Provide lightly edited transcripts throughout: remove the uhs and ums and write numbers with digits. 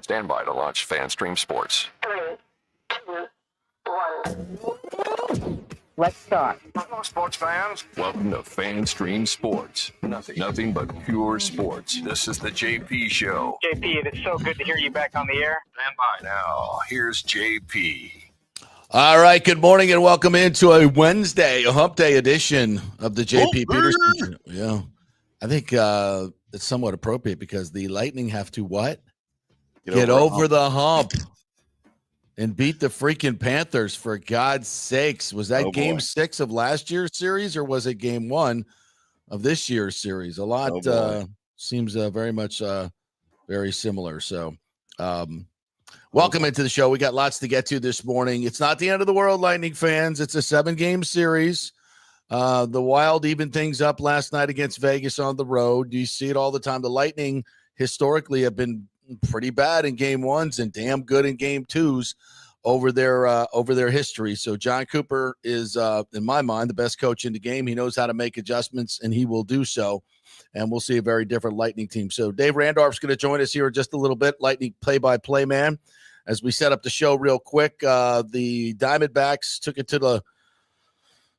Stand by to launch FanStream Sports. 3, 2, 1. Let's start. Hello, sports fans. Welcome to FanStream Sports. Nothing but pure sports. This is the JP Show. JP, it's so good to hear you back on the air. Stand by now. Here's JP. All right, good morning and welcome into a Wednesday, a hump day edition of the JP Peterson Show. Yeah, I think it's somewhat appropriate because the Lightning have to what? Get over the hump and beat the freaking Panthers, for God's sakes. Was that game 6 of last year's series or was it game 1 of this year's series? A lot seems very much very similar. So welcome into the show. We got lots to get to this morning. It's not the end of the world, Lightning fans. It's a 7-game series. The Wild evened things up last night against Vegas on the road. You see it all the time. The Lightning historically have been pretty bad in game 1s and damn good in game 2s over their history. So John Cooper is, in my mind, the best coach in the game. He knows how to make adjustments, and he will do so. And we'll see a very different Lightning team. So Dave Randorf's going to join us here in just a little bit, Lightning play-by-play man. As we set up the show real quick, the Diamondbacks took it to the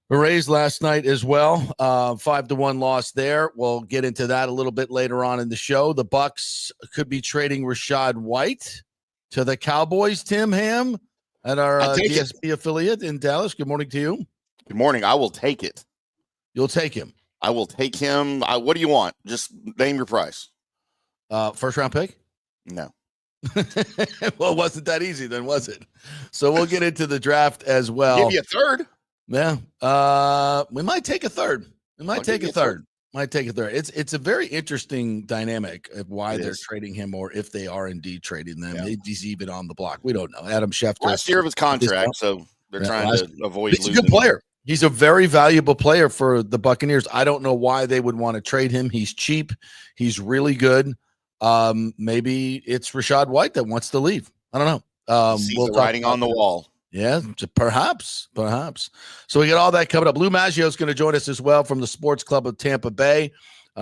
Rays last night as well. 5-1 loss there. We'll get into that a little bit later on in the show. The Bucs could be trading Rachaad White to the Cowboys, Tim Ham, at our PxP affiliate in Dallas. Good morning to you. Good morning. I will take it. You'll take him. I will take him. What do you want? Just name your price. First round pick? No. Well, it wasn't that easy then, was it? So we'll get into the draft as well. Give you a third. Yeah. We might take a third. Might take a third. It's a very interesting dynamic of why they're trading him, or if they are indeed trading them. Yeah. He's even on the block. We don't know. Adam Schefter. Last year of his contract, so they're trying to avoid losing. He's a good player. He's a very valuable player for the Buccaneers. I don't know why they would want to trade him. He's cheap. He's really good. Maybe it's Rachaad White that wants to leave. I don't know. We'll the writing on the wall. Yeah, perhaps. So we got all that coming up. Lou Maggio is going to join us as well from the Sports Club of Tampa Bay.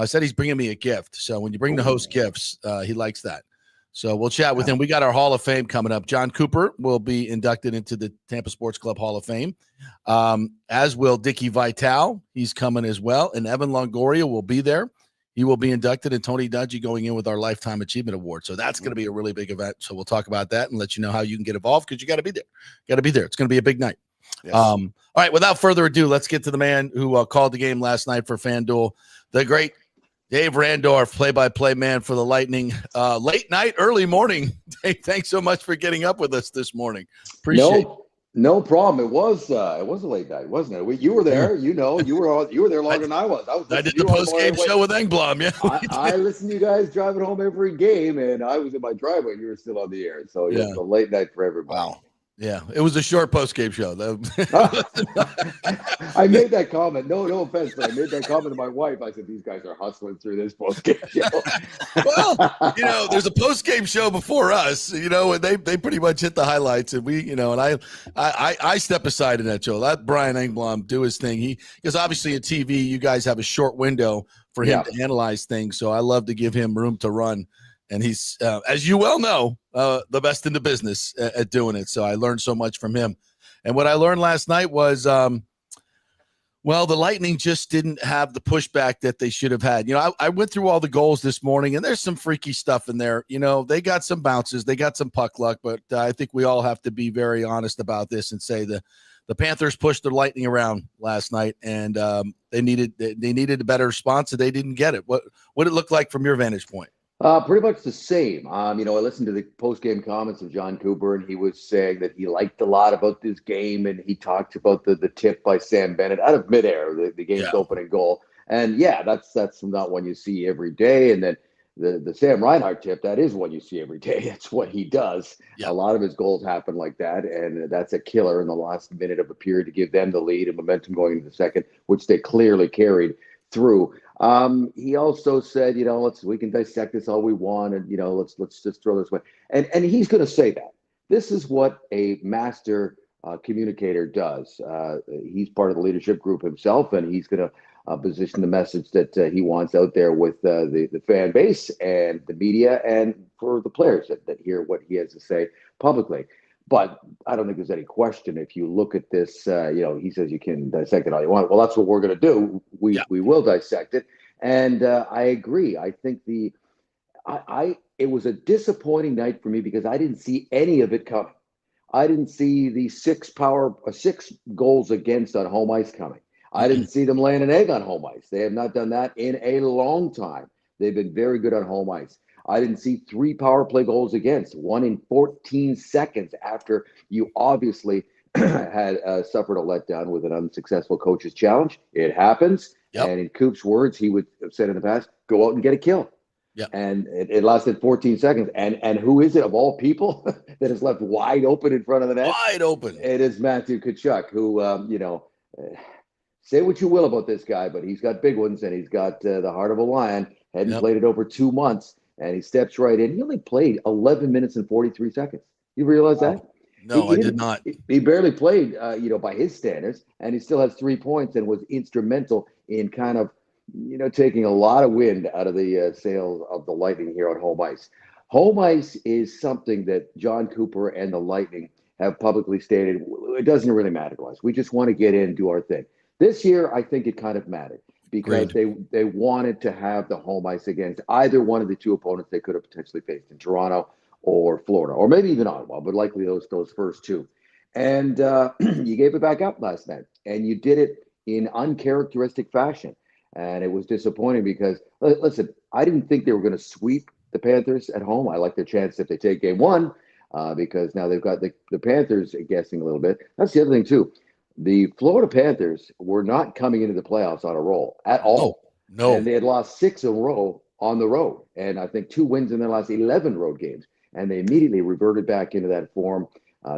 Said he's bringing me a gift. So when you bring the host gifts, he likes that. So we'll chat with him. We got our Hall of Fame coming up. John Cooper will be inducted into the Tampa Sports Club Hall of Fame, as will Dickie Vitale. He's coming as well. And Evan Longoria will be there. He will be inducted, and Tony Dungy going in with our Lifetime Achievement Award. So that's going to be a really big event. So we'll talk about that and let you know how you can get involved, because you got to be there. It's going to be a big night. Yes. All right, without further ado, let's get to the man who called the game last night for FanDuel, the great Dave Randorf, play-by-play man for the Lightning. Late night, early morning. Dave, thanks so much for getting up with us this morning. Appreciate it. No problem. It was a late night, wasn't it? You were there. You were there longer than I was. I did the post-game show with Engblom. Yeah, I listened to you guys driving home every game, and I was in my driveway. You were still on the air, so yeah, it's a late night for everybody. Wow. Yeah, it was a short post-game show. I made that comment. No offense, but I made that comment to my wife. I said, these guys are hustling through this post-game show. Well, there's a post-game show before us, and they pretty much hit the highlights. And we, and I step aside in that show. Let Brian Engblom do his thing. Because obviously at TV, you guys have a short window for him to analyze things. So I love to give him room to run. And he's, as you well know, the best in the business at doing it. So I learned so much from him. And what I learned last night was, the Lightning just didn't have the pushback that they should have had. I went through all the goals this morning, and there's some freaky stuff in there. They got some bounces. They got some puck luck. But I think we all have to be very honest about this and say the Panthers pushed the Lightning around last night, and they needed a better response, and they didn't get it. What did it look like from your vantage point? Pretty much the same. I listened to the post-game comments of John Cooper, and he was saying that he liked a lot about this game, and he talked about the tip by Sam Bennett out of midair, the game's opening goal. And that's not one you see every day. And then the Sam Reinhart tip, that is one you see every day. That's what he does. Yeah. A lot of his goals happen like that, and that's a killer in the last minute of a period to give them the lead and momentum going into the second, which they clearly carried through. He also said, we can dissect this all we want, and let's just throw this away. And he's going to say that. This is what a master communicator does. He's part of the leadership group himself, and he's going to position the message that he wants out there with the fan base and the media and for the players that hear what he has to say publicly. But I don't think there's any question. If you look at this, he says you can dissect it all you want. Well, that's what we're going to do. We will dissect it. And I agree. I think it was a disappointing night for me because I didn't see any of it coming. I didn't see the 6 goals against on home ice coming. I didn't see them laying an egg on home ice. They have not done that in a long time. They've been very good on home ice. I didn't see 3 power play goals against, 1 in 14 seconds after you obviously had suffered a letdown with an unsuccessful coach's challenge. It happens. Yep. And in Coop's words, he would have said in the past, go out and get a kill. Yeah, and it lasted 14 seconds. And who is it of all people that is left wide open in front of the net? Wide open. It is Matthew Tkachuk, who, say what you will about this guy, but he's got big ones and he's got the heart of a lion. Hadn't played it over 2 months, and he steps right in. He only played 11 minutes and 43 seconds. You realize that? No, I did not. He barely played, by his standards, and he still has 3 points and was instrumental in kind of, taking a lot of wind out of the sails of the Lightning here on home ice. Home ice is something that John Cooper and the Lightning have publicly stated. It doesn't really matter to us. We just want to get in and do our thing. This year, I think it kind of mattered because they wanted to have the home ice against either one of the 2 opponents they could have potentially faced in Toronto or Florida, or maybe even Ottawa, but likely those first 2. And you gave it back up last night, and you did it in uncharacteristic fashion. And it was disappointing because, listen, I didn't think they were going to sweep the Panthers at home. I like their chance if they take game 1 because now they've got the Panthers guessing a little bit. That's the other thing, too. The Florida Panthers were not coming into the playoffs on a roll at all. No. And they had lost 6 in a row on the road. And I think 2 wins in their last 11 road games. And they immediately reverted back into that form.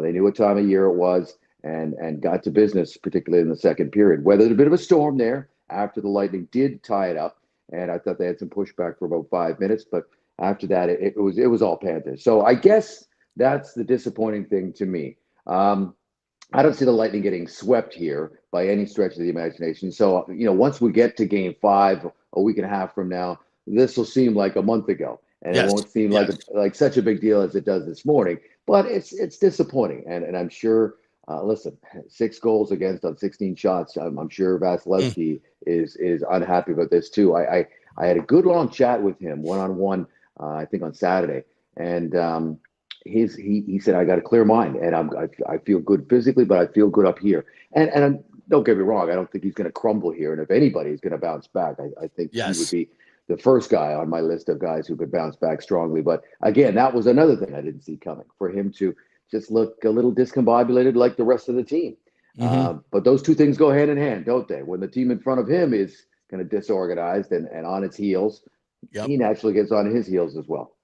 They knew what time of year it was and got to business, particularly in the second period. Weathered a bit of a storm there after the Lightning did tie it up. And I thought they had some pushback for about 5 minutes. But after that, it was all Panthers. So I guess that's the disappointing thing to me. I don't see the Lightning getting swept here by any stretch of the imagination. So, once we get to game 5, a week and a half from now, this will seem like a month ago. And it won't seem like such a big deal as it does this morning. But it's disappointing. And I'm sure, listen, 6 goals against on 16 shots. I'm sure Vasilevsky is unhappy about this too. I had a good long chat with him one-on-one, I think on Saturday. And he said, I got a clear mind and I feel good physically, but I feel good up here. And don't get me wrong. I don't think he's going to crumble here. And if anybody is going to bounce back, I think he would be the first guy on my list of guys who could bounce back strongly. But again, that was another thing I didn't see coming, for him to just look a little discombobulated like the rest of the team. But those 2 things go hand in hand, don't they? When the team in front of him is kind of disorganized and on its heels, he naturally gets on his heels as well.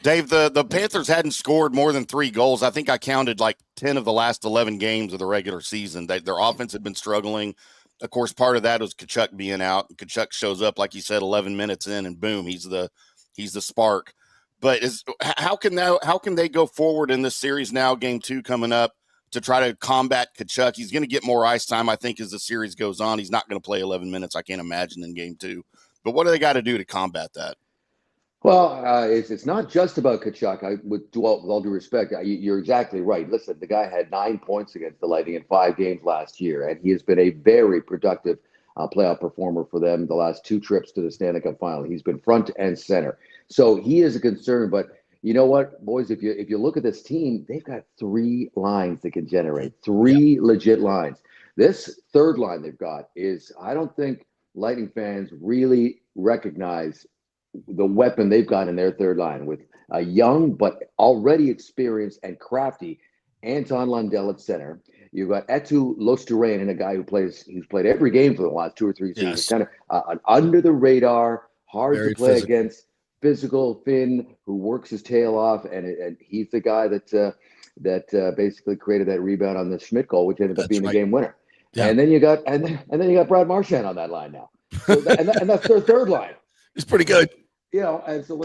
Dave, the Panthers hadn't scored more than 3 goals. I think I counted like 10 of the last 11 games of the regular season. Their offense had been struggling. Of course, part of that was Tkachuk being out. Tkachuk shows up, like you said, 11 minutes in, and boom, he's the spark. But how can they go forward in this series now, game 2 coming up, to try to combat Tkachuk? He's going to get more ice time, I think, as the series goes on. He's not going to play 11 minutes, I can't imagine, in game 2. But what do they got to do to combat that? Well, it's not just about Tkachuk. With all due respect, you're exactly right. Listen, the guy had 9 points against the Lightning in 5 games last year, and he has been a very productive playoff performer for them the last 2 trips to the Stanley Cup final. He's been front and center. So he is a concern. But you know what, boys, if you look at this team, they've got 3 lines that can generate, 3 legit lines. This third line they've got is, I don't think Lightning fans really recognize the weapon they've got in their third line, with a young but already experienced and crafty Anton Lundell at center. You've got Eetu Losterainen, a guy who's played every game for the last 2 or 3 seasons. Kind of an under the radar, hard to play against, physical Finn who works his tail off, and he's the guy that basically created that rebound on the Schmidt goal, which ended up being the game winner. Yeah. And then you got Brad Marchand on that line now, and that's their third line. He's pretty good. And so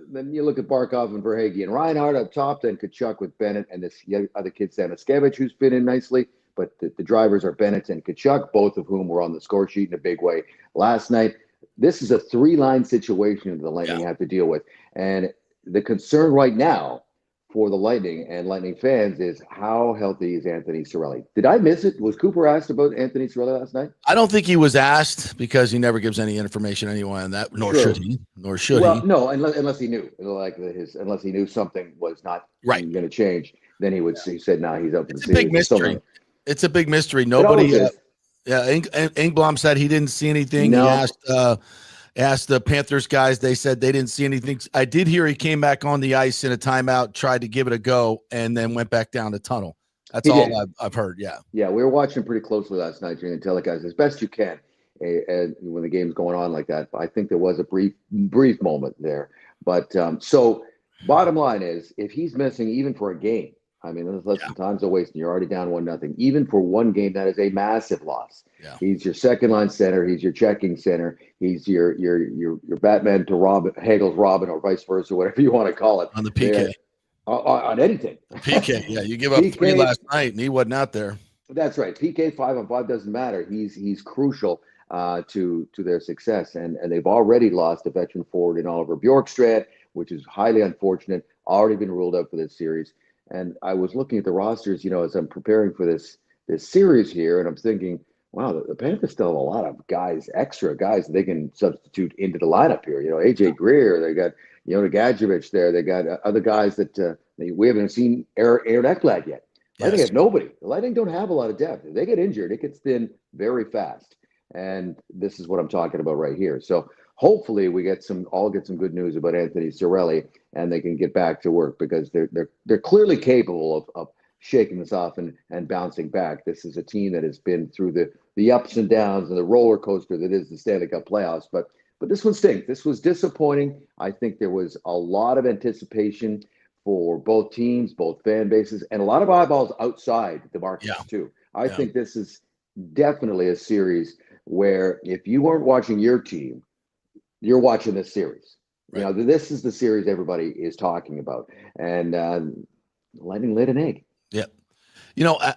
then you look at Barkov and Verhaeghe and Reinhart up top, then Tkachuk with Bennett and this other kid, Samoskevich, who's fit in nicely. But the drivers are Bennett and Tkachuk, both of whom were on the score sheet in a big way last night. This is a 3-line situation that the Lightning have to deal with. And the concern right now for the Lightning and Lightning fans is how healthy is Anthony Cirelli? Did I miss it? Was Cooper asked about Anthony Cirelli last night? I don't think he was asked because he never gives any information anyway on that, nor should he. No, unless he knew, unless he knew something was not going to change, then he would. He said, "No, he's up for the season." It's a big mystery. It's a big mystery. Nobody. Engblom said he didn't see anything. No. He asked the Panthers guys. They said they didn't see anything. I did hear he came back on the ice in a timeout, tried to give it a go, and then went back down the tunnel. That's all I've heard. Yeah. Yeah, we were watching pretty closely last night during the telecast as best you can, and when the game's going on like that. I think there was a brief moment there, but so bottom line is, if he's missing even for a game, I mean, listen, time's a waste, and you're already down 1-0. Even for one game, that is a massive loss. Yeah. He's your second line center. He's your checking center. He's your Batman to Hagel's Robin, or vice versa, whatever you want to call it. On the PK. On anything. PK, yeah. You give up PK, 3 last night, and he wasn't out there. That's right. PK 5-on-5 doesn't matter. He's crucial to their success, and they've already lost a veteran forward in Oliver Bjorkstrand, which is highly unfortunate. Already been ruled out for this series. And I was looking at the rosters, as I'm preparing for this series here, and I'm thinking, wow, the Panthers still have a lot of extra guys that they can substitute into the lineup here. AJ Greer, they got Gadjevich there, they got other guys that we haven't seen. Aaron Ekblad yet. Lightning have nobody. The Lightning don't have a lot of depth. If they get injured, it gets thin very fast. And this is what I'm talking about right here. So hopefully we get some good news about Anthony Cirelli, and they can get back to work, because they're clearly capable of shaking this off and bouncing back. This is a team that has been through the ups and downs and the roller coaster that is the Stanley Cup playoffs. But this one stinks. This was disappointing. I think there was a lot of anticipation for both teams, both fan bases, and a lot of eyeballs outside the markets too. I think this is definitely a series where if you weren't watching your team, you're watching this series. Right. This is the series everybody is talking about, and Lightning laid an egg. Yeah.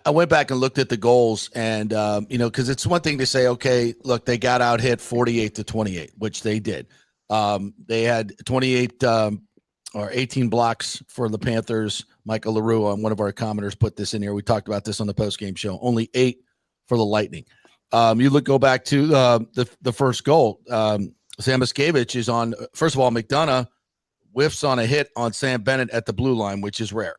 I went back and looked at the goals, and because it's one thing to say, okay, look, they got out hit 48-28, which they did. They had 28 or 18 blocks for the Panthers. Michael LaRue, on one of our commenters, put this in here. We talked about this on the post-game show. Only 8 for the Lightning. Go back to the first goal. Sam Miskevich is on. First of all, McDonough whiffs on a hit on Sam Bennett at the blue line, which is rare.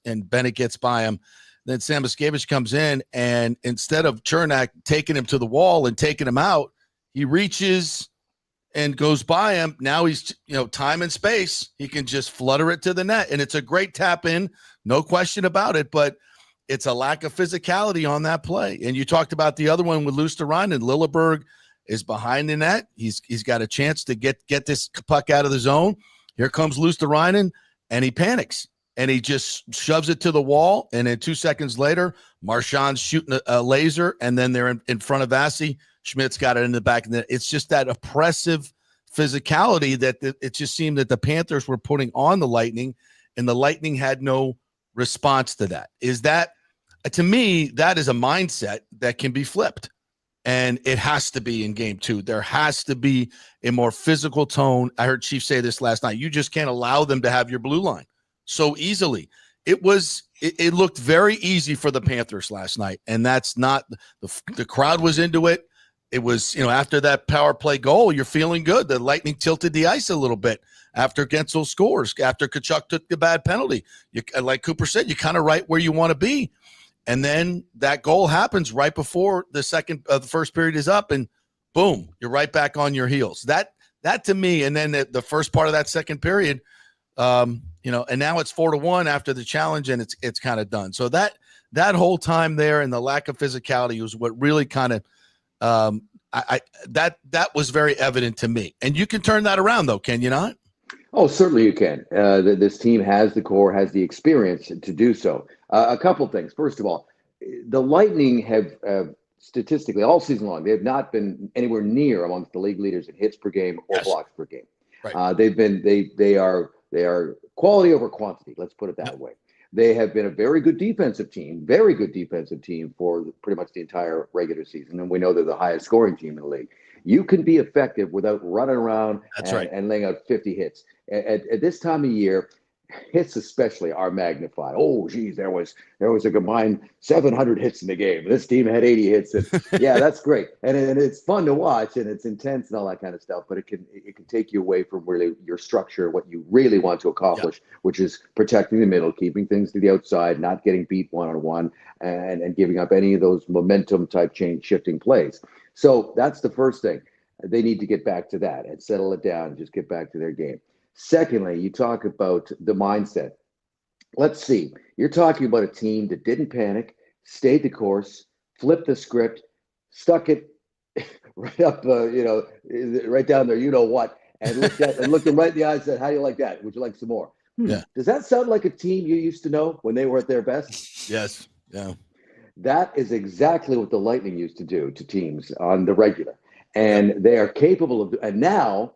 And Bennett gets by him. Then Sam Miskevich comes in, and instead of Chernak taking him to the wall and taking him out, he reaches and goes by him. Now he's, time and space. He can just flutter it to the net, and it's a great tap in, no question about it. But it's a lack of physicality on that play. And you talked about the other one with Luostarinen. Lilleberg is behind the net. He's got a chance to get this puck out of the zone. Here comes Luostarinen, and he panics, and he just shoves it to the wall. And then 2 seconds later, Marchand's shooting a laser, and then they're in front of Vassy. Schmidt's got it in the back. And it's just that oppressive physicality that it just seemed that the Panthers were putting on the Lightning, and the Lightning had no response to that. Is that, to me, that is a mindset that can be flipped. And it has to be in game 2. There has to be a more physical tone. I heard Chief say this last night. You just can't allow them to have your blue line so easily. It looked very easy for the Panthers last night, and that's not the crowd was into it. It was, after that power play goal, you're feeling good. The Lightning tilted the ice a little bit after Gensel scores, after Tkachuk took the bad penalty. Like Cooper said, you're kind of right where you want to be. And then that goal happens right before the first period is up, and boom, you're right back on your heels. That to me, and then the first part of that second period, and now it's 4-1 after the challenge, and it's kind of done. So that whole time there and the lack of physicality was what really kind of that was very evident to me. And you can turn that around, though, can you not? Oh, certainly you can. This team has the core, has the experience to do so. A couple things. First of all, the Lightning have statistically all season long, they have not been anywhere near amongst the league leaders in hits per game or blocks per game. Right. They are quality over quantity. Let's put it that way. They have been a very good defensive team for pretty much the entire regular season, and we know they're the highest scoring team in the league. You can be effective without running around That's and laying out 50 hits. At this time of year, hits especially are magnified. Oh, geez, there was a combined 700 hits in the game. This team had 80 hits. And yeah, that's great, and it's fun to watch, and it's intense and all that kind of stuff. But it can take you away from really your structure, what you really want to accomplish, which is protecting the middle, keeping things to the outside, not getting beat one-on-one, and giving up any of those momentum type change shifting plays. So that's the first thing. They need to get back to that and settle it down and just get back to their game. Secondly, you talk about the mindset. Let's see. You're talking about a team that didn't panic, stayed the course, flipped the script, stuck it right up, right down there, you know what, and looked them right in the eyes and said, "How do you like that? Would you like some more?" Yeah. Does that sound like a team you used to know when they were at their best? Yes. Yeah. That is exactly what the Lightning used to do to teams on the regular, and they are capable of. And now,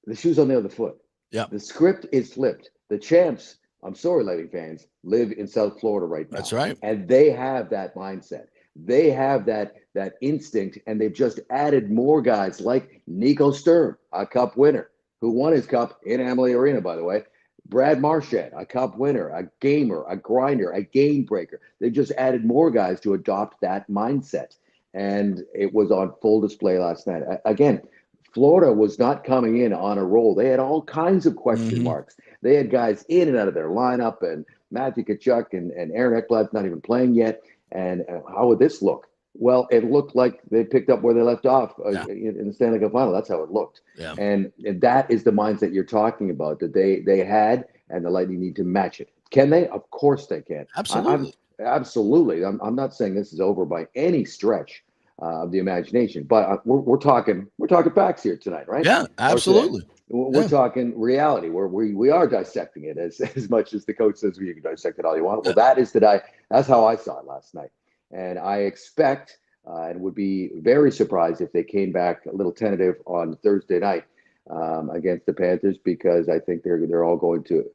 the shoe's on the other foot. Yeah. The script is flipped. The champs, I'm sorry, Lightning fans, live in South Florida right now. That's right. And they have that mindset. They have that instinct, and they've just added more guys like Nico Sturm, a Cup winner, who won his Cup in Amalie Arena, by the way. Brad Marchand, a Cup winner, a gamer, a grinder, a game breaker. They've just added more guys to adopt that mindset. And it was on full display last night. Again, Florida was not coming in on a roll. They had all kinds of question marks. They had guys in and out of their lineup, and Matthew Tkachuk and Aaron Ekblad's not even playing yet. And how would this look? Well, it looked like they picked up where they left off in the Stanley Cup final. That's how it looked. Yeah. And that is the mindset you're talking about that they had, and the Lightning need to match it. Can they? Of course they can. Absolutely. Absolutely. I'm not saying this is over by any stretch of the imagination, but we're talking facts here tonight, right? Yeah, absolutely. We're talking reality, where we are dissecting it as much as the coach says you can dissect it all you want. Well, that's how I saw it last night. And I expect and would be very surprised if they came back a little tentative on Thursday night against the Panthers, because I think they're all going to.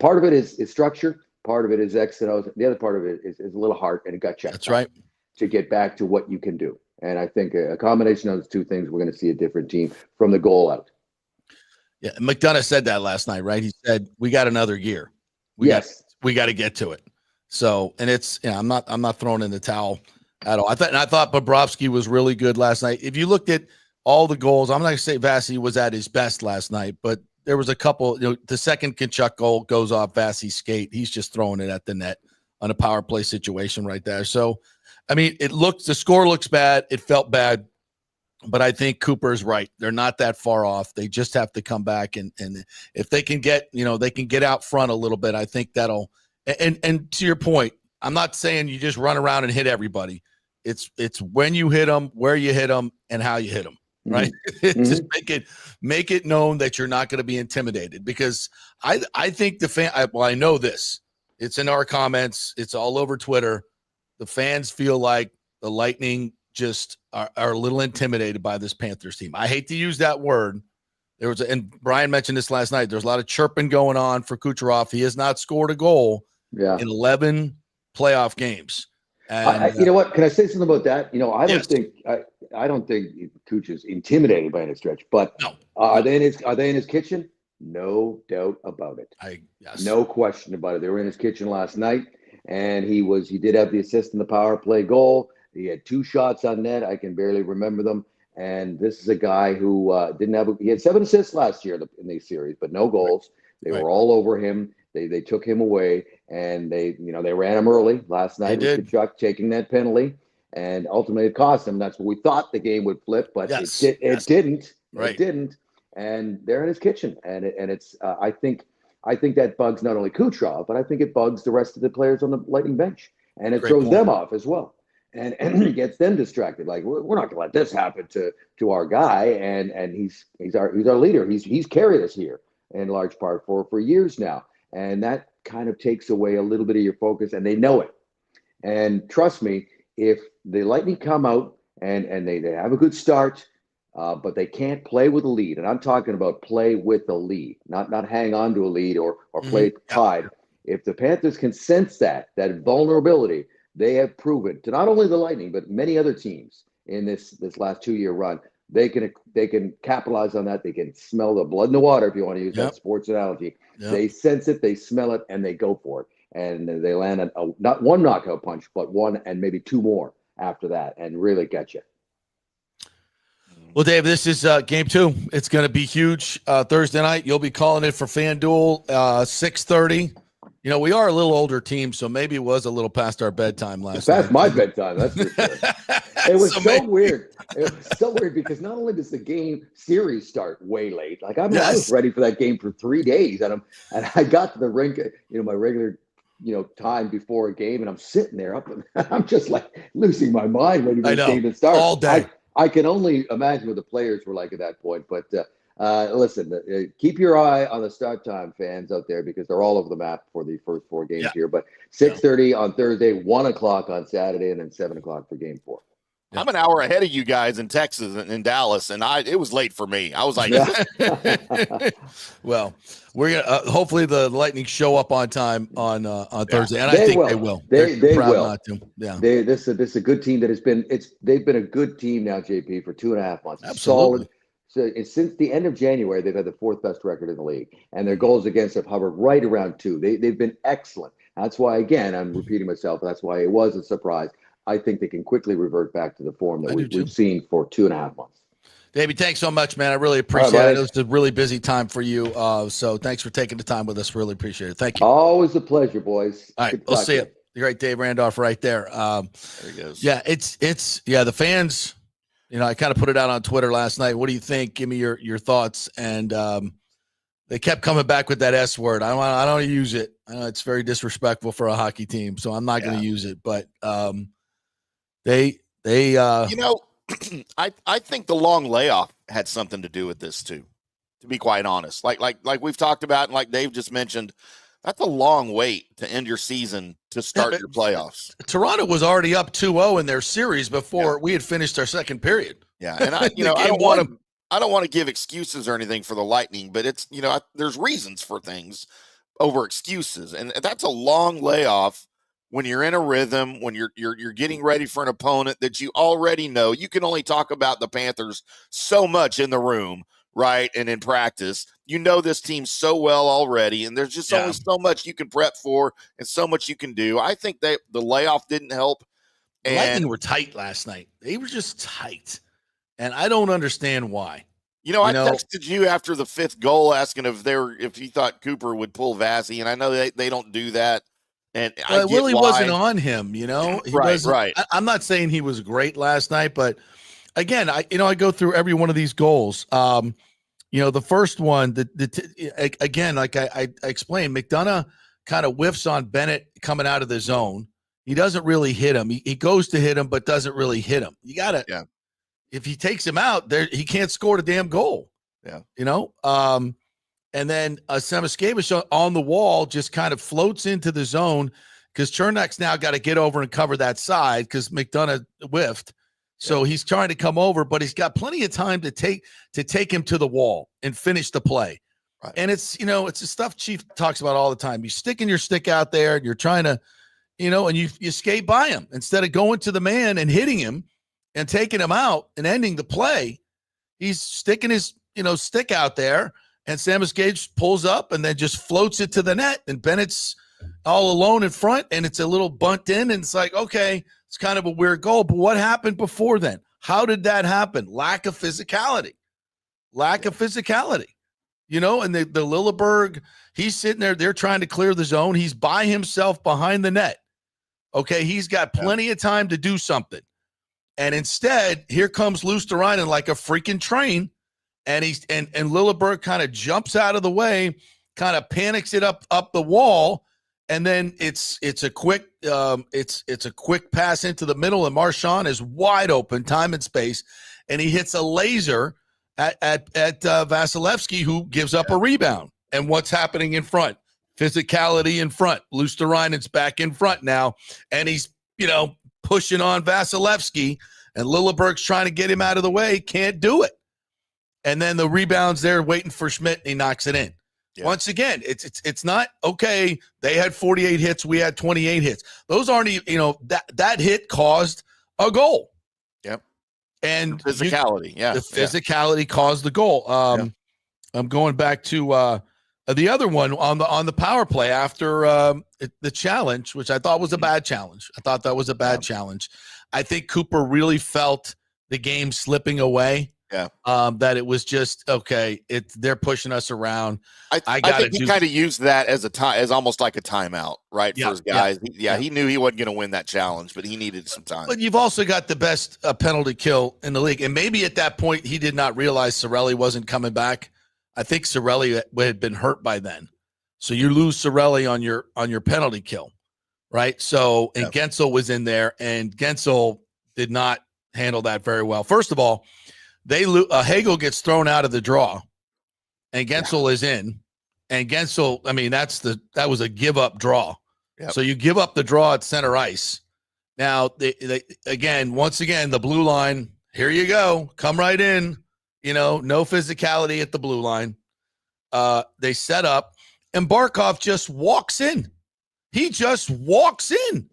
Part of it is structure. Part of it is X and O's. The other part of it is a little heart and a gut check. That's right. To get back to what you can do. And I think a combination of those two things, we're going to see a different team from the goal out. Yeah, McDonough said that last night, right? He said, "We got another gear. We got to get to it." So, and it's, I'm not throwing in the towel at all. I thought Bobrovsky was really good last night. If you looked at all the goals, I'm not going to say Vasi was at his best last night, but there was a couple. The second Tkachuk goal goes off Vasi's skate. He's just throwing it at the net on a power play situation right there. So, I mean, the score looks bad. It felt bad, but I think Cooper's right. They're not that far off. They just have to come back. And if they can get, they can get out front a little bit, I think that'll, and to your point, I'm not saying you just run around and hit everybody. It's when you hit them, where you hit them, and how you hit them, right? Just make it known that you're not going to be intimidated, because I think I know this. It's in our comments. It's all over Twitter. The fans feel like the Lightning just are a little intimidated by this Panthers team. I hate to use that word. And Brian mentioned this last night. There's a lot of chirping going on for Kucherov. He has not scored a goal in 11 playoff games. And, you know what? Can I say something about that? I don't think Kuch is intimidated by any stretch. But are they in his kitchen? No doubt about it. No question about it. They were in his kitchen last night, and he did have the assist in the power play goal. He had 2 shots on net. I can barely remember them. And this is a guy who he had 7 assists last year in these series, but no goals. They were all over him. They took him away, and they ran him early last night with Tkachuk taking that penalty, and ultimately it cost him. That's what we thought the game would flip, but it didn't. It didn't. And they're in his kitchen, and it's I think that bugs not only Kucherov, but I think it bugs the rest of the players on the Lightning bench, and it throws them off as well, and it gets them distracted. Like, we're not going to let this happen to our guy, and he's our leader. He's carried us here in large part for years now, and that kind of takes away a little bit of your focus, and they know it. And trust me, if the Lightning come out and they have a good start. But they can't play with a lead. And I'm talking about play with a lead, not hang on to a lead or play tied. If the Panthers can sense that vulnerability, they have proven to not only the Lightning, but many other teams in this last 2-year run, they can capitalize on that. They can smell the blood in the water, if you want to use that sports analogy. They sense it, they smell it, and they go for it. And they land not one knockout punch, but one and maybe two more after that, and really get you. Well, Dave, this is game 2. It's going to be huge Thursday night. You'll be calling it for FanDuel, 6:30. You know, we are a little older team, so maybe it was a little past our bedtime last night. Past my bedtime, that's for sure. It was so weird. It was so weird because not only does the game series start way late, like I was ready for that game for 3 days, and I got to the rink, my regular, time before a game, and I'm sitting there up, and I'm just like losing my mind waiting for the game to start all day. I can only imagine what the players were like at that point, but. Listen, keep your eye on the start time, fans out there, because they're all over the map for the first 4 games here. But 6:30 on Thursday, 1 o'clock on Saturday, and then 7 o'clock for game 4. I'm an hour ahead of you guys in Texas and in Dallas, and it was late for me. I was like, well, we're gonna hopefully the Lightning show up on time on Thursday, and I think they will. They will. Not to. Yeah, this is a good team that they've been a good team now, JP, for 2.5 months. Absolutely. Solid. So since the end of January, they've had the 4th best record in the league, and their goals against have hovered right around 2. They've been excellent. That's why, again, I'm repeating myself. That's why it was a surprise. I think they can quickly revert back to the form that we've seen for 2.5 months. Davey, thanks so much, man. I really appreciate it. It was a really busy time for you. So thanks for taking the time with us. Really appreciate it. Thank you. Always a pleasure, boys. All right, we'll see you. You're right, Dave Randorf right there. There he goes. Yeah, it's the fans. I kind of put it out on Twitter last night. What do you think? Give me your thoughts. And they kept coming back with that S word. I don't use it. I know it's very disrespectful for a hockey team, so I'm not going to use it. But they I think the long layoff had something to do with this too, to be quite honest. Like we've talked about, and like Dave just mentioned, that's a long wait to end your season to start your playoffs. Toronto was already up 2-0 in their series before we had finished our second period. Yeah, and I don't want to give excuses or anything for the Lightning, but it's there's reasons for things over excuses, and that's a long layoff when you're in a rhythm, when you're getting ready for an opponent that you already know. You can only talk about the Panthers so much in the room, right? And in practice, this team so well already, and there's just only so much you can prep for and so much you can do. I think that the layoff didn't help. And Lightning were tight last night. They were just tight, and I don't understand why. I texted you after the 5th goal asking if you thought Cooper would pull Vazzy, and I know they don't do that. And it really wasn't on him, Right. I'm not saying he was great last night, but again, I go through every one of these goals. The first one, again, like I explained, McDonough kind of whiffs on Bennett coming out of the zone. He doesn't really hit him. He goes to hit him, but doesn't really hit him. You got to, if he takes him out there, he can't score the damn goal. Yeah. And then Samoskevich on the wall just kind of floats into the zone because Chernak's now got to get over and cover that side because McDonough whiffed. So he's trying to come over, but he's got plenty of time to take him to the wall and finish the play. Right. And it's the stuff Chief talks about all the time. You're sticking your stick out there and you're trying to, and you skate by him instead of going to the man and hitting him and taking him out and ending the play. He's sticking his, stick out there. And Samoskevich pulls up and then just floats it to the net. And Bennett's all alone in front, and it's a little bunt in. And it's like, okay, it's kind of a weird goal. But what happened before then? How did that happen? Lack of physicality. And the Lilleberg, he's sitting there. They're trying to clear the zone. He's by himself behind the net. Okay, he's got plenty of time to do something. And instead, here comes Luosterainen like a freaking train. And and Lilleberg kind of jumps out of the way, kind of panics it up the wall, and then it's a quick pass into the middle, and Marchand is wide open, time and space, and he hits a laser at Vasilevsky, who gives up a rebound. And what's happening in front? Physicality in front. Luosterainen's back in front now, and he's pushing on Vasilevsky, and Lilleberg's trying to get him out of the way, can't do it. And then the rebound's there waiting for Schmidt, and he knocks it in. Yeah. Once again, it's not, okay, they had 48 hits, we had 28 hits. Those aren't, that hit caused a goal. Yep. And the physicality, the physicality caused the goal. I'm going back to the other one on the power play after the challenge, which I thought was a bad challenge. I thought that was a bad challenge. I think Cooper really felt the game slipping away. Yeah. That it was just okay. They're pushing us around. I think he kind of used that as almost like a timeout, right? For his guys. He knew he wasn't going to win that challenge, but he needed some time. But you've also got the best penalty kill in the league, and maybe at that point he did not realize Cirelli wasn't coming back. I think Cirelli had been hurt by then, so you lose Cirelli on your penalty kill, right? So and Gensel was in there, and Gensel did not handle that very well. First of all, Hagel gets thrown out of the draw, and Gensel is in. And Gensel, I mean, that was a give up draw. Yep. So you give up the draw at center ice. Now once again, the blue line. Here you go, come right in. No physicality at the blue line. They set up, and Barkov just walks in. He just walks in,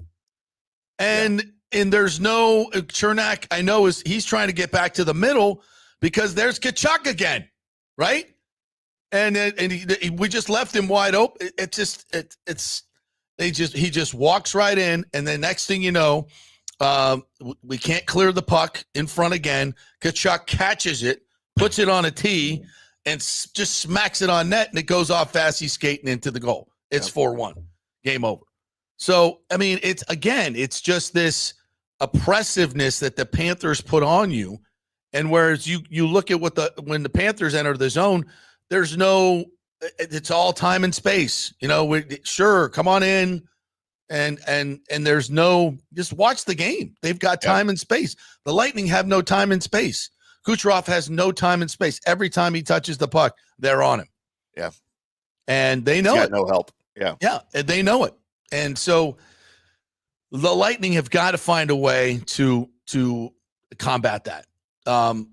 and. Yeah. And there's no Chernak, I know he's trying to get back to the middle because there's Tkachuk again, right? And we just left him wide open. He just walks right in, and the next thing you know, we can't clear the puck in front again. Tkachuk catches it, puts it on a tee, and just smacks it on net, and it goes off fast. He's skating into the goal. It's 4-1, game over. So I mean, it's just this oppressiveness that the Panthers put on you, and whereas you look at when the Panthers enter the zone, it's all time and space. Sure, come on in, and there's no, just watch the game. They've got time and space. The Lightning have no time and space. Kucherov has no time and space. Every time he touches the puck, they're on him. Yeah, and they know it. No help. Yeah, and they know it, and so. The Lightning have got to find a way to combat that. I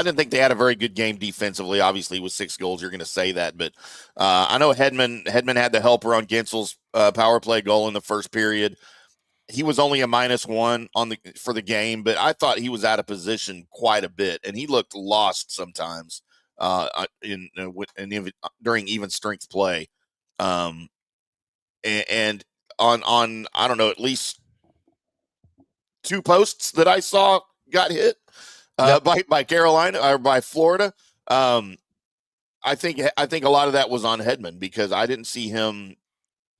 didn't think they had a very good game defensively. Obviously, with 6 goals, you're going to say that, but I know Hedman had the helper on Gensel's power play goal in the first period. He was only a -1 for the game, but I thought he was out of position quite a bit, and he looked lost sometimes during even strength play. And on I don't know, at least 2 posts that I saw got hit by Carolina or by Florida. I think a lot of that was on Hedman because I didn't see him.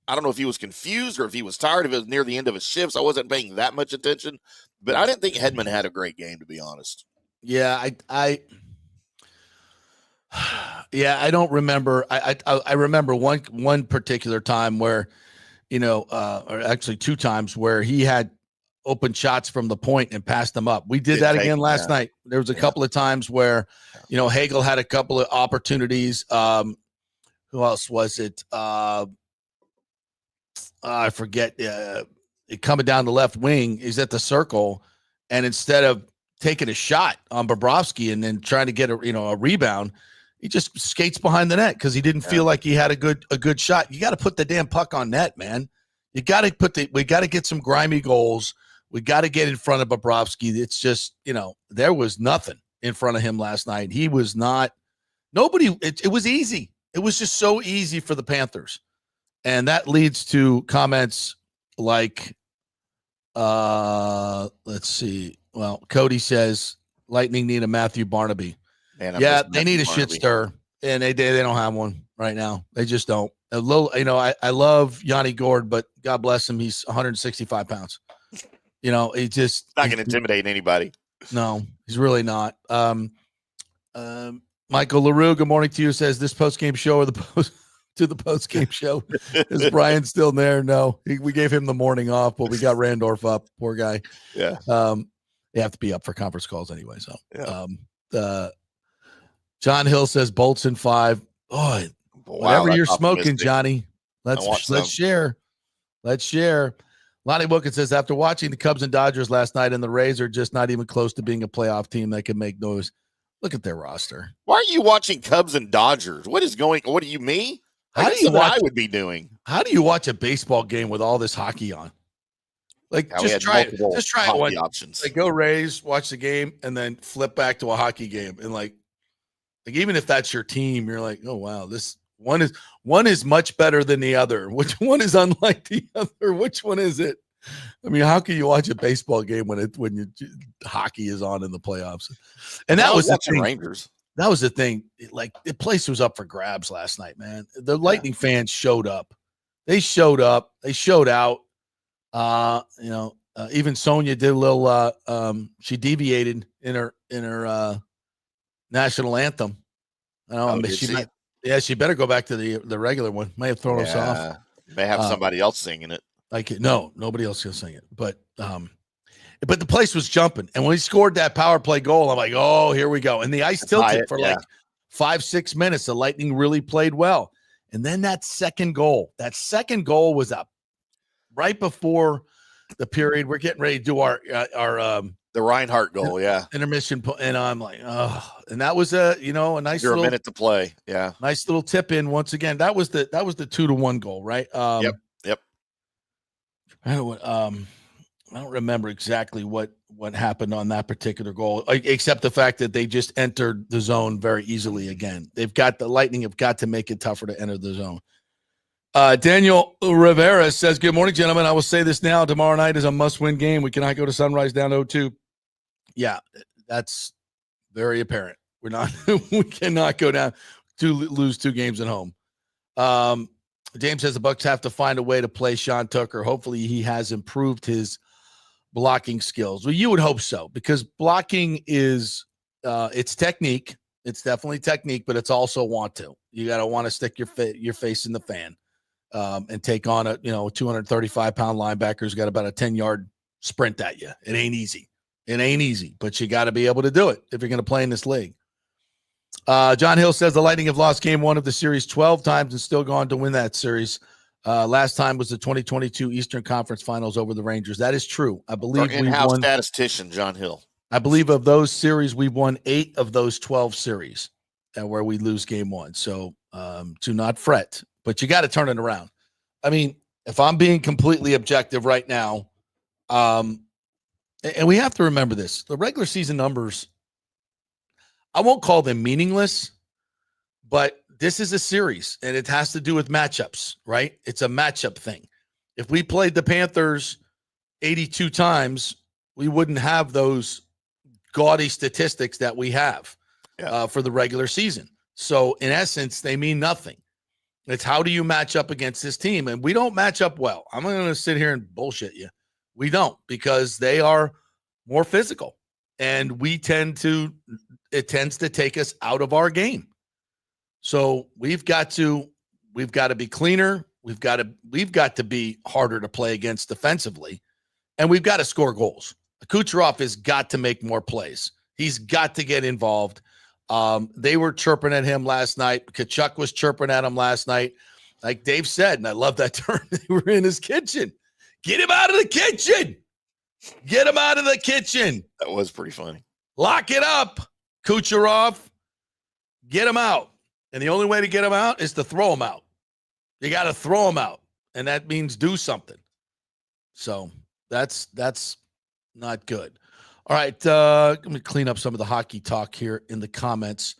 I don't know if he was confused or if he was tired, if it was near the end of his shifts. I wasn't paying that much attention, but I didn't think Hedman had a great game, to be honest. Yeah, I don't remember. I remember one particular time where, or actually 2 times where he had open shots from the point and passed them up. We did that again last night. There was a couple of times where, Hagel had a couple of opportunities. Who else was it? I forget. Coming down the left wing, he's at the circle, and instead of taking a shot on Bobrovsky and then trying to get a rebound, he just skates behind the net because he didn't feel like he had a good shot. You got to put the damn puck on net, man. We got to get some grimy goals. We got to get in front of Bobrovsky. It's just, there was nothing in front of him last night. He was not nobody. It was easy. It was just so easy for the Panthers. And that leads to comments like, let's see. Well, Cody says Lightning need a Matthew Barnaby. Man, they need a shit stir, and they don't have one right now. They just don't. A little, I love Yanni Gord, but God bless him, he's 165 pounds. He just not going to intimidate anybody. No, he's really not. Michael LaRue, good morning to you. Says this post game show or the post game show. Is Brian still there? No, we gave him the morning off, but we got Randorf up. Poor guy. Yeah. They have to be up for conference calls anyway. So, John Hill says Bolts in 5. Oh, whatever you're smoking, Johnny. Let's share. Let's share. Lonnie Wilkins says after watching the Cubs and Dodgers last night, and the Rays are just not even close to being a playoff team that can make noise. Look at their roster. Why are you watching Cubs and Dodgers? What do you mean? I would be doing. How do you watch a baseball game with all this hockey on? Like Yeah, we had try it. multiple Just try it hockey one. options. Like go Rays, watch the game, and then flip back to a hockey game. And like even if that's your team, you're like, oh wow, this one is much better than the other. Which one is unlike the other? Which one is it? I mean, how can you watch a baseball game when hockey is on in the playoffs? And that was the thing. Rangers. That was the thing. Like the place was up for grabs last night, man. The Lightning fans showed up. They showed up. They showed out. Even Sonia did a little. She deviated in her national anthem. I don't know. She better go back to the regular one. May have thrown us off. May have somebody else singing it. Nobody else can sing it. But the place was jumping. And when he scored that power play goal, I'm like, oh, here we go. And the ice tilted for like 5-6 minutes. The Lightning really played well. And then that second goal was up right before the period. We're getting ready to do our the Reinhardt goal, intermission, and I'm like, oh, and that was a nice little minute to play, nice little tip in once again. That was the 2-1 goal, right? Yep. I don't remember exactly what happened on that particular goal, except the fact that they just entered the zone very easily again. The Lightning have got to make it tougher to enter the zone. Daniel Rivera says, good morning, gentlemen. I will say this now. Tomorrow night is a must-win game. We cannot go to Sunrise down 0-2. Yeah, that's very apparent. We cannot go down to lose 2 games at home. James says the Bucs have to find a way to play Sean Tucker. Hopefully he has improved his blocking skills. Well, you would hope so, because blocking is it's technique. It's definitely technique, but it's also want to. You got to want to stick your face in the fan. And take on a 235-pound linebacker who's got about a 10-yard sprint at you. It ain't easy, but you got to be able to do it if you're going to play in this league. John Hill says the Lightning have lost game 1 of the series 12 times and still gone to win that series. Last time was the 2022 Eastern Conference Finals over the Rangers. That is true. I believe our in-house statistician, John Hill. I believe of those series, we've won 8 of those 12 series where we lose game 1. So to not fret. But you got to turn it around. I mean, if I'm being completely objective right now, and we have to remember this, the regular season numbers, I won't call them meaningless, but this is a series, and it has to do with matchups, right? It's a matchup thing. If we played the Panthers 82 times, we wouldn't have those gaudy statistics that we have for the regular season. So, in essence, they mean nothing. It's how do you match up against this team? And we don't match up well. I'm not going to sit here and bullshit you. We don't, because they are more physical. And it tends to take us out of our game. So we've got to be cleaner. We've got to be harder to play against defensively. And we've got to score goals. Kucherov has got to make more plays. He's got to get involved. They were chirping at him last night. Tkachuk was chirping at him last night. Like Dave said, and I love that term, they were in his kitchen. Get him out of the kitchen. Get him out of the kitchen. That was pretty funny. Lock it up, Kucherov. Get him out. And the only way to get him out is to throw him out. You got to throw him out. And that means do something. So that's not good. All right, let me clean up some of the hockey talk here in the comments.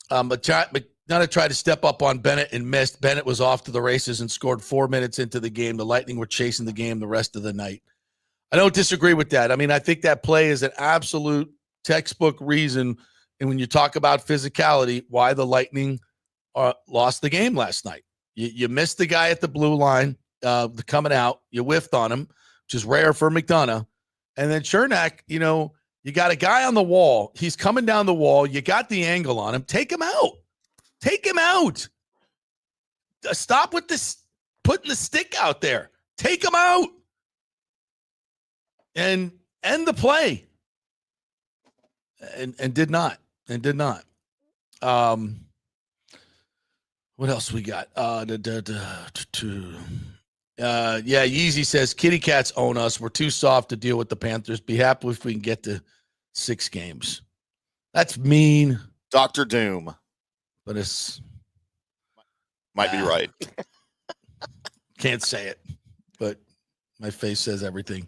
McDonough tried to step up on Bennett and missed. Bennett was off to the races and scored 4 minutes into the game. The Lightning were chasing the game the rest of the night. I don't disagree with that. I mean, I think that play is an absolute textbook reason, and when you talk about physicality, why the Lightning lost the game last night. You missed the guy at the blue line coming out. You whiffed on him, which is rare for McDonough. And then Chernak, you got a guy on the wall. He's coming down the wall. You got the angle on him. Take him out. Take him out. Stop with this, putting the stick out there. Take him out. And end the play. And did not. What else we got? Yeezy says, kitty cats own us. We're too soft to deal with the Panthers. Be happy if we can get to 6 games. That's mean. Dr. Doom. But it's. Might be right. Can't say it. But My face says everything.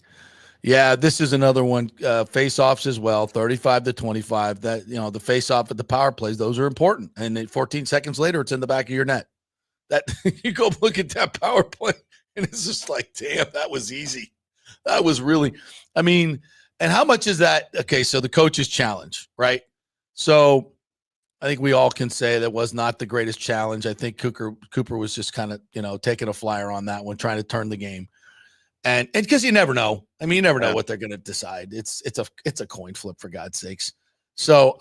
Yeah, this is another one. Face-offs as well, 35-25. That, the face-off at the power plays, those are important. And then 14 seconds later, it's in the back of your net. That you go look at that power play, and it's just like, damn, that was easy. That was really, and how much is that? Okay, so the coach's challenge, right? So I think we all can say that was not the greatest challenge. I think Cooper was just kind of, taking a flyer on that one, trying to turn the game. And because you never know. You never know what they're going to decide. It's a coin flip, for God's sakes. So,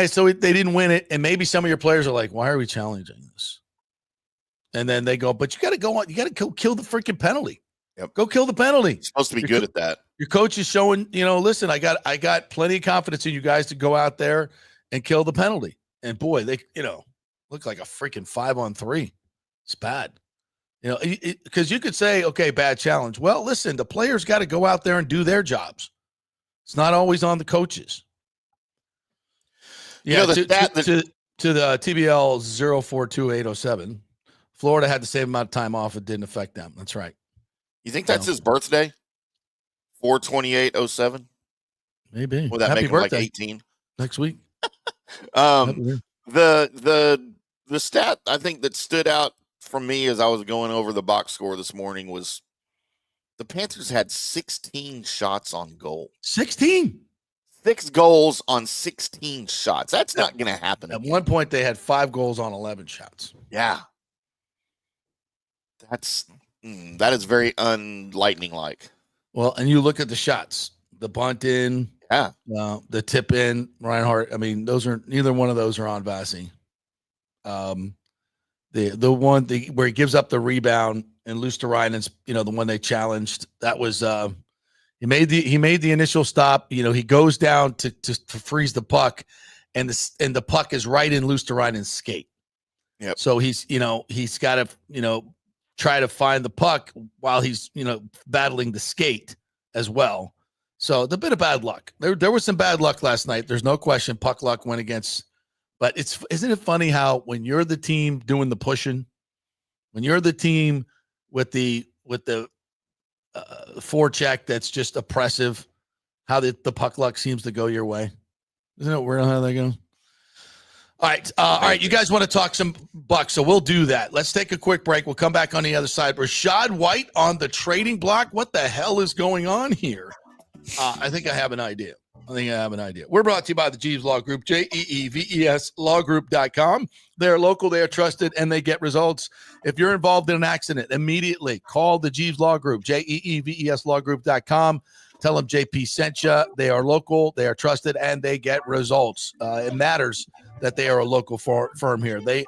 so they didn't win it. And maybe some of your players are like, why are we challenging this? And then they go, but you got to go on. You got to go kill the freaking penalty. Yep. Go kill the penalty. You're supposed to be good at that. Your coach is showing, listen, I got plenty of confidence in you guys to go out there and kill the penalty. And boy, they, look like a freaking 5-on-3. It's bad. Because you could say, okay, bad challenge. Well, listen, the players got to go out there and do their jobs. It's not always on the coaches. Yeah, to the TBL 042807, Florida had the same amount of time off. It didn't affect them. That's right. You think that's his birthday? 4/28/07? Maybe. Would that Happy make birthday. him like 18? Next week. The stat I think that stood out for me as I was going over the box score this morning was the Panthers had 16 shots on goal. 16. 6 goals on 16 shots. That's not going to happen. At one point, they had 5 goals on 11 shots. Yeah. That is very unlightning like. Well, and you look at the shots, the bunt in, the tip in, Reinhardt. Those are neither one of those are on Vasi. The one where he gives up the rebound and Luosterainen's, the one they challenged, that was he made the initial stop. He goes down to freeze the puck, and the puck is right in Luosterainen's skate. Yep. So he's got to try to find the puck while he's battling the skate as well. So the bit of bad luck. There was some bad luck last night. There's no question. Puck luck went against. But isn't it funny how when you're the team doing the pushing, when you're the team with the forecheck that's just oppressive, how the puck luck seems to go your way? Isn't it weird how that goes? All right. You guys want to talk some Bucs, so we'll do that. Let's take a quick break. We'll come back on the other side. Rachaad White on the trading block. What the hell is going on here? I think I have an idea. We're brought to you by the Jeeves Law Group, JEEVES lawgroup.com. They're local, they are trusted, and they get results. If you're involved in an accident, immediately call the Jeeves Law Group, JEEVES lawgroup.com. Tell them JP sent you. They are local, they are trusted, and they get results. It matters that they are a local firm here. They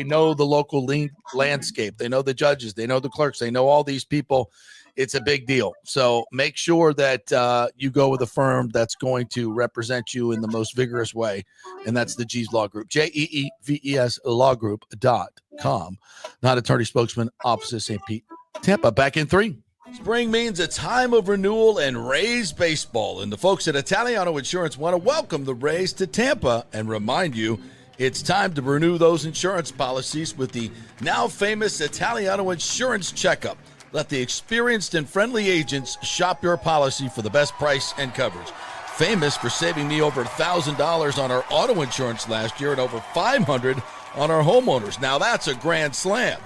know the local landscape. They know the judges. They know the clerks. They know all these people. It's a big deal. So make sure that you go with a firm that's going to represent you in the most vigorous way, and that's the Jeeves Law Group, JEEVES lawgroup.com. Not attorney spokesman, Office of St. Pete, Tampa. Back in 3. Spring means a time of renewal and Rays baseball, and the folks at Italiano Insurance want to welcome the Rays to Tampa and remind you it's time to renew those insurance policies with the now famous Italiano Insurance Checkup. Let the experienced and friendly agents shop your policy for the best price and coverage. Famous for saving me over $1,000 on our auto insurance last year and over $500 on our homeowners. Now that's a grand slam.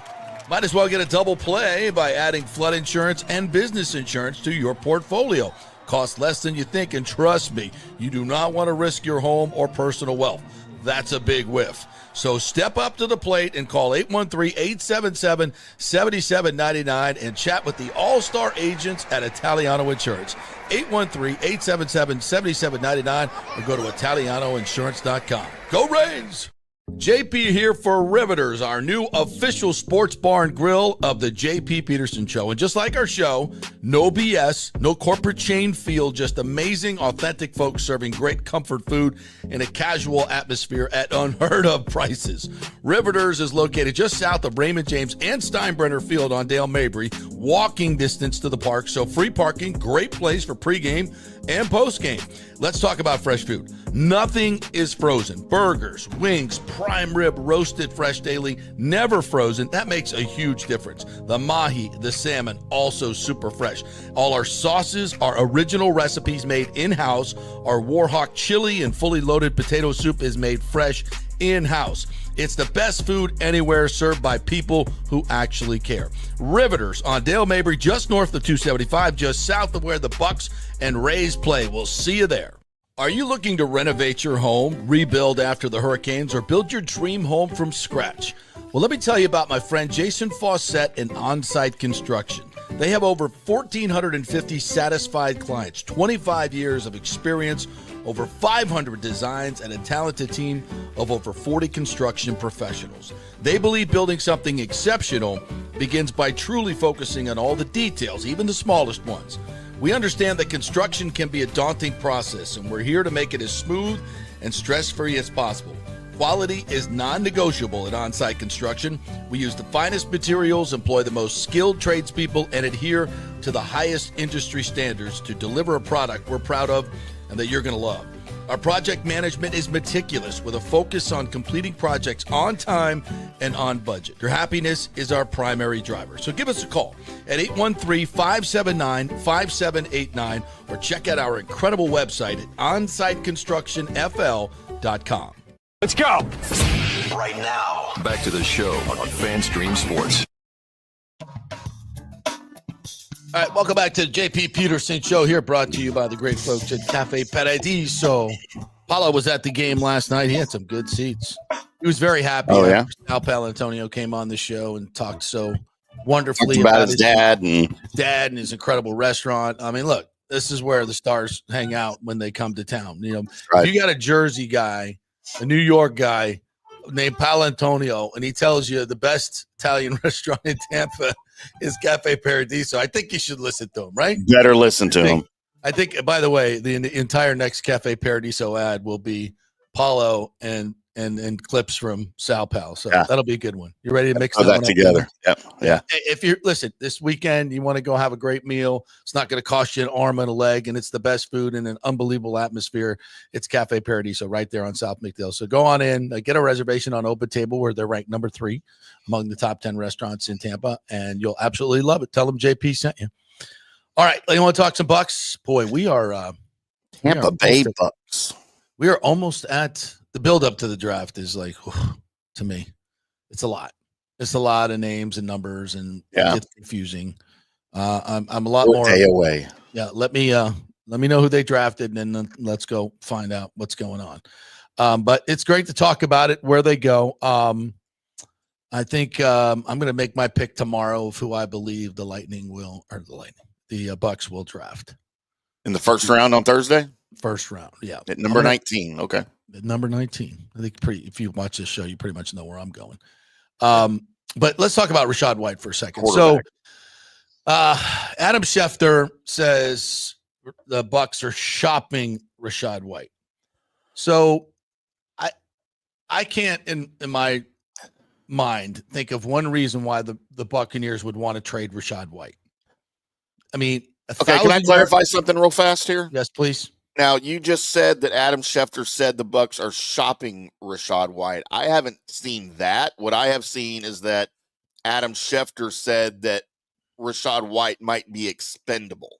Might as well get a double play by adding flood insurance and business insurance to your portfolio. Costs less than you think, and trust me, you do not want to risk your home or personal wealth. That's a big whiff. So step up to the plate and call 813-877-7799 and chat with the all-star agents at Italiano Insurance. 813-877-7799 or go to italianoinsurance.com. Go Rays! JP here for Riveters, our new official sports bar and grill of the JP Peterson Show. And just like our show, no BS, no corporate chain feel, just amazing, authentic folks serving great comfort food in a casual atmosphere at unheard of prices. Riveters is located just south of Raymond James and Steinbrenner Field on Dale Mabry, walking distance to the park, so free parking, great place for pregame and postgame. Let's talk about fresh food. Nothing is frozen. Burgers, wings, prime rib, roasted fresh daily, never frozen. That makes a huge difference. The mahi, the salmon, also super fresh. All our sauces are original recipes made in-house. Our Warhawk chili and fully loaded potato soup is made fresh in-house. It's the best food anywhere, served by people who actually care. Riveters on Dale Mabry, just north of 275, just south of where the Bucs and Rays play. We'll see you there. Are you looking to renovate your home, rebuild after the hurricanes, or build your dream home from scratch? Well, let me tell you about my friend Jason Fawcett and On-Site Construction. They have over 1,450 satisfied clients, 25 years of experience, over 500 designs, and a talented team of over 40 construction professionals. They believe building something exceptional begins by truly focusing on all the details, even the smallest ones. We understand that construction can be a daunting process, and we're here to make it as smooth and stress-free as possible. Quality is non-negotiable at On-Site Construction. We use the finest materials, employ the most skilled tradespeople, and adhere to the highest industry standards to deliver a product we're proud of and that you're going to love. Our project management is meticulous with a focus on completing projects on time and on budget. Your happiness is our primary driver. So give us a call at 813-579-5789 or check out our incredible website at onsiteconstructionfl.com. Let's go. Right now. Back to the show on FanStream Sports. All right, welcome back to the JP Peterson Show here, brought to you by the great folks at Cafe Paradiso. Paulo was at the game last night. He had some good seats. He was very happy. Oh, yeah? Sal Paolantonio came on the show and talked so wonderfully about his dad and his incredible restaurant. I mean, look, this is where the stars hang out when they come to town. You know, right. If you got a Jersey guy, a New York guy named Paolantonio, and he tells you the best Italian restaurant in Tampa is Cafe Paradiso, I think you should listen to him, right? Better listen to him. I think, by the way, the entire next Cafe Paradiso ad will be Paulo and clips from Sal Pal. So that'll be a good one. You ready to mix that together? Yep. Yeah. If you're this weekend, you want to go have a great meal. It's not going to cost you an arm and a leg, and it's the best food in an unbelievable atmosphere. It's Cafe Paradiso right there on South McDale. So go on in, get a reservation on Open Table, where they're ranked number 3 among the top 10 restaurants in Tampa, and you'll absolutely love it. Tell them JP sent you. All right, you want to talk some Bucs? Boy, we are Tampa Bay Bucs. We are almost at the build up to the draft. Is like, to me, it's a lot. It's a lot of names and numbers, and it's confusing. I'm a lot more day away. Yeah, let me know who they drafted, and then let's go find out what's going on. But it's great to talk about it, where they go. I think I'm going to make my pick tomorrow of who I believe the Bucs will draft in the first round on Thursday. First round, yeah. At number 19, okay. At number 19. I think if you watch this show, you pretty much know where I'm going. But let's talk about Rachaad White for a second. So Adam Schefter says the Bucs are shopping Rachaad White. So I can't in my mind think of one reason why the Buccaneers would want to trade Rachaad White. I mean, can I clarify something real fast here? Yes, please. Now, you just said that Adam Schefter said the Bucs are shopping Rachaad White. I haven't seen that. What I have seen is that Adam Schefter said that Rachaad White might be expendable.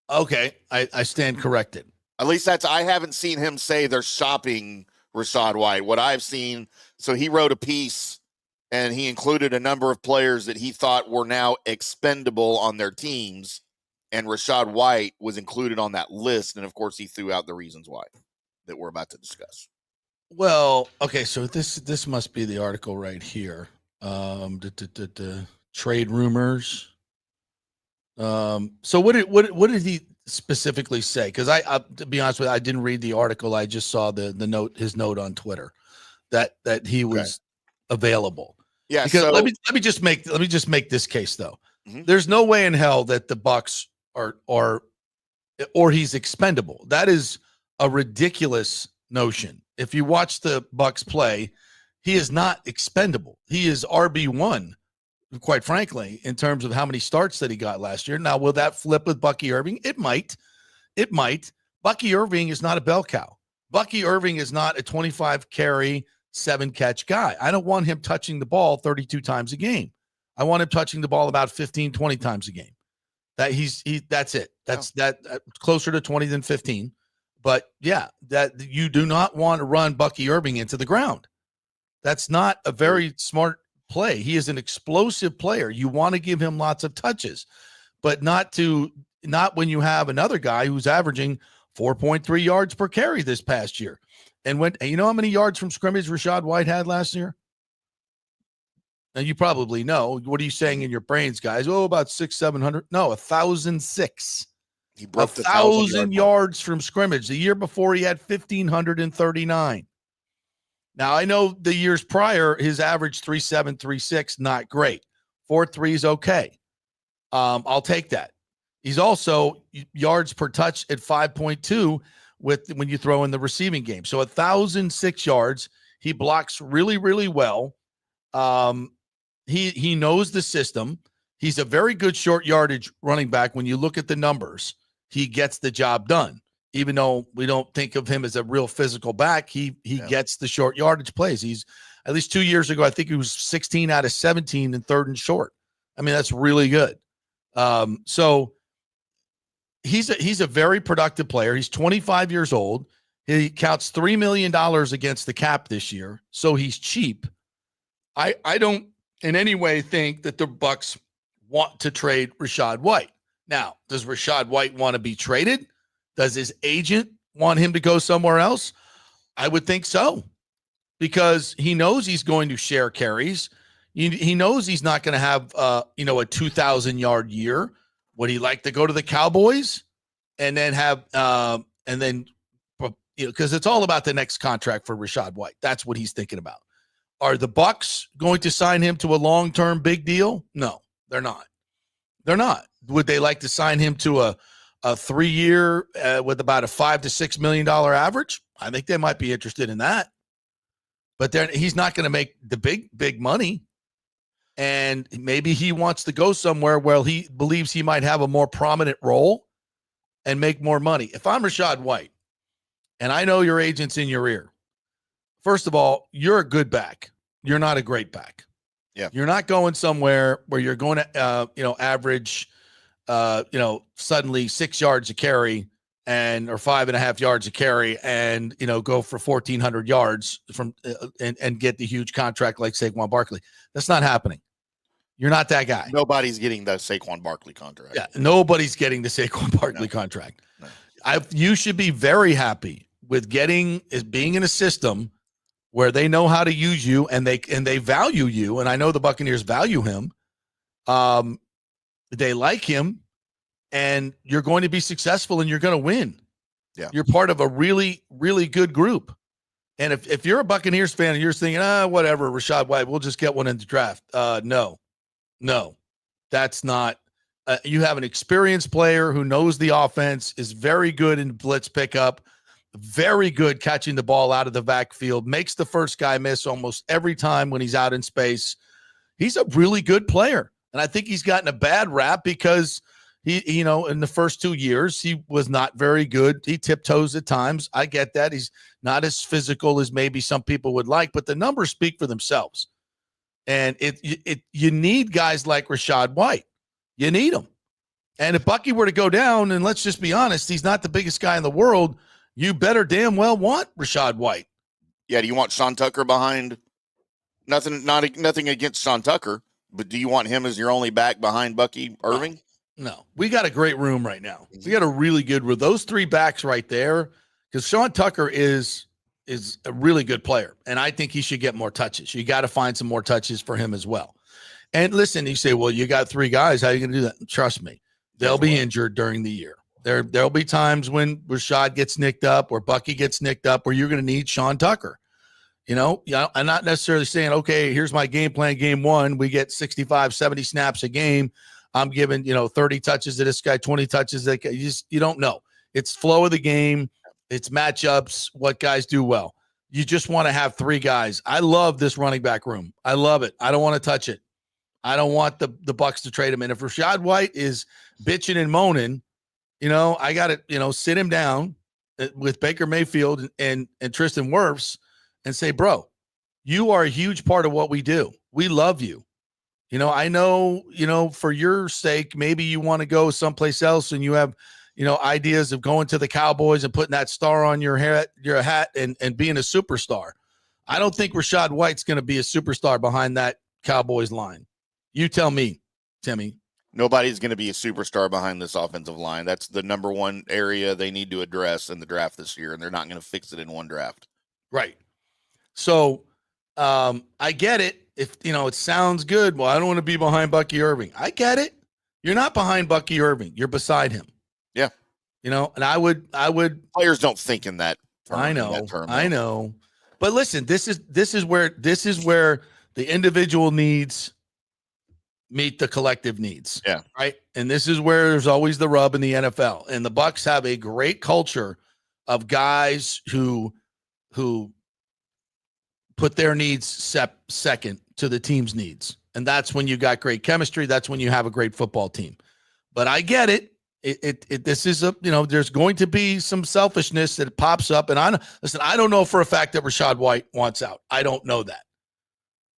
Okay, I stand corrected. At least I haven't seen him say they're shopping Rachaad White. What I've seen, so he wrote a piece and he included a number of players that he thought were now expendable on their teams. And Rachaad White was included on that list. And, of course, he threw out the reasons why that we're about to discuss. Well, okay, so this must be the article right here. Trade rumors. So what did he specifically say? Because I to be honest with you, I didn't read the article. I just saw his note on Twitter that he was available. Yeah. Because so, let me just make this case though. Mm-hmm. There's no way in hell that the Bucs or he's expendable. That is a ridiculous notion. If you watch the Bucs play, he is not expendable. He is RB1 quite frankly, in terms of how many starts that he got last year. Now, will that flip with Bucky Irving? It might. It might. Bucky Irving is not a bell cow. Bucky Irving is not a 25 carry, 7 catch guy. I don't want him touching the ball 32 times a game. I want him touching the ball about 15, 20 times a game. That's it. That's closer to 20 than 15. But yeah, that you do not want to run Bucky Irving into the ground. That's not a very smart play. He is an explosive player. You want to give him lots of touches, but not when you have another guy who's averaging 4.3 yards per carry this past year. And you know how many yards from scrimmage Rachaad White had last year? And you probably know. What are you saying in your brains, guys? Oh, about 600-700. No, 1,006. He broke 1,000 yards from scrimmage. The year before, he had 1,539. Now, I know the years prior, his average 3.7, 3.6, not great. 4.3 is okay. I'll take that. He's also yards per touch at 5.2 when you throw in the receiving game. So 1,006 yards. He blocks really, really well. He knows the system. He's a very good short yardage running back. When you look at the numbers, he gets the job done. Even though we don't think of him as a real physical back, he gets the short yardage plays. He's at least 2 years ago, I think he was 16 out of 17 in third and short. I mean, that's really good. So he's a very productive player. He's 25 years old. He counts $3 million against the cap this year, so he's cheap. I don't in any way think that the Bucs want to trade Rachaad White. Now, does Rachaad White want to be traded? Does his agent want him to go somewhere else? I would think so, because he knows he's going to share carries. He knows he's not going to have a 2,000-yard year. Would he like to go to the Cowboys and then have because it's all about the next contract for Rachaad White. That's what he's thinking about. Are the Bucs going to sign him to a long-term big deal? No, they're not. They're not. Would they like to sign him to a 3-year with about a $5 to $6 million average? I think they might be interested in that. But he's not going to make the big money. And maybe he wants to go somewhere where he believes he might have a more prominent role and make more money. If I'm Rachaad White, and I know your agent's in your ear, first of all, you're a good back. You're not a great back. Yeah. You're not going somewhere where you're going to, average, suddenly 6 yards a carry or 5.5 yards a carry and, go for 1,400 yards from and get the huge contract like Saquon Barkley. That's not happening. You're not that guy. Nobody's getting the Saquon Barkley contract. Yeah, nobody's getting the Saquon Barkley contract. No. You should be very happy with being in a system where they know how to use you and they value you. And I know the Buccaneers value him. They like him, and you're going to be successful and you're going to win. Yeah. You're part of a really, really good group. And if you're a Buccaneers fan and you're thinking, whatever, Rachaad White, we'll just get one in the draft. No, that's not. You have an experienced player who knows the offense, is very good in blitz pickup, very good catching the ball out of the backfield, makes the first guy miss almost every time when he's out in space. He's a really good player. And I think he's gotten a bad rap because he in the first 2 years, he was not very good. He tiptoes at times. I get that. He's not as physical as maybe some people would like, but the numbers speak for themselves. And you need guys like Rachaad White. You need him. And if Bucky were to go down, and let's just be honest, he's not the biggest guy in the world, you better damn well want Rachaad White. Yeah, do you want Sean Tucker behind? Nothing against Sean Tucker, but do you want him as your only back behind Bucky Irving? No. We got a great room right now. We got a really good room. Those three backs right there, because Sean Tucker is a really good player, and I think he should get more touches. You got to find some more touches for him as well. And listen, you say, well, you got three guys. How are you going to do that? Trust me, they'll be injured during the year. There'll be times when Rachaad gets nicked up or Bucky gets nicked up where you're going to need Sean Tucker. I'm not necessarily saying, okay, here's my game plan. Game one, we get 65, 70 snaps a game. I'm giving, 30 touches to this guy, 20 touches. That guy. You don't know. It's flow of the game. It's matchups, what guys do well. You just want to have three guys. I love this running back room. I love it. I don't want to touch it. I don't want the Bucs to trade him. And if Rachaad White is bitching and moaning, I got to, sit him down with Baker Mayfield and Tristan Wirfs and say, bro, you are a huge part of what we do. We love you. I know, for your sake, maybe you want to go someplace else and you have, ideas of going to the Cowboys and putting that star on your hat and being a superstar. I don't think Rachaad White's going to be a superstar behind that Cowboys line. You tell me, Timmy. Nobody's going to be a superstar behind this offensive line. That's the number one area they need to address in the draft this year, and they're not going to fix it in one draft. Right. So I get it. If, it sounds good. Well, I don't want to be behind Bucky Irving. I get it. You're not behind Bucky Irving. You're beside him. Yeah. And I would players don't think in that term. I know. But listen, this is where the individual needs meet the collective needs. Yeah. Right. And this is where there's always the rub in the NFL. And the Bucs have a great culture of guys who put their needs second to the team's needs. And that's when you got great chemistry. That's when you have a great football team. But I get it. This is there's going to be some selfishness that pops up. And I don't know for a fact that Rachaad White wants out. I don't know that.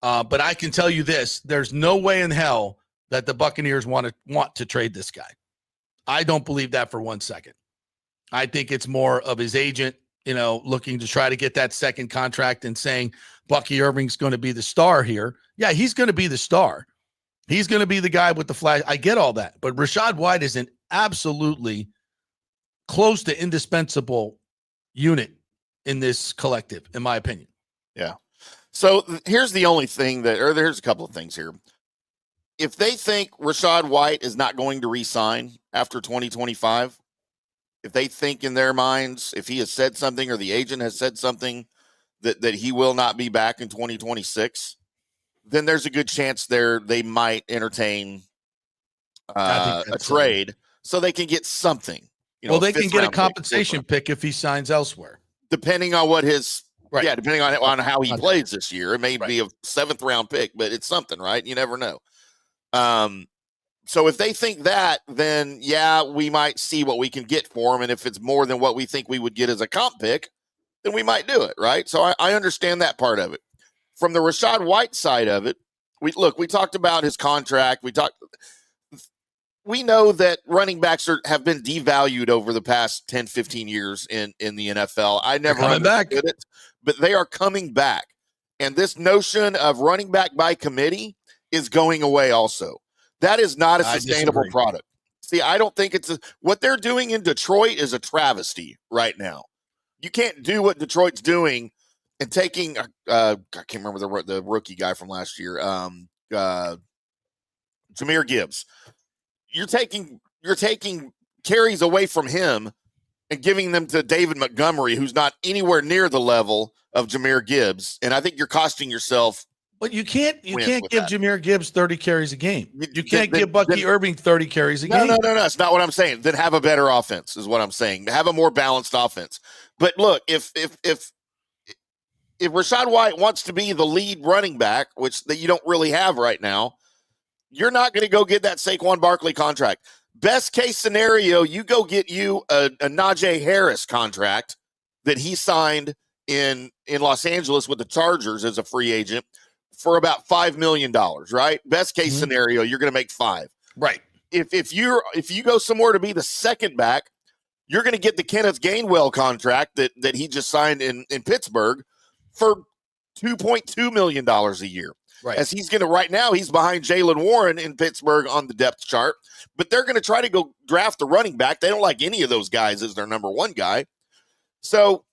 But I can tell you this, there's no way in hell that the Buccaneers want to trade this guy. I don't believe that for 1 second. I think it's more of his agent, looking to try to get that second contract and saying Bucky Irving's going to be the star here. Yeah, he's going to be the star. He's going to be the guy with the flash. I get all that. But Rachaad White is an absolutely close to indispensable unit in this collective, in my opinion. Yeah. So here's the only thing there's a couple of things here. If they think Rachaad White is not going to re-sign after 2025, if they think in their minds, if he has said something or the agent has said something that he will not be back in 2026, then there's a good chance they might entertain a trade so they can get something. They can get a compensation pick if he signs elsewhere. Depending on what his right. Yeah, depending on how he plays this year. It may be a 7th round pick, but it's something, right? You never know. So if they think that, then yeah, we might see what we can get for him. And if it's more than what we think we would get as a comp pick, then we might do it, right? So I understand that part of it. From the Rachaad White side of it, we talked about his contract. We know that running backs have been devalued over the past 10, 15 years in the NFL. I never understood it, but they are coming back. And this notion of running back by committee is going away also. That is not a sustainable product. See, I don't think what they're doing in Detroit is a travesty right now. You can't do what Detroit's doing and taking I can't remember the rookie guy from last year, Jahmyr Gibbs. You're taking carries away from him and giving them to David Montgomery, who's not anywhere near the level of Jahmyr Gibbs, and I think you're costing yourself. But you can't give Jahmyr Gibbs 30 carries a game. You can't give Bucky Irving 30 carries a game. No. That's not what I'm saying. Then have a better offense is what I'm saying. Have a more balanced offense. But look, if Rachaad White wants to be the lead running back, which that you don't really have right now, you're not going to go get that Saquon Barkley contract. Best case scenario, you go get you a Najee Harris contract that he signed in Los Angeles with the Chargers as a free agent for about $5 million, right? Best case scenario, you're going to make $5 million. Right. If you go somewhere to be the second back, you're going to get the Kenneth Gainwell contract that he just signed in Pittsburgh for $2.2 million a year. Right. As he's going to right now, he's behind Jaylen Warren in Pittsburgh on the depth chart, but they're going to try to go draft a running back. They don't like any of those guys as their number one guy. So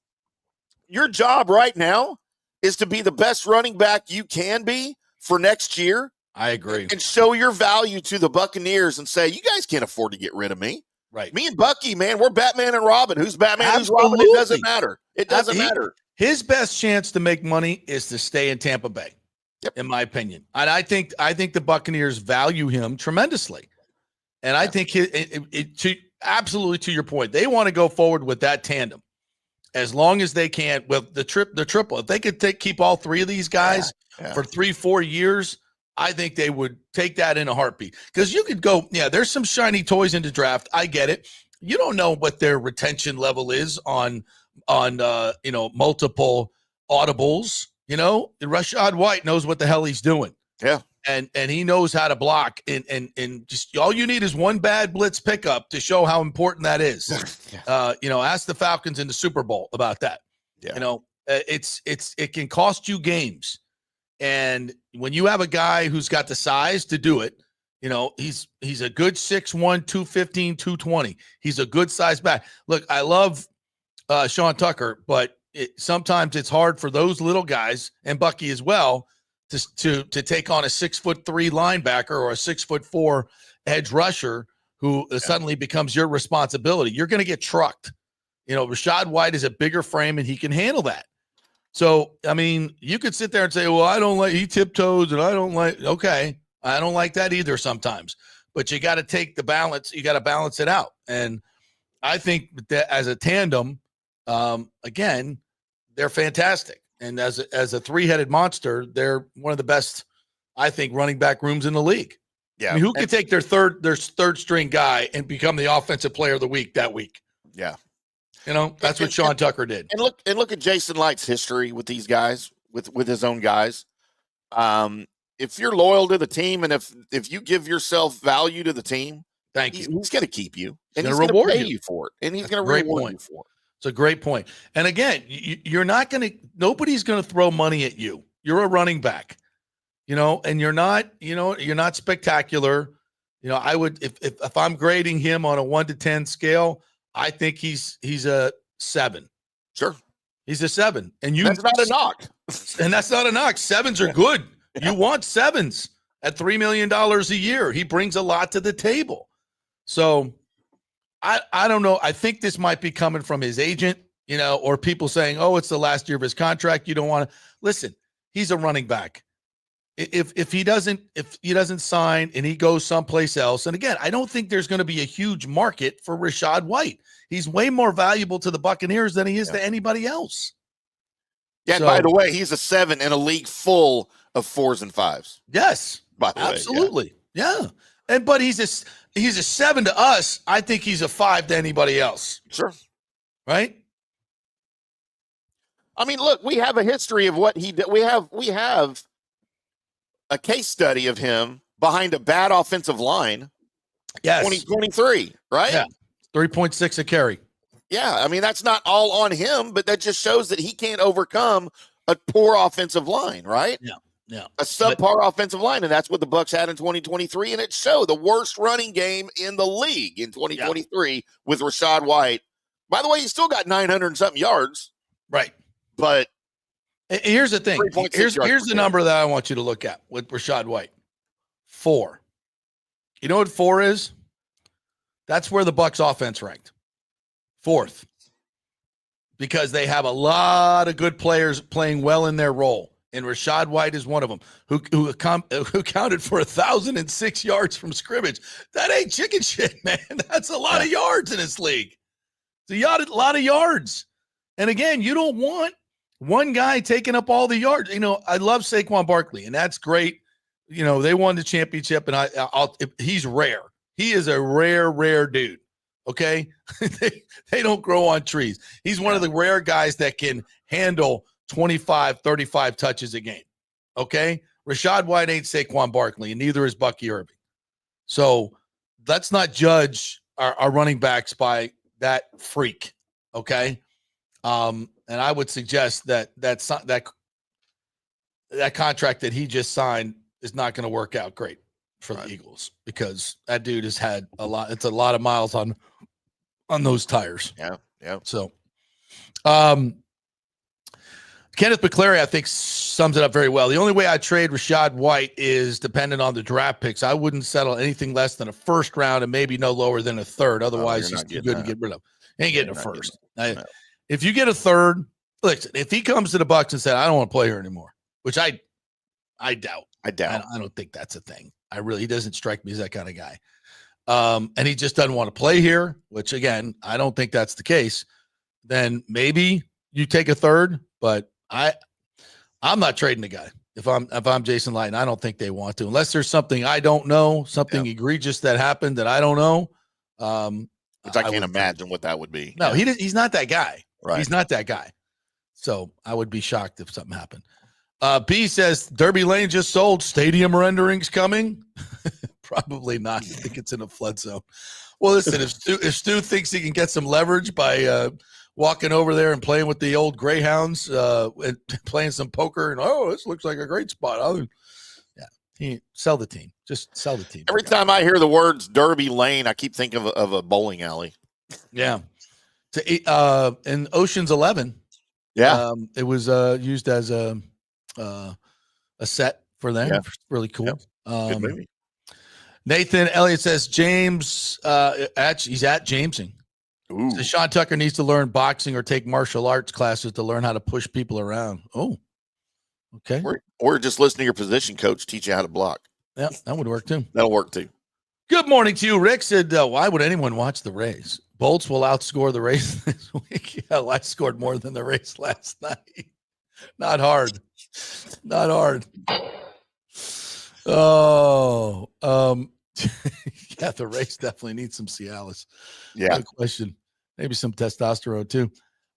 your job right now is to be the best running back you can be for next year. I agree. And show your value to the Buccaneers and say, you guys can't afford to get rid of me. Right. Me and Bucky, man, we're Batman and Robin. Who's Batman? Absolutely. Who's Robin? It doesn't matter. It doesn't matter. His best chance to make money is to stay in Tampa Bay. Yep. In my opinion. And I think the Buccaneers value him tremendously. And I think absolutely to your point, they want to go forward with that tandem as long as they can with the triple. If they could keep all three of these guys for 3-4 years, I think they would take that in a heartbeat. Because you could go, yeah, there's some shiny toys in the draft. I get it. You don't know what their retention level is on multiple audibles. Rachaad White knows what the hell he's doing. Yeah. And he knows how to block, and just all you need is one bad blitz pickup to show how important that is. Ask the Falcons in the Super Bowl about that. Yeah. It can cost you games. And when you have a guy who's got the size to do it, he's a good 6'1", 215, 220. He's a good size back. Look, I love Sean Tucker, but sometimes it's hard for those little guys, and Bucky as well, to take on a 6'3" linebacker or a 6'4" edge rusher who suddenly becomes your responsibility. You're going to get trucked. Rachaad White is a bigger frame and he can handle that. So, I mean, you could sit there and say, well, I don't like, he tiptoes and I don't like, okay, I don't like that either sometimes, but you got to take the balance. You got to balance it out. And I think that as a tandem, again, they're fantastic. And as a three-headed monster, they're one of the best, I think, running back rooms in the league. Yeah. I mean, who could take their third string guy and become the offensive player of the week that week? Yeah. That's what Sean Tucker did. And look at Jason Light's history with these guys, with his own guys. If you're loyal to the team and if you give yourself value to the team, he's going to keep you. And he's going to pay you for it. And he's going to reward you for it. It's a great point. And again, nobody's going to throw money at you. You're a running back, and you're not spectacular. I would, if I'm grading him on a 1 to 10 scale, I think he's a 7. Sure. He's a 7. And that's not a knock. And that's not a knock. 7s are good. You want 7s at $3 million a year. He brings a lot to the table. So I don't know. I think this might be coming from his agent, or people saying, oh, it's the last year of his contract. You don't want to listen. He's a running back. If he doesn't sign and he goes someplace else, and again, I don't think there's going to be a huge market for Rachaad White. He's way more valuable to the Buccaneers than he is to anybody else. Yeah. So, by the way, he's a 7 in a league full of 4s and 5s. Yes, by the absolutely. Way, yeah. But he's a 7 to us. I think he's a 5 to anybody else. Sure. Right. I mean, look, we have a history of what he did. We have a case study of him behind a bad offensive line. Yes. 2023, right? Yeah. 3.6 a carry. Yeah. I mean, that's not all on him, but that just shows that he can't overcome a poor offensive line, right? Yeah. Yeah. A subpar offensive line, and that's what the Bucs had in 2023, and it showed the worst running game in the league in 2023 with Rachaad White. By the way, he still got 900 and something yards. Right. But here's the thing. Here's the number that I want you to look at with Rachaad White. 4. You know what 4 is? That's where the Bucs offense ranked. 4th. Because they have a lot of good players playing well in their role. And Rachaad White is one of them who counted for 1,006 yards from scrimmage. That ain't chicken shit, man. That's a lot of yards in this league. It's a lot of yards. And again, you don't want one guy taking up all the yards. I love Saquon Barkley, and that's great. They won the championship, and he's rare. He is a rare dude. Okay, they don't grow on trees. He's one of the rare guys that can handle 25, 35 touches a game. Okay? Rachaad White ain't Saquon Barkley, and neither is Bucky Irving. So let's not judge our running backs by that freak. Okay? And I would suggest that contract that he just signed is not going to work out great for the Eagles, because that dude has had it's a lot of miles on those tires. Yeah. Yeah. So, Kenneth McClary, I think, sums it up very well. The only way I trade Rachaad White is dependent on the draft picks. I wouldn't settle anything less than a first round and maybe no lower than a third. Otherwise, he's too good to get rid of. Ain't getting a first. If you get a third, listen, if he comes to the Bucs and said, I don't want to play here anymore, which I doubt. I don't think that's a thing. He doesn't strike me as that kind of guy. And he just doesn't want to play here, which, again, I don't think that's the case. Then maybe you take a third, but I'm not trading the guy. If I'm Jason Lighton, I don't think they want to, unless there's something I don't know, something egregious that happened that I don't know. Which I can't imagine what that would be. No, he's not that guy. Right. He's not that guy. So I would be shocked if something happened. B says Derby Lane just sold. Stadium renderings coming. Probably not. I think it's in a flood zone. Well, listen, if Stu thinks he can get some leverage by walking over there and playing with the old Greyhounds and playing some poker, and this looks like a great spot. Sell the team. Just sell the team. Every time I hear the words Derby Lane, I keep thinking of a bowling alley. Yeah. In Ocean's 11, it was used as a set for them. Yeah. Really cool. Yeah. Good movie. Nathan Elliott says James, he's at Jamesing. So Sean Tucker needs to learn boxing or take martial arts classes to learn how to push people around. Oh, okay. Or just listen to your position coach teach you how to block. Yeah, that would work too. That'll work too. Good morning to you. Rick said, why would anyone watch the Rays? Bolts will outscore the Rays this week. Yeah, I scored more than the Rays last night. Not hard. Not hard. Oh, yeah, the Rays definitely need some Cialis. Yeah. No question. Maybe some testosterone too.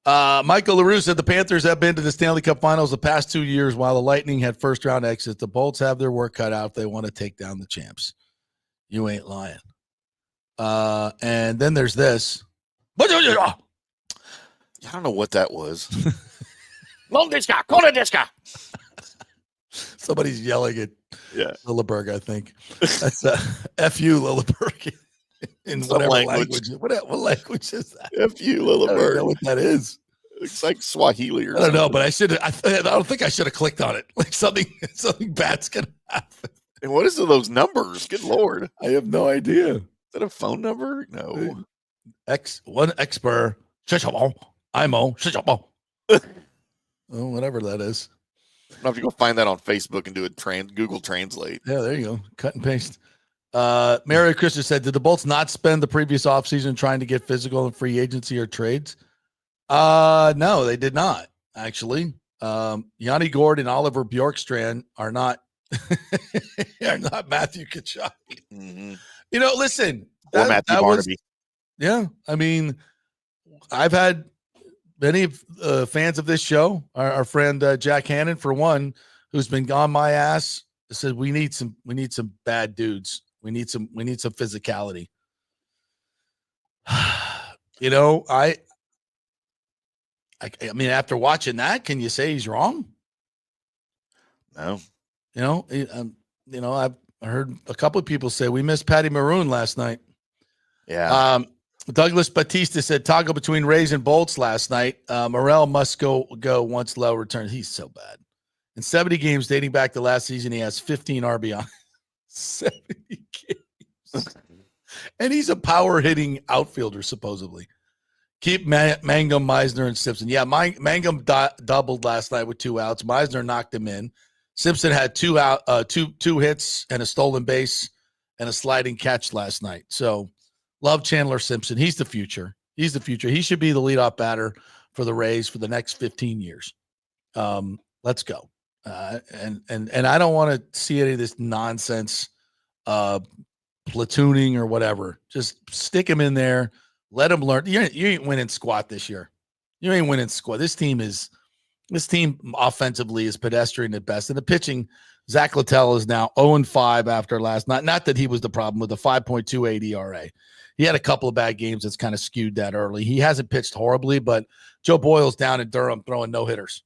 Michael LaRue said the Panthers have been to the Stanley Cup Finals the past 2 years while the Lightning had first round exits. The Bolts have their work cut out if they want to take down the champs. You ain't lying. And then there's this. I don't know what that was. Somebody's yelling at Lilleberg, I think. That's F-U, Lilleberg. In whatever language. What language is that? F-U, Lilleberg. I don't know what that is. It's like Swahili or something. I don't know, but I don't think I should have clicked on it. Like something bad's going to happen. And what is those numbers? Good Lord. I have no idea. Is that a phone number? No. One expert. IMO. Whatever that is. I'll have to go find that on Facebook and do a Google Translate. Yeah, there you go. Cut and paste. Mary Christian said, did the Bolts not spend the previous offseason trying to get physical in free agency or trades? No, they did not, actually. Yanni Gord and Oliver Bjorkstrand are not Matthew Tkachuk. Mm-hmm. Listen. Or Matthew Barnaby. Yeah, I mean, I've had many fans of this show. Our friend Jack Hannon, for one, who's been on my ass, said we need some bad dudes. We need some physicality. I mean, after watching that, can you say he's wrong? No. I've heard a couple of people say we missed Patty Maroon last night. Yeah. Douglas Batista said toggle between Rays and Bolts last night. Morel must go once Lowe returns. He's so bad. In 70 games dating back to last season, he has 15 RBI. 70 games. And he's a power-hitting outfielder, supposedly. Keep Mangum, Meisner, and Simpson. Yeah, Mangum doubled last night with 2 outs. Meisner knocked him in. Simpson had 2 hits and a stolen base and a sliding catch last night. So, love Chandler Simpson. He's the future. He should be the leadoff batter for the Rays for the next 15 years. Let's go. And I don't want to see any of this nonsense platooning or whatever. Just stick him in there. Let him learn. You ain't winning squat this year. You ain't winning squat. This team offensively is pedestrian at best. And the pitching, Zach Littell is now 0-5 after last night. Not that he was the problem with the 5.28 ERA. He had a couple of bad games that's kind of skewed that early. He hasn't pitched horribly, but Joe Boyle's down in Durham throwing no-hitters.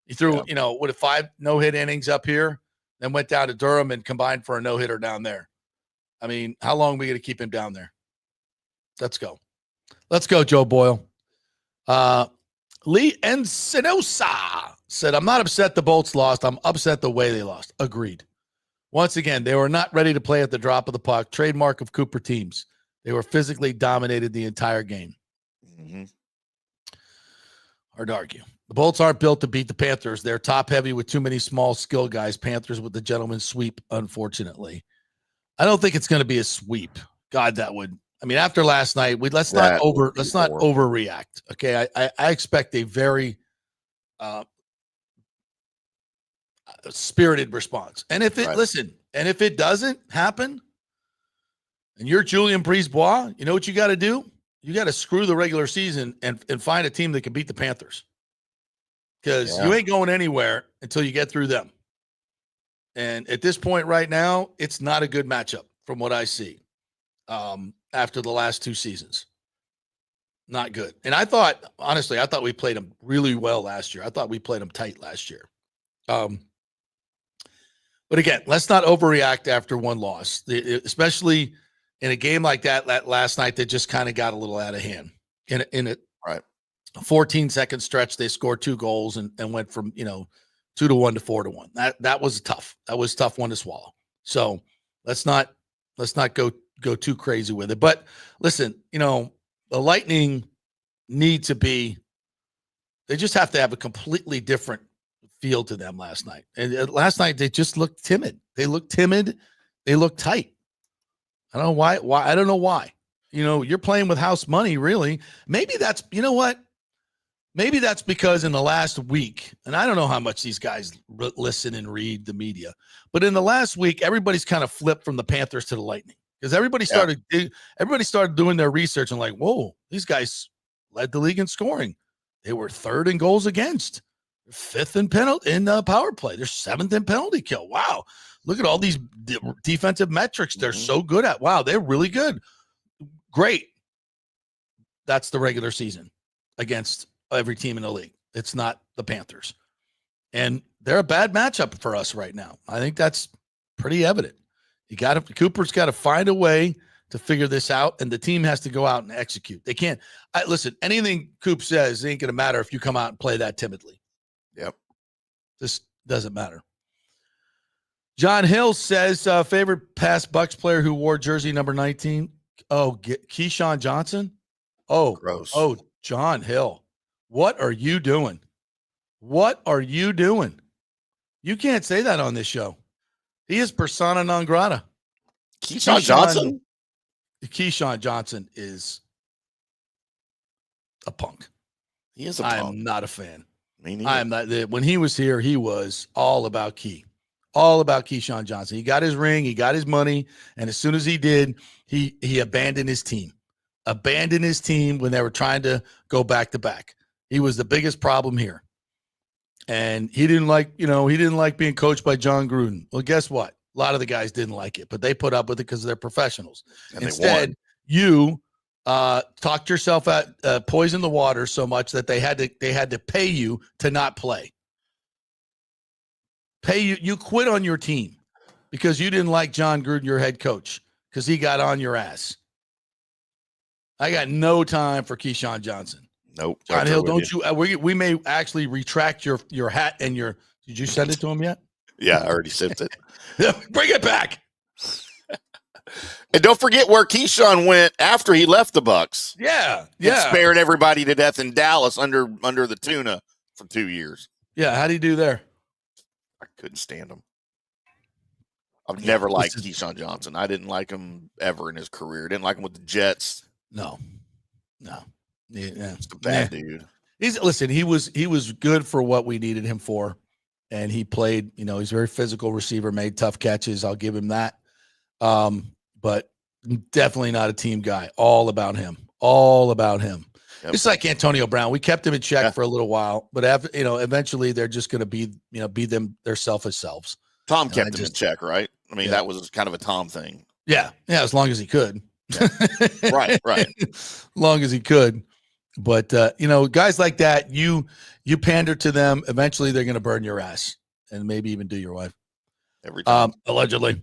He threw, with 5 no-hit innings up here, then went down to Durham and combined for a no-hitter down there. I mean, how long are we going to keep him down there? Let's go. Let's go, Joe Boyle. Lee Encinosa said, I'm not upset the Bolts lost. I'm upset the way they lost. Agreed. Once again, they were not ready to play at the drop of the puck. Trademark of Cooper teams. They were physically dominated the entire game. Mm-hmm. Hard to argue. The Bolts aren't built to beat the Panthers. They're top heavy with too many small skill guys. Panthers with the gentleman's sweep, unfortunately. I don't think it's going to be a sweep. God, that would. I mean, after last night, let's not overreact. Okay, I expect a very spirited response. And if it and if it doesn't happen, and you're Julian Brisebois, you know what you got to do? You got to screw the regular season and find a team that can beat the Panthers. Because you ain't going anywhere until you get through them. And at this point right now, it's not a good matchup from what I see after the last 2 seasons. Not good. And I thought we played them really well last year. I thought we played them tight last year. But again, let's not overreact after one loss, especially in a game like that last night that just kind of got a little out of hand. In a 14-second stretch, they scored 2 goals and went from 2-1 to 4-1. That was tough. That was a tough one to swallow. So let's not go too crazy with it. But listen, the Lightning need to be. They just have to have a completely different feel to them last night. And last night they just looked timid. They looked timid. They looked tight. I don't know why. I don't know why. You're playing with house money, really. Maybe that's. You know what? Maybe that's because in the last week, and I don't know how much these guys listen and read the media, but in the last week, everybody's kind of flipped from the Panthers to the Lightning because everybody started doing their research and like, whoa, these guys led the league in scoring. They were 3rd in goals against, 5th in power play. They're 7th in penalty kill. Wow, look at all these defensive metrics. They're so good at. Wow, they're really good. Great. That's the regular season against every team in the league. It's not the Panthers. And they're a bad matchup for us right now. I think that's pretty evident. Cooper's got to find a way to figure this out, and the team has to go out and execute. They can't. Listen, anything Coop says ain't going to matter if you come out and play that timidly. Yep. This doesn't matter. John Hill says, favorite past Bucs player who wore jersey number 19. Oh, Keyshawn Johnson. Oh, gross. Oh, John Hill. What are you doing? What are you doing? You can't say that on this show. He is persona non grata. Keyshawn Johnson? Keyshawn Johnson is a punk. He is a punk. I am not a fan. Me neither. I am not. When he was here, he was all about Keyshawn Johnson. He got his ring, he got his money, and as soon as he did, he abandoned his team. Abandoned his team when they were trying to go back to back. He was the biggest problem here. And he didn't like being coached by John Gruden. Well, guess what? A lot of the guys didn't like it, but they put up with it because they're professionals. And instead, you talked yourself out, poisoned the water so much that they had to pay you to not play. Pay you. You quit on your team because you didn't like John Gruden, your head coach, because he got on your ass. I got no time for Keyshawn Johnson. Nope. John Hill, don't you? We may actually retract your hat and your. Did you send it to him yet? Yeah, I already sent it. Bring it back. And don't forget where Keyshawn went after he left the Bucs. Yeah. Spared everybody to death in Dallas under the tuna for 2 years. Yeah, how do you do there? I couldn't stand him. I've never liked Keyshawn Johnson. I didn't like him ever in his career. Didn't like him with the Jets. No. Yeah. Just a bad dude. He was good for what we needed him for. And he played, he's a very physical receiver, made tough catches. I'll give him that. But definitely not a team guy. All about him. Yep. It's like Antonio Brown. We kept him in check for a little while, but after, eventually they're just going to be their self-as selves. Tom kept him in check, right? I mean, that was kind of a Tom thing. Yeah. As long as he could. Yeah. Right. As long as he could. But, guys like that, you pander to them. Eventually, they're going to burn your ass and maybe even do your wife. Every time. Allegedly.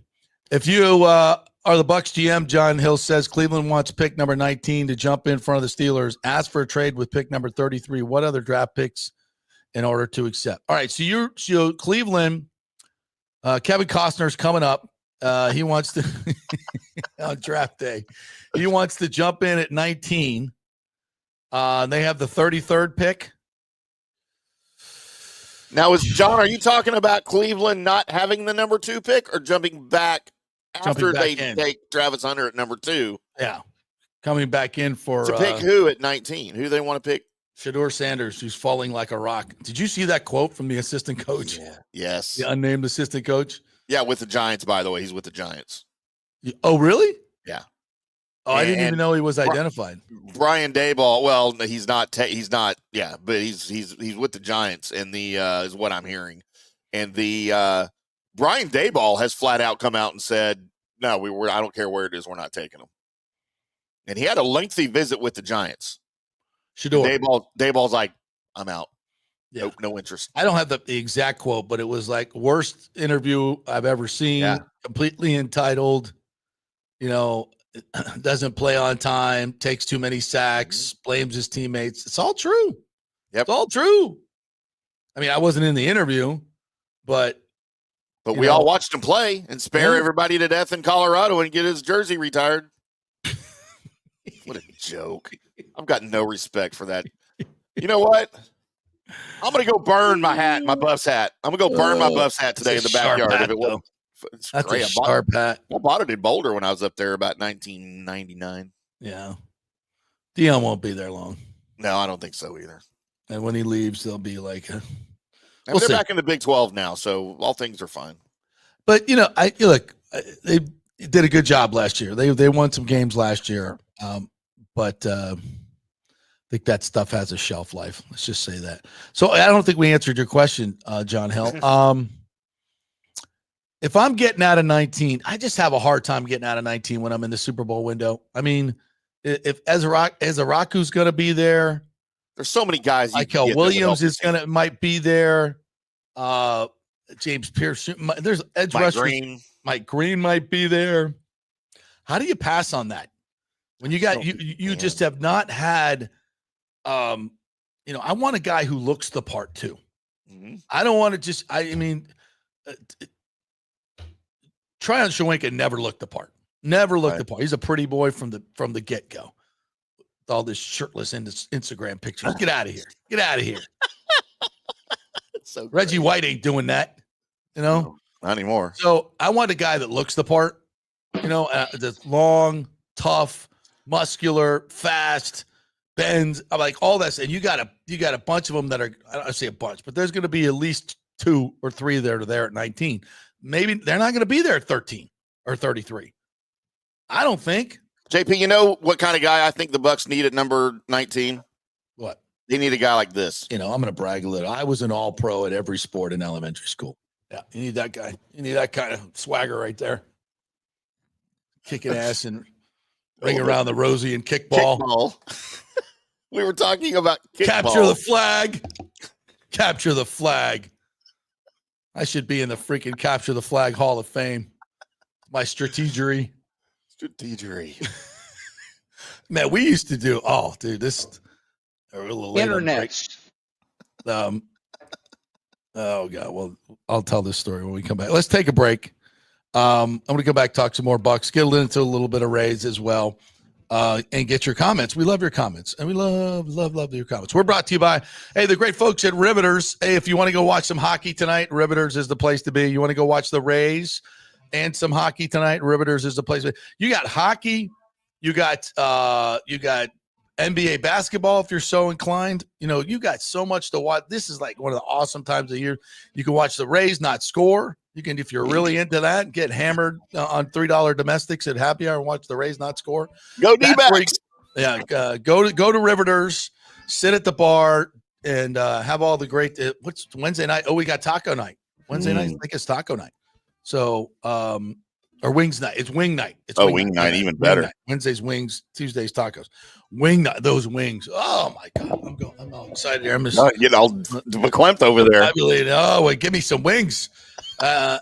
If you are the Bucs GM, John Hill says Cleveland wants pick number 19 to jump in front of the Steelers. Ask for a trade with pick number 33. What other draft picks in order to accept? All right, so Cleveland, Kevin Costner's coming up. He wants to on draft day. He wants to jump in at 19. They have the 33rd pick. Now, John, are you talking about Cleveland not having the number 2 pick or jumping back after they take Travis Hunter at number 2? Yeah. Coming back in for to pick who at 19? Who they want to pick? Shedeur Sanders, who's falling like a rock. Did you see that quote from the assistant coach? Yeah. Yes. The unnamed assistant coach? Yeah, with the Giants, by the way. He's with the Giants. Oh, really? Yeah. Oh, I didn't even know he was identified. Brian Daboll, well, he's not, yeah, but he's with the Giants, and is what I'm hearing. And Brian Daboll has flat out come out and said, no, I don't care where it is, we're not taking him. And he had a lengthy visit with the Giants. Shedeur. Daboll's like, I'm out. Yeah. Nope, no interest. I don't have the exact quote, but it was like worst interview I've ever seen. Yeah. Completely entitled. Doesn't play on time. Takes too many sacks. Blames his teammates. It's all true. Yep. It's all true. I mean, I wasn't in the interview, but we all watched him play and spare everybody to death in Colorado and get his jersey retired. What a joke. I've got no respect for that. You know what? I'm going to go burn my Buffs hat. I'm going to go burn my Buffs hat today in the backyard. Hat, if it was, it's that's great. a sharp hat. I bought it in Boulder when I was up there about 1999. Yeah. Dion won't be there long. No, I don't think so either. And when he leaves, they'll be like, they're back in the Big 12 now, so all things are fine. But, they did a good job last year. They won some games last year. But I think that stuff has a shelf life. Let's just say that. So I don't think we answered your question, John Hill. If I'm getting out of 19, I just have a hard time getting out of 19 when I'm in the Super Bowl window. I mean, if Ezraku's going to be there, there's so many guys. Michael Williams might be there. James Pierce. There's edge rushers. Mike Green might be there. How do you pass on that? When you got you just have not had, I want a guy who looks the part too. Mm-hmm. I don't want to just. Tryon Shoyinka never looked the part. Never looked the part. He's a pretty boy from the get go. All this shirtless Instagram pictures. Get out of here. Get out of here. So Reggie White ain't doing that. No, not anymore. So I want a guy that looks the part. That's long, tough, muscular, fast, bends. I'm like all that. And you got a bunch of them that are. I don't say a bunch, but there's going to be at least 2 or 3 that are there at 19. Maybe they're not going to be there at 13 or 33. I don't think. JP, you know what kind of guy I think the Bucs need at number 19? What? They need a guy like this. I'm going to brag a little. I was an all-pro at every sport in elementary school. Yeah, you need that guy. You need that kind of swagger right there. Kicking ass and ring around the rosy and kickball. We were talking about kickball. Capture the flag. Capture the flag. I should be in the freaking Capture the Flag Hall of Fame. My strategery. Man, we used to do. Oh, dude, this a little late internet. Oh God. Well, I'll tell this story when we come back. Let's take a break. I'm going to go back, talk some more Bucs, get into a little bit of Rays as well, and get your comments. We love your comments, and we love your comments. We're brought to you by, the great folks at Riveters. Hey, if you want to go watch some hockey tonight, Riveters is the place to be. You want to go watch the Rays and some hockey tonight, Riveters is the place to be. You got hockey, you got NBA basketball if you're so inclined. You got so much to watch. This is like one of the awesome times of year. You can watch the Rays not score. You can, if you're really into that, get hammered on $3 domestics at happy hour and watch the Rays not score. Go D-backs. Yeah, go to Riveters, sit at the bar, and have all the great. What's Wednesday night? Oh, we got taco night. Wednesday night, I think it's taco night. So, or wings night. It's wing night. It's wing night, even better. Night. Wednesday's wings, Tuesday's tacos. Wing night. Those wings. Oh my God, I'm all excited here. I'm just getting all verklempt over there. Oh, wait, give me some wings.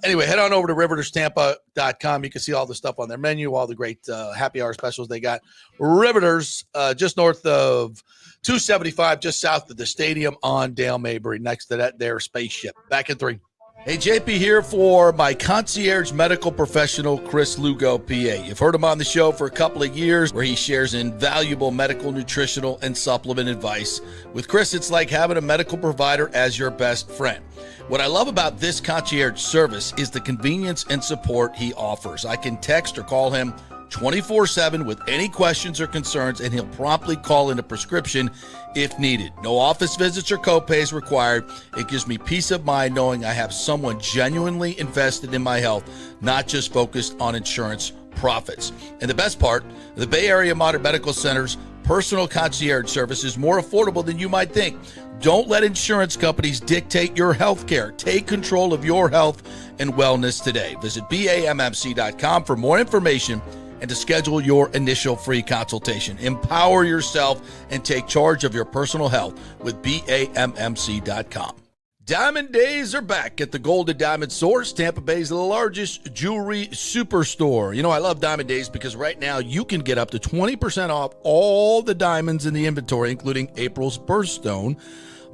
Anyway, head on over to riveterstampa.com. You can see all the stuff on their menu, all the great happy hour specials they got. Riveters, just north of 275, just south of the stadium on Dale Mabry, next to that their spaceship. Back in 3. Hey, JP here for my concierge medical professional, Chris Lugo, PA. You've heard him on the show for a couple of years where he shares invaluable medical, nutritional, and supplement advice. With Chris, it's like having a medical provider as your best friend. What I love about this concierge service is the convenience and support he offers. I can text or call him 24/7 with any questions or concerns, and he'll promptly call in a prescription if needed. No office visits or copays required. It gives me peace of mind knowing I have someone genuinely invested in my health, not just focused on insurance profits. And the best part, the Bay Area Modern Medical Center's personal concierge service is more affordable than you might think. Don't let insurance companies dictate your health care. Take control of your health and wellness today. Visit BAMMC.com for more information and to schedule your initial free consultation. Empower yourself and take charge of your personal health with BAMMC.com. Diamond Days are back at the Golden Diamond Source, Tampa Bay's largest jewelry superstore. You know, I love Diamond Days because right now you can get up to 20% off all the diamonds in the inventory, including April's birthstone.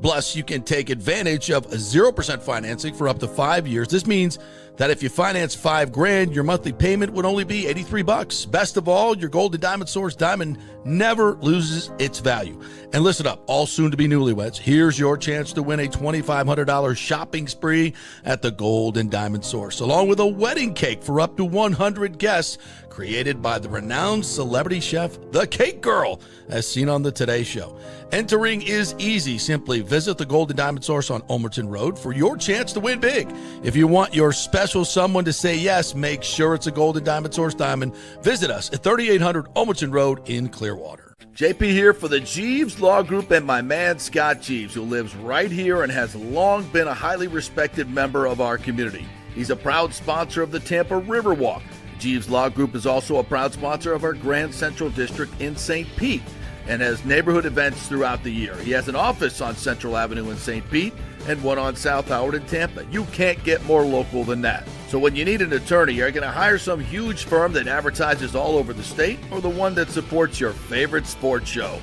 Plus, you can take advantage of 0% financing for up to 5 years. This means that if you finance $5,000, your monthly payment would only be $83. Best of all, your Golden Diamond Source diamond never loses its value. And listen up, all soon-to-be newlyweds, here's your chance to win a $2,500 shopping spree at the Golden Diamond Source, along with a wedding cake for up to 100 guests, created by the renowned celebrity chef, The Cake Girl, as seen on the Today Show. Entering is easy. Simply visit the Golden Diamond Source on Omerton Road for your chance to win big. If you want your special someone to say yes, make sure it's a Golden Diamond Source diamond. Visit us at 3800 Omerton Road in Clearwater. JP here for the Jeeves Law Group and my man Scott Jeeves, who lives right here and has long been a highly respected member of our community. He's a proud sponsor of the Tampa Riverwalk. Jeeves Law Group is also a proud sponsor of our Grand Central District in St. Pete and has neighborhood events throughout the year. He has an office on Central Avenue in St. Pete and one on South Howard in Tampa. You can't get more local than that. So when you need an attorney, you're going to hire some huge firm that advertises all over the state or the one that supports your favorite sports show.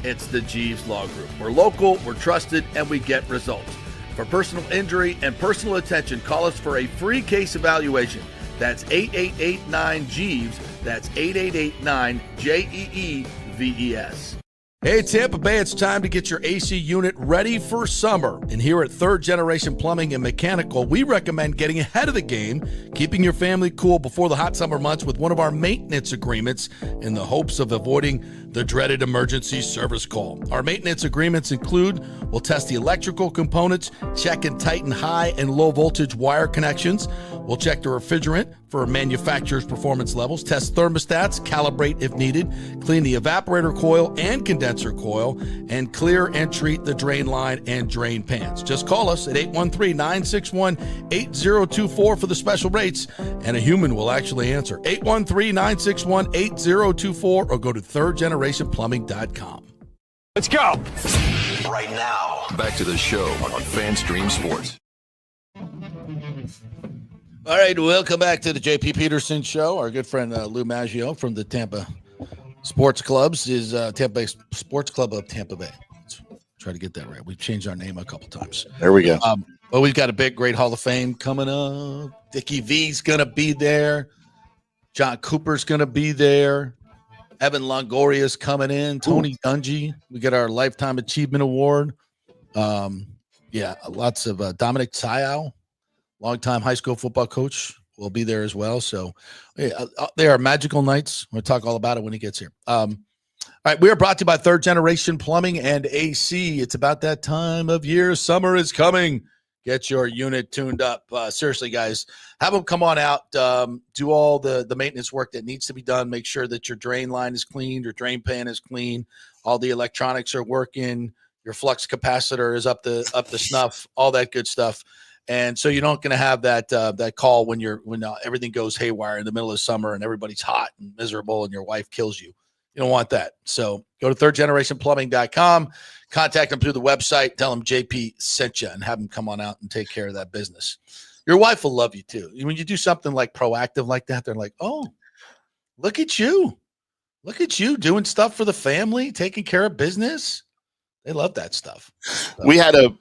It's the Jeeves Law Group. We're local, we're trusted, and we get results. For personal injury and personal attention, call us for a free case evaluation. That's 8889-JEEVES. That's 8889-JEEVES. Hey, Tampa Bay, it's time to get your AC unit ready for summer. And here at Third Generation Plumbing and Mechanical, we recommend getting ahead of the game, keeping your family cool before the hot summer months with one of our maintenance agreements in the hopes of avoiding the dreaded emergency service call. Our maintenance agreements include, we'll test the electrical components, check and tighten high and low voltage wire connections. We'll check the refrigerant for manufacturer's performance levels, test thermostats, calibrate if needed, clean the evaporator coil and condenser coil, and clear and treat the drain line and drain pans. Just call us at 813-961-8024 for the special rates, and a human will actually answer. 813-961-8024 or go to thirdgenerationplumbing.com. Let's go. Right now. Back to the show on FanStream Sports. All right, welcome back to the JP Peterson Show. Our good friend Lou Maggio from the Tampa Sports Clubs is Tampa Bay Sports Club of Tampa Bay. Let's try to get that right. We've changed our name a couple times. There we go. But we've got a big, great Hall of Fame coming up. Dickie V's going to be there. John Cooper's going to be there. Evan Longoria's coming in. Tony Dungy. We get our Lifetime Achievement Award. Lots of Dominic Tsao, longtime high school football coach, will be there as well. So they are magical nights. We'll talk all about it when he gets here. All right, we are brought to you by Third Generation Plumbing and AC. It's about that time of year. Summer is coming. Get your unit tuned up. Seriously, guys, have them come on out, do all the maintenance work that needs to be done. Make sure that your drain line is clean, your drain pan is clean, all the electronics are working, your flux capacitor is up to snuff, all that good stuff. And so you're not going to have that call when everything goes haywire in the middle of summer and everybody's hot and miserable and your wife kills you. You don't want that. So go to thirdgenerationplumbing.com, contact them through the website, tell them JP sent you, and have them come on out and take care of that business. Your wife will love you too. When you do something like proactive like that, they're like, oh, look at you. Look at you doing stuff for the family, taking care of business. They love that stuff. So. We had a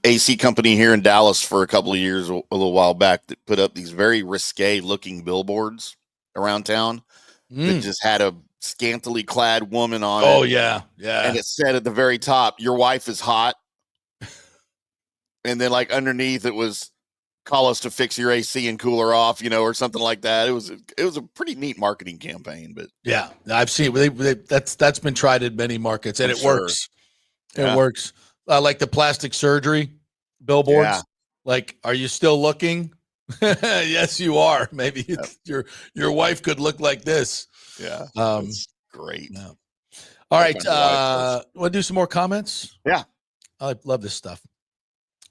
AC company here in Dallas for a couple of years, a little while back, that put up these very risque looking billboards around town that just had a scantily clad woman on it. Oh, yeah. And it said at the very top, your wife is hot. And then like underneath it was call us to fix your AC and cooler off, or something like that. It was a pretty neat marketing campaign. But yeah, I've seen that's been tried in many markets, and it works. It works. Like the plastic surgery billboards. Yeah. Like, are you still looking? Yes, you are. Maybe your wife could look like this. Yeah, that's great. Yeah. All right, want to do some more comments? Yeah, I love this stuff.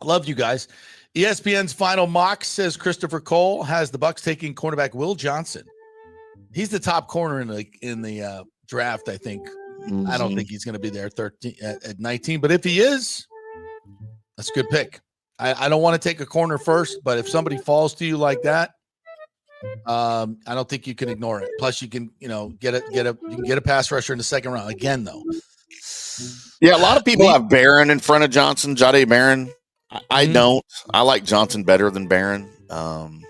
I love you guys. ESPN's final mock says Christopher Cole has the Bucs taking cornerback Will Johnson. He's the top corner in the draft, I think. Mm-hmm. I don't think he's going to be there at 19, but if he is, that's a good pick. I don't want to take a corner first, but if somebody falls to you like that, I don't think you can ignore it. Plus, you can get a pass rusher in the second round again, though. Yeah, a lot of people have Barron in front of Johnson, Jahdae Barron. I don't. I like Johnson better than Barron. From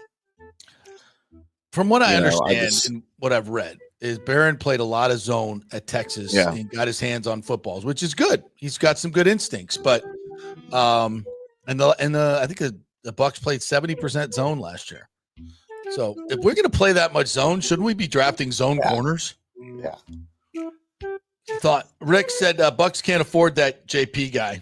what I understand and what I've read, is Barron played a lot of zone at Texas and got his hands on footballs, which is good. He's got some good instincts, but I think the Bucs played 70% zone last year. So if we're going to play that much zone, shouldn't we be drafting zone corners? Yeah. Rick said Bucs can't afford that JP guy.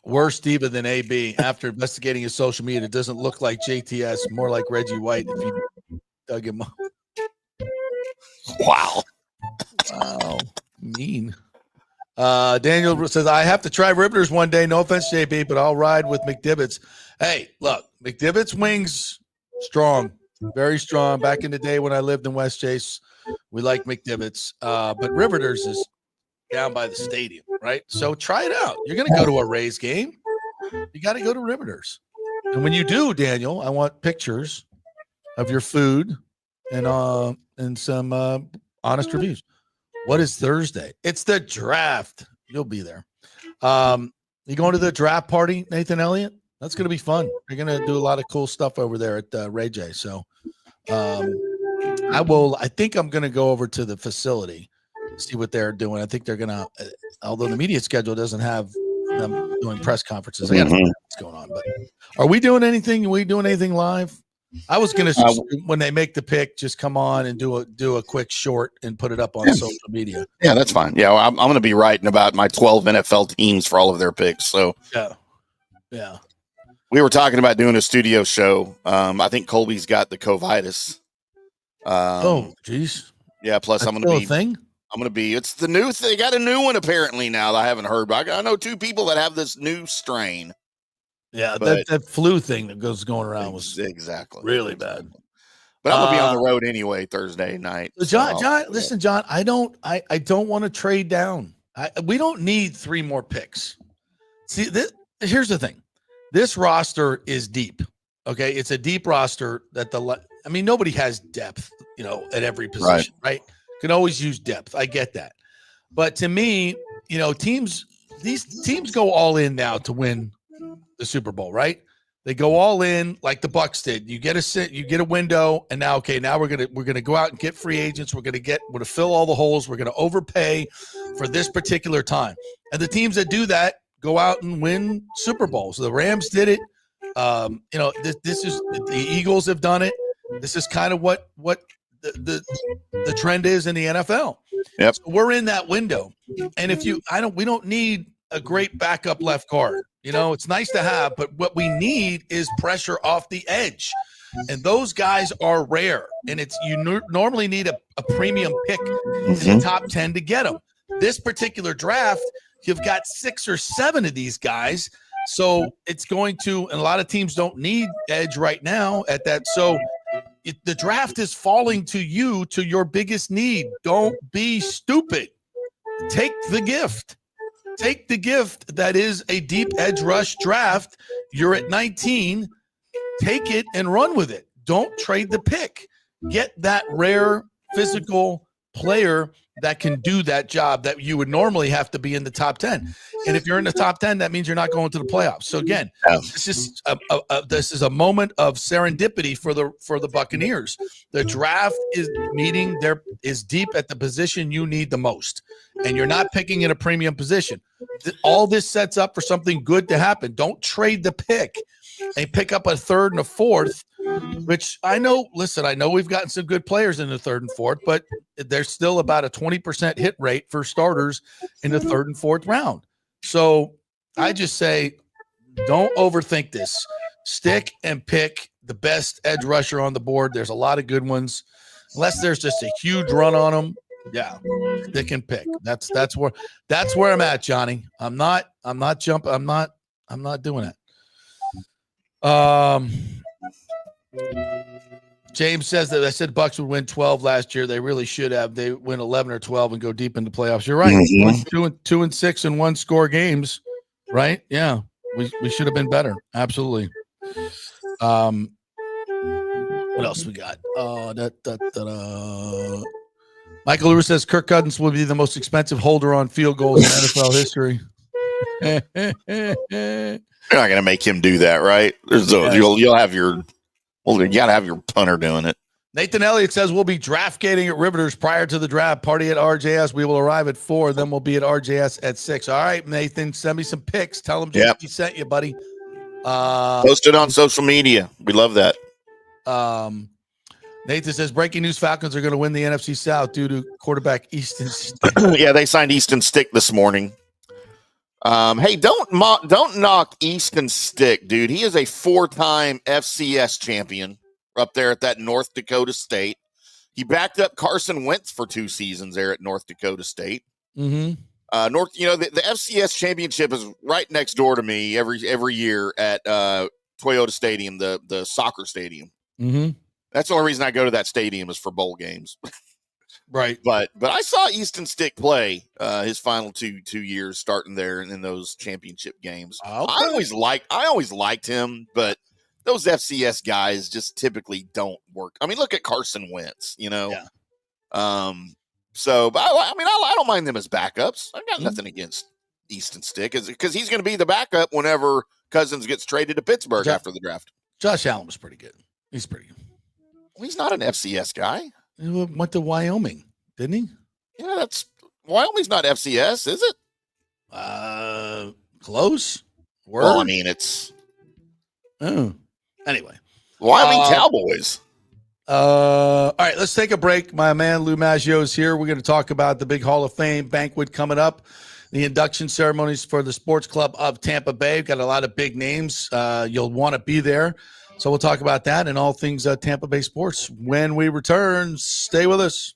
Worse diva than AB. After investigating his social media, it doesn't look like JTS, more like Reggie White if you dug him up. Wow. Mean. Daniel says, I have to try riveters one day. No offense, JB, but I'll ride with McDivitt's. Hey, look, McDivitt's wings, strong, very strong. Back in the day when I lived in West Chase, we liked McDivitt's. But riveters is down by the stadium, right? So try it out. You're going to go to a Rays game. You got to go to riveters. And when you do, Daniel, I want pictures of your food and some honest reviews. What is Thursday? It's the draft. You'll be there. You going to the draft party, Nathan Elliott? That's going to be fun. You're going to do a lot of cool stuff over there at Ray J. So I think I'm going to go over to the facility, see what they're doing. I think they're going to, although the media schedule doesn't have them doing press conferences, I got to figure out what's going on. But are we doing anything? Are we doing anything live? I was going to, when they make the pick, just come on and do a quick short and put it up on social media. Yeah, that's fine. Yeah, well, I'm going to be writing about my 12 NFL teams for all of their picks. So yeah. We were talking about doing a studio show. I think Colby's got the covitis. Geez. Yeah. Plus, that's I'm going to be. Thing? I'm going to be. It's the new thing. They got a new one apparently now that I haven't heard. But I know 2 people that have this new strain. Yeah, that flu thing that goes going around was exactly really bad. But I'm gonna be on the road anyway Thursday night. John, listen, John. I don't want to trade down. We don't need 3 more picks. See, here's the thing. This roster is deep. Okay, it's a deep roster that nobody has depth. At every position, right? Can always use depth. I get that, but to me, these teams go all in now to win the Super Bowl, right? They go all in like the Bucs did. You get a window, and now we're gonna go out and get free agents. We're gonna fill all the holes. We're gonna overpay for this particular time. And the teams that do that go out and win Super Bowls. The Rams did it. This is the Eagles have done it. This is kind of what the trend is in the NFL. Yep. So we're in that window, and we don't need a great backup left guard. It's nice to have, but what we need is pressure off the edge. And those guys are rare. And you normally need a premium pick in the top 10 to get them. This particular draft, you've got 6 or 7 of these guys. So it's going to, and a lot of teams don't need edge right now at that. So the draft is falling to your biggest need. Don't be stupid. Take the gift. Take the gift that is a deep edge rush draft. You're at 19. Take it and run with it. Don't trade the pick. Get that rare physical player that can do that job that you would normally have to be in the top 10. And if you're in the top 10, that means you're not going to the playoffs. So again, this is a moment of serendipity for the Buccaneers. The draft is deep at the position you need the most, and you're not picking in a premium position. All this sets up for something good to happen. Don't trade the pick. and pick up a third and a fourth, which I know we've gotten some good players in the third and fourth, but there's still about a 20% hit rate for starters in the third and fourth round. So I just say, don't overthink this. Stick and pick the best edge rusher on the board. There's a lot of good ones. Unless there's just a huge run on them, yeah, stick and pick. That's where I'm at, Johnny. I'm not doing it. James says that I said Bucs would win 12 last year. They really should have. They win 11 or 12 and go deep into playoffs. You're right. Mm-hmm. 2 and 6 and 1 score games, right? Yeah, we should have been better. Absolutely. What else we got? Michael Lewis says Kirk Cousins will be the most expensive holder on field goals in NFL history. You're not going to make him do that, right? You'll have your you got to have your punter doing it. Nathan Elliott says we'll be draft gating at Riveters prior to the draft. Party at RJS. We will arrive at 4. Then we'll be at RJS at 6. All right, Nathan, send me some pics. Tell them he sent you, buddy. Post it on social media. We love that. Nathan says breaking news: Falcons are going to win the NFC South due to quarterback Easton Stick. Yeah, they signed Easton Stick this morning. Hey, don't knock Easton Stick, dude. He is a 4-time FCS champion up there at that North Dakota State. He backed up Carson Wentz for 2 seasons there at North Dakota State. Mm-hmm. The FCS championship is right next door to me every year at Toyota Stadium, the soccer stadium. Mm-hmm. That's the only reason I go to that stadium is for bowl games. Right. But I saw Easton Stick play his final two years starting there in those championship games. Okay. I always liked him, but those FCS guys just typically don't work. I mean, look at Carson Wentz, Yeah. So, but I don't mind them as backups. I've got nothing against Easton Stick because he's going to be the backup whenever Cousins gets traded to Pittsburgh after the draft. Josh Allen was pretty good. He's pretty good. Well, he's not an FCS guy. He went to Wyoming, didn't he? Yeah, Wyoming's not FCS, is it? Close. Word? Well, I mean, it's anyway. Wyoming Cowboys. All right, let's take a break. My man Lou Maggio is here. We're going to talk about the big Hall of Fame banquet coming up, the induction ceremonies for the Sports Club of Tampa Bay. We've got a lot of big names. You'll want to be there. So we'll talk about that and all things Tampa Bay sports when we return. Stay with us.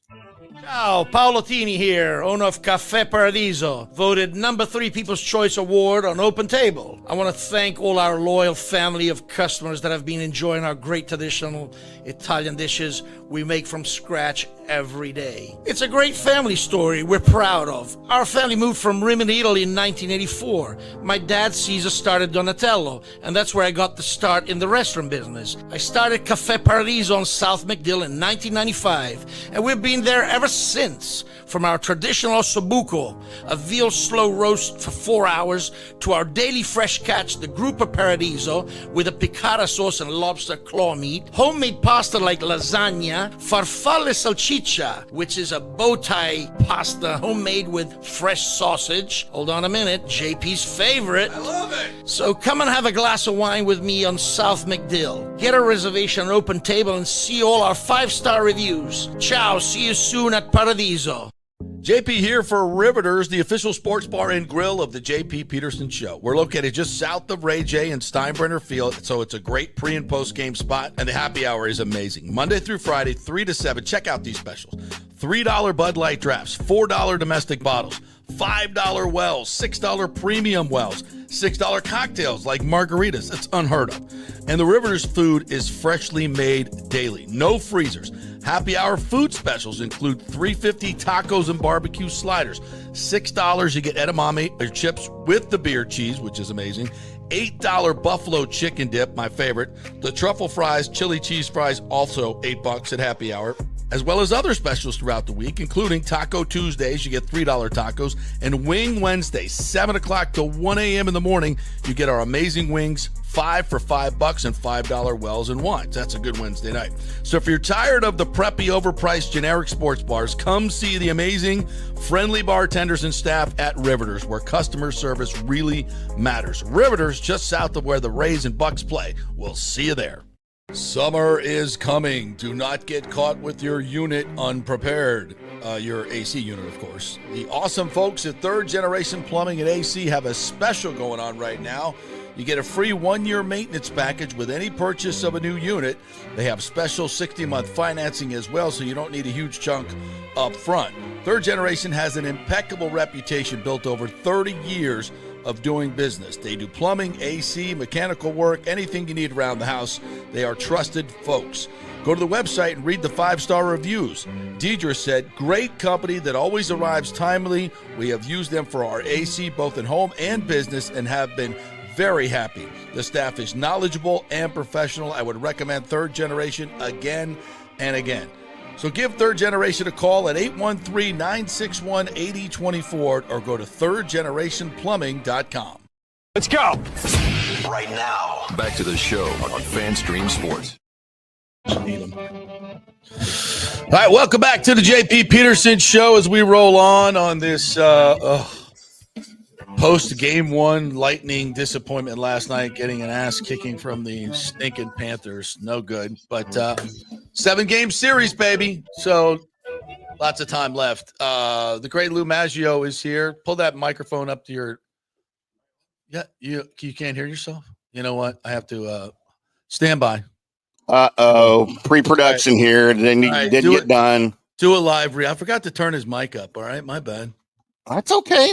Ciao, Paolo Tini here, owner of Caffè Paradiso, voted number 3 People's Choice Award on Open Table. I want to thank all our loyal family of customers that have been enjoying our great traditional Italian dishes we make from scratch every day. It's a great family story we're proud of. Our family moved from Rimini, Italy in 1984. My dad, Caesar, started Donatello, and that's where I got the start in the restaurant business. I started Caffè Paradiso on South McDill in 1995, and we've been there ever since. From our traditional ossobuco, a veal slow roast for 4 hours, to our daily fresh catch, the Gruppo Paradiso, with a piccata sauce and lobster claw meat, homemade pasta like lasagna, farfalle salchicha, which is a bow tie pasta homemade with fresh sausage. Hold on a minute, JP's favorite. I love it. So come and have a glass of wine with me on South McDill. Get a reservation on Open Table and see all our 5-star reviews. Ciao, see you soon at Paradiso. JP here for Riveters, the official sports bar and grill of the JP Peterson Show. We're located just south of Ray J and Steinbrenner Field, so it's a great pre- and post-game spot, and the happy hour is amazing. Monday through Friday, 3 to 7. Check out these specials. $3 Bud Light drafts, $4 domestic bottles, $5 wells, $6 premium wells, $6 cocktails like margaritas. It's unheard of. And the Riveters food is freshly made daily. No freezers. Happy hour food specials include $3.50 tacos and barbecue sliders. $6 you get edamame or chips with the beer cheese, which is amazing. $8 buffalo chicken dip, my favorite. The truffle fries, chili cheese fries, also $8 at happy hour. As well as other specials throughout the week, including Taco Tuesdays, you get $3 tacos, and Wing Wednesdays, 7 o'clock to 1 a.m. in the morning, you get our amazing wings 5 for $5 and $5 wells and wines. That's a good Wednesday night. So if you're tired of the preppy, overpriced generic sports bars, come see the amazing, friendly bartenders and staff at Riveters, where customer service really matters. Riveters, just south of where the Rays and Bucs play. We'll see you there. Summer is coming. Do not get caught with your unit unprepared. Your AC unit, of course. The awesome folks at Third Generation Plumbing and AC have a special going on right now. You get a free 1-year maintenance package with any purchase of a new unit. They have special 60-month financing as well, so you don't need a huge chunk up front. Third Generation has an impeccable reputation built over 30 years of doing business. They do plumbing, AC, mechanical work, anything you need around the house. They are trusted folks. Go to the website and read the 5-star reviews. Deidre said, great company that always arrives timely. We have used them for our AC both in home and business and have been very happy. The staff is knowledgeable and professional. I would recommend Third Generation again and again. So give Third Generation a call at 813-961-8024 or go to thirdgenerationplumbing.com. Let's go. Right now. Back to the show on FanStream Sports. All right, welcome back to the JP Peterson Show as we roll on this post-game one Lightning disappointment last night, getting an ass kicking from the stinking Panthers. No good. But 7-game series, baby. So lots of time left. The great Lou Maggio is here. Pull that microphone up to your – yeah, you can't hear yourself? You know what? I have to stand by. Pre-production here. Then you didn't get done. Do a live I forgot to turn his mic up. All right, my bad. That's okay.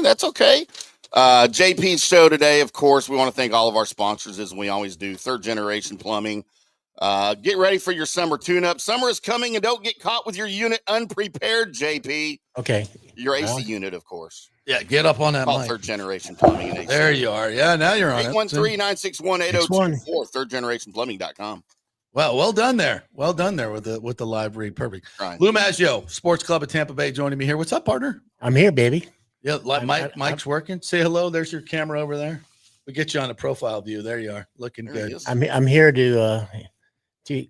JP's show today, of course, we want to thank all of our sponsors, as we always do. Third Generation Plumbing. Get ready for your summer tune-up. Summer is coming, and don't get caught with your unit unprepared, JP. Okay. Your AC unit, of course. Yeah, get up on that Call mic. Third Generation Plumbing and AC. There you are. Yeah, now you're on 813-961-8024, thirdgenerationplumbing.com. Well done there. Well done there with the live read. Perfect. Right. Lou Maggio, Sports Club of Tampa Bay, joining me here. What's up, partner? I'm here, baby. Yeah, Mike's working. Say hello. There's your camera over there. We get you on a profile view. There you are, looking good. I'm here to You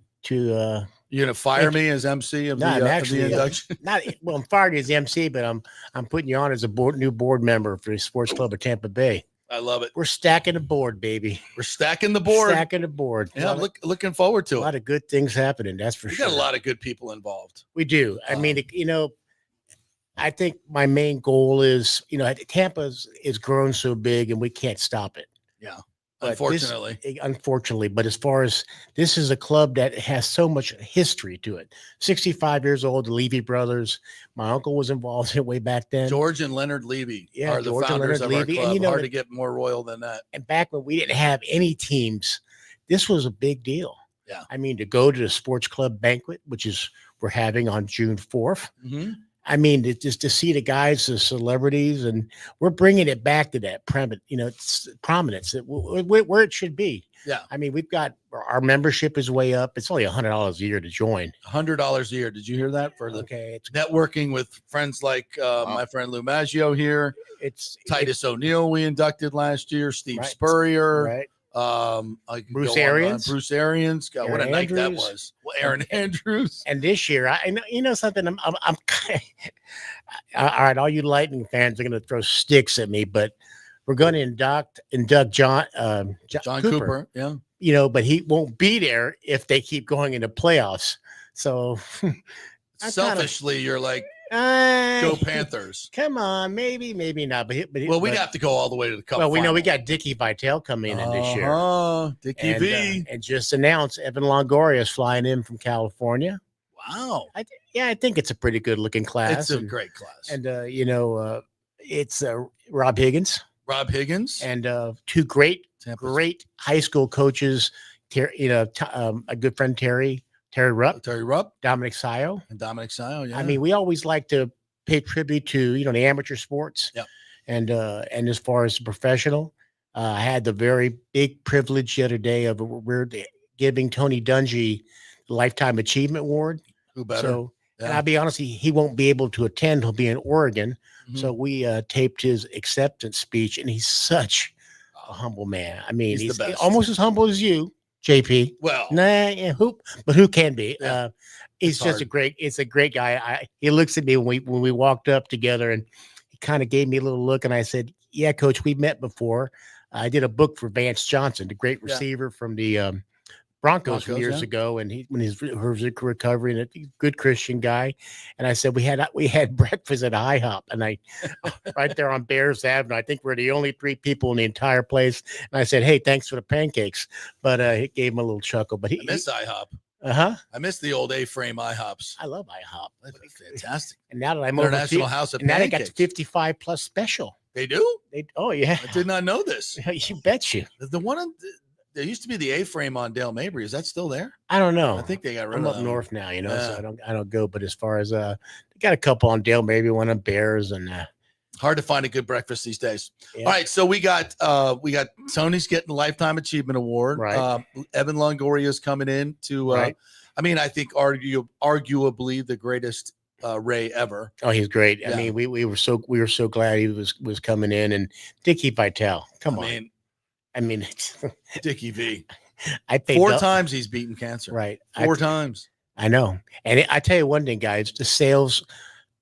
gonna fire me as MC of the induction? I'm fired as MC, but I'm putting you on as a new board member for the Sports Club of Tampa Bay. I love it. We're stacking the board, baby. We're stacking the board. Stacking the board. Yeah, looking forward to it. A lot of good things happening. That's for sure. We got a lot of good people involved. We do. I mean, I think my main goal is, Tampa is grown so big and we can't stop it. Yeah. But Unfortunately. but as far as this is a club that has so much history to it. 65 years old, the Levy brothers. My uncle was involved in it way back then. George and Leonard Levy are the George founders of our Levy. club. And, Hard to get more royal than that. And back when we didn't have any teams, this was a big deal. Yeah. I mean, to go to the sports club banquet, which is we're having on June 4th. Mm-hmm. I mean, just to see the guys, the celebrities, and we're bringing it back to that prominence where it should be. Yeah. I mean, we've got our membership is way up. It's only $100 a year to join. $100 a year. Did you hear that? For the it's networking with friends like my friend Lou Maggio here. It's Titus O'Neill we inducted last year. Steve Spurrier. Right. Bruce Arians. Bruce Arians. God, what a night that was. Well, Aaron Andrews. And this year, I know something. I'm all right. All you Lightning fans are going to throw sticks at me, but we're going to induct John Cooper. Yeah. But he won't be there if they keep going into playoffs. So selfishly, you're like, go Panthers. Come on, maybe not. But we'd have to go all the way to the Cup. Well, we know we got Dickie Vitale coming in this year. Dickie V. And just announced Evan Longoria is flying in from California. Wow. I think it's a pretty good looking class. It's a great class. And it's Rob Higgins. And two great high school coaches. A good friend Terry Rupp, Dominic Sayo. Yeah. I mean, we always like to pay tribute to the amateur sports. Yeah. And as far as professional, I had the very big privilege the other day of we're giving Tony Dungy the Lifetime Achievement Award. Who better? So, and I'll be honest, he won't be able to attend. He'll be in Oregon. Mm-hmm. So we taped his acceptance speech, and he's such a humble man. I mean, He's the best. almost as humble as you, JP. Well, Nah, yeah, who can be? Yeah. He's It's just hard. a great guy. He looks at me when we walked up together, and he kind of gave me a little look, and I said, "Yeah, coach, we met before. I did a book for Vance Johnson, the great receiver from the Broncos from years ago, and when he's recovering, a good Christian guy." And I said, we had breakfast at IHOP, and I right there on Bears Avenue. I think we're the only 3 people in the entire place. And I said, "Hey, thanks for the pancakes." But he gave him a little chuckle. But I miss IHOP. I miss the old A-frame IHOPs. I love IHOP. That's fantastic. And now that I'm International House of and now they Pancakes. got the 55 plus special. They do? Oh yeah, I did not know this. You bet you. The one on, there used to be the A-frame on Dale Mabry. Is that still there? I don't know. I think they got rid I'm of up that. north now, you know, Yeah. so I don't go. But as far as they got a couple on Dale, maybe one on Bears, and Hard to find a good breakfast these days. yeah. All right, so we got Tony's getting the Lifetime Achievement Award. Right. Evan Longoria's coming in to. Right. I mean, I think arguably the greatest Ray ever. Oh, he's great. Yeah. I mean, we were so glad he was coming in, and Dickie Vitale. Come on. I mean, Dickie V. I paid 4 times he's beaten cancer. Right. 4 times. I know. And I tell you one thing, guys, the sales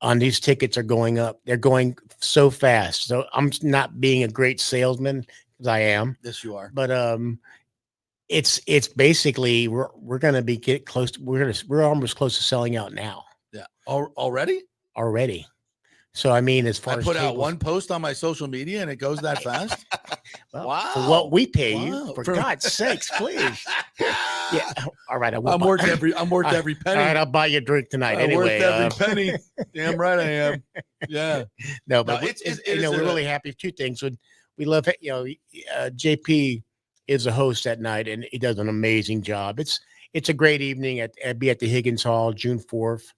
on these tickets are going up. They're going so fast. So I'm not being a great salesman, because I am. Yes, you are. But it's basically we're going to be close to, we're almost close to selling out now. Yeah. Already? So I mean, as far I as put out tables- one post on my social media and it goes that fast. well, Wow. for what we pay Wow. you, for God's sakes, please. Yeah. All right. I'm worth every penny. All right, I'll buy you a drink tonight. I'm Anyway, worth every penny. Damn right I am. Yeah. no, but No, we're really happy. 2 things. We love it. JP is a host that night, and he does an amazing job. It's a great evening be at the Higgins Hall, June 4th.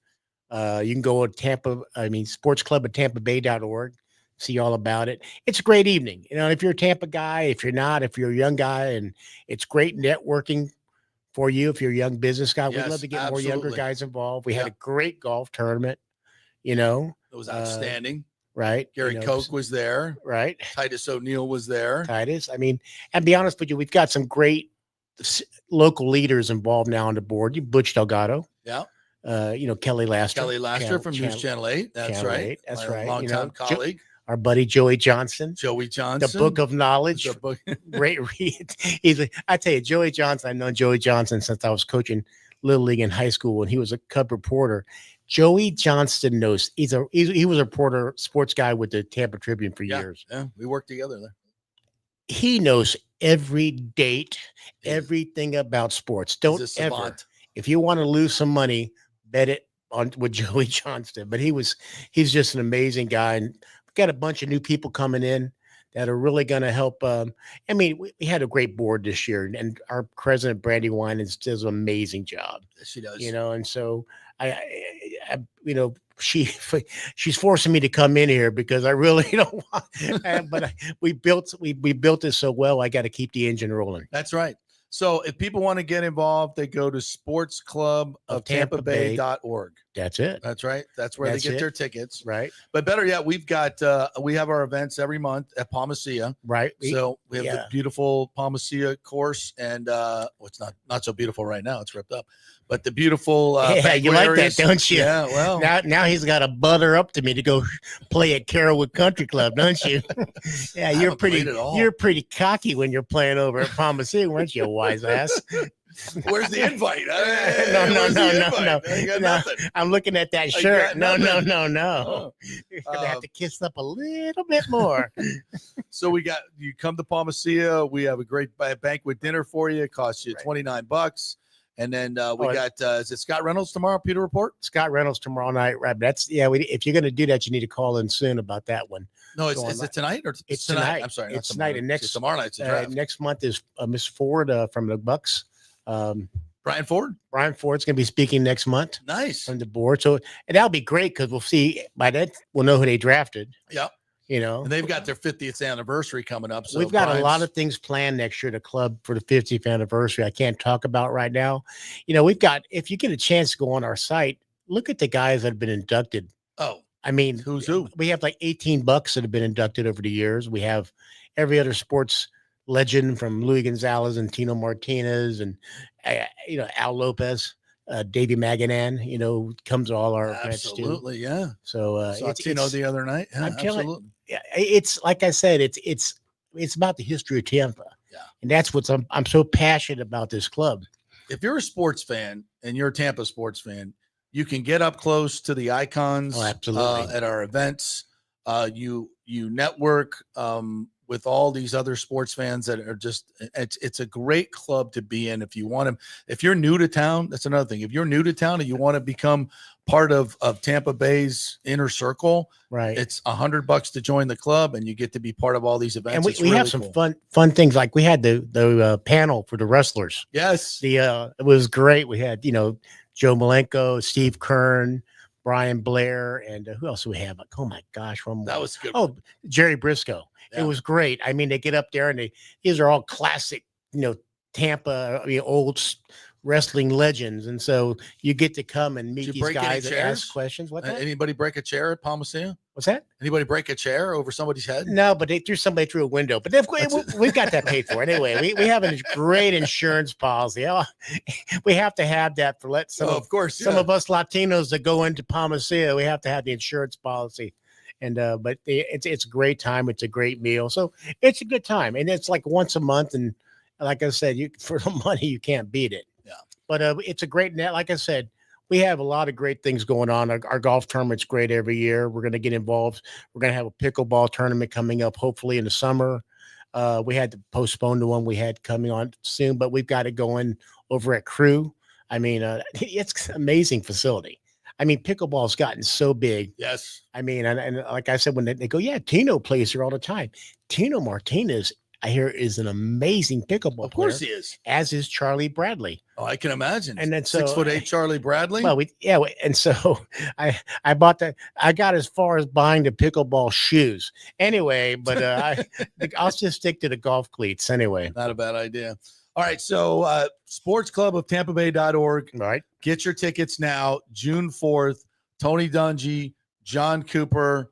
You can go to Sports Club at TampaBay.org, see all about it. It's a great evening. You know, if you're a Tampa guy, if you're not, if you're a young guy, and it's great networking for you. If you're a young business guy, Yes, we'd love to get absolutely. more younger guys involved. We had Yeah. a great golf tournament, you know, It was outstanding. right? Gary Koch was there. right. Titus O'Neill was there. Titus. I mean, and be honest with you, we've got some great local leaders involved now on the board. Butch Delgado. Yeah. Kelly Laster. Kelly Laster from News Channel 8. That's Channel right. 8, that's My right. Longtime colleague. Our buddy Joey Johnson. Joey Johnson. The Book of Knowledge. The book. Great read. I tell you, Joey Johnson, I've known Joey Johnson since I was coaching Little League in high school when he was a Cub reporter. Joey Johnston knows he was a reporter, sports guy with the Tampa Tribune for years. Yeah, we worked together there. He knows every date, everything about sports. Don't He's a ever, savant. if you want to lose some money, bet it on with Joey Johnston. But he's just an amazing guy, and we've got a bunch of new people coming in that are really going to help. We had a great board this year, and our president Brandy Winans does an amazing job. She does. And so she's forcing me to come in here because I really don't want. But we built it so well. I got to keep the engine rolling. That's right. So if people want to get involved, they go to sportscluboftambabay.org. That's it. That's right. That's where That's they get it. their tickets. Right. But better yet, we have our events every month at Palmacia. Right. So we have the beautiful Palmacia course, and it's not so beautiful right now. It's ripped up. But the beautiful you like areas, that, don't you? Yeah, well. Now he's got to butter up to me to go play at Carrollwood Country Club, don't you? Yeah, you're pretty cocky when you're playing over at Palmacia, weren't you, wise ass? Where's the invite? No. I got nothing. I'm looking at that I shirt. got No. nothing. You're gonna have to kiss up a little bit more. So you come to Palmacia. We have a great banquet dinner for you. It costs you $29. And then is it Scott Reynolds tomorrow? Pewter Report? Scott Reynolds tomorrow night, right? If you're going to do that, you need to call in soon about that one. No, is it tonight or it's tonight? I'm sorry, it's tonight. And tomorrow night's the draft. Next month is Miss Ford from the Bucs. Brian Ford. Brian Ford's going to be speaking next month. Nice. From the board, and that'll be great because we'll see by then we'll know who they drafted. Yep. And they've got their 50th anniversary coming up. So we've got a lot of things planned next year. The club for the 50th anniversary. I can't talk about right now. We've got. If you get a chance to go on our site, look at the guys that have been inducted. Oh, I mean, who's who? We have like 18 Bucs that have been inducted over the years. We have every other sports legend from Louis Gonzalez and Tino Martinez and Al Lopez, Davey Maganan, comes to all our events too. Absolutely, yeah. So Saw Tino the other night. Yeah, I'm telling absolutely. yeah, it's like I said, it's about the history of Tampa. Yeah. And that's what I'm so passionate about this club. If you're a sports fan and you're a Tampa sports fan, you can get up close to the icons absolutely. At our events. You network with all these other sports fans that are just it's a great club to be in if you want to. If you're new to town, that's another thing. If you're new to town and you want to become part of Tampa Bay's inner circle, right? It's $100 to join the club, and you get to be part of all these events. And we have some fun things. Like we had the panel for the wrestlers. Yes, it was great. We had Joe Malenko, Steve Kern, Brian Blair, and who else do we have? Like, oh my gosh, that was good. Oh, Jerry Briscoe. Yeah. It was great. I mean, they get up there and these are all classic, Tampa, old wrestling legends, and so you get to come and meet these guys and ask questions. What? Anybody break a chair at Palmacia? What's that? Anybody break a chair over somebody's head? No, but they threw somebody through a window. But we've got that paid for anyway. We have a great insurance policy. Oh, we have to have that for some of us Latinos that go into Palmacia. We have to have the insurance policy. And but it's a great time. It's a great meal. So it's a good time, and it's like once a month. And like I said, for the money you can't beat it. Yeah. But it's a great net. Like I said, we have a lot of great things going on. Our golf tournament's great every year. We're going to get involved. We're going to have a pickleball tournament coming up, hopefully in the summer. We had to postpone the one we had coming on soon, but we've got it going over at Crew. I mean, it's an amazing facility. I mean, pickleball's gotten so big. Yes. I mean, and like I said, when they go, yeah, Tino plays here all the time. Tino Martinez, I hear, is an amazing pickleball player. Of course he is. As is Charlie Bradley. Oh, I can imagine. And then 6'8" Charlie Bradley. Well, and so I bought that. I got as far as buying the pickleball shoes. Anyway, but I'll just stick to the golf cleats anyway. Not a bad idea. All right, so sportscluboftampabay.org. All right. Get your tickets now. June 4th, Tony Dungy, John Cooper,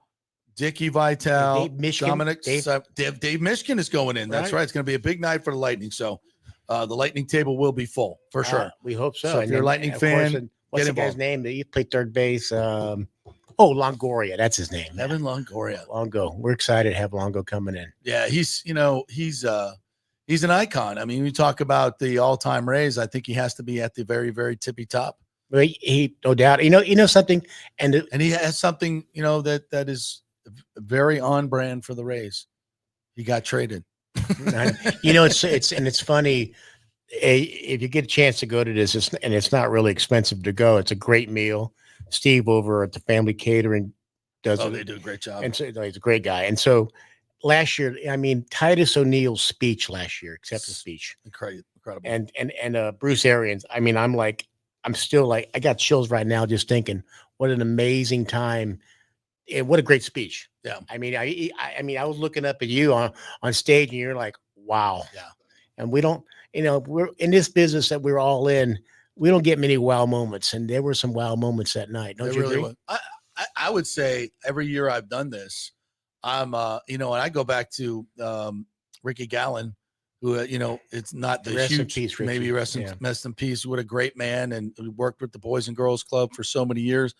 Dickie Vitale, Dominic, Dave Mishkin is going in. That's right. It's going to be a big night for the Lightning. So the Lightning table will be full for sure. We hope so. So if you're a Lightning fan, what's the guy's name that you played third base? Longoria. That's his name. Evan Longoria. Longo. We're excited to have Longo coming in. Yeah, he's an icon. I mean, we talk about the all-time Rays. I think he has to be at the very, very tippy top. He no doubt. You know something, and he has something that is very on brand for the Rays. He got traded. It's funny. If you get a chance to go to this, it's not really expensive to go. It's a great meal. Steve over at the Family Catering does. Oh, they do a great job. And so he's a great guy. And so last year, I mean, Titus O'Neill's speech last year, acceptance speech, incredible. And Bruce Arians. I mean, I'm still like, I got chills right now just thinking what an amazing time. And what a great speech. Yeah. I mean, I was looking up at you on stage and you're like, wow. Yeah. And we don't, we're in this business that we're all in. We don't get many wow moments. And there were some wow moments that night. Don't you really agree? I would say every year I've done this, I'm, and I go back to Ricky Gallen, who, it's not the rest huge, in peace, Ricky. maybe rest in peace. What a great man. And worked with the Boys and Girls Club for so many years.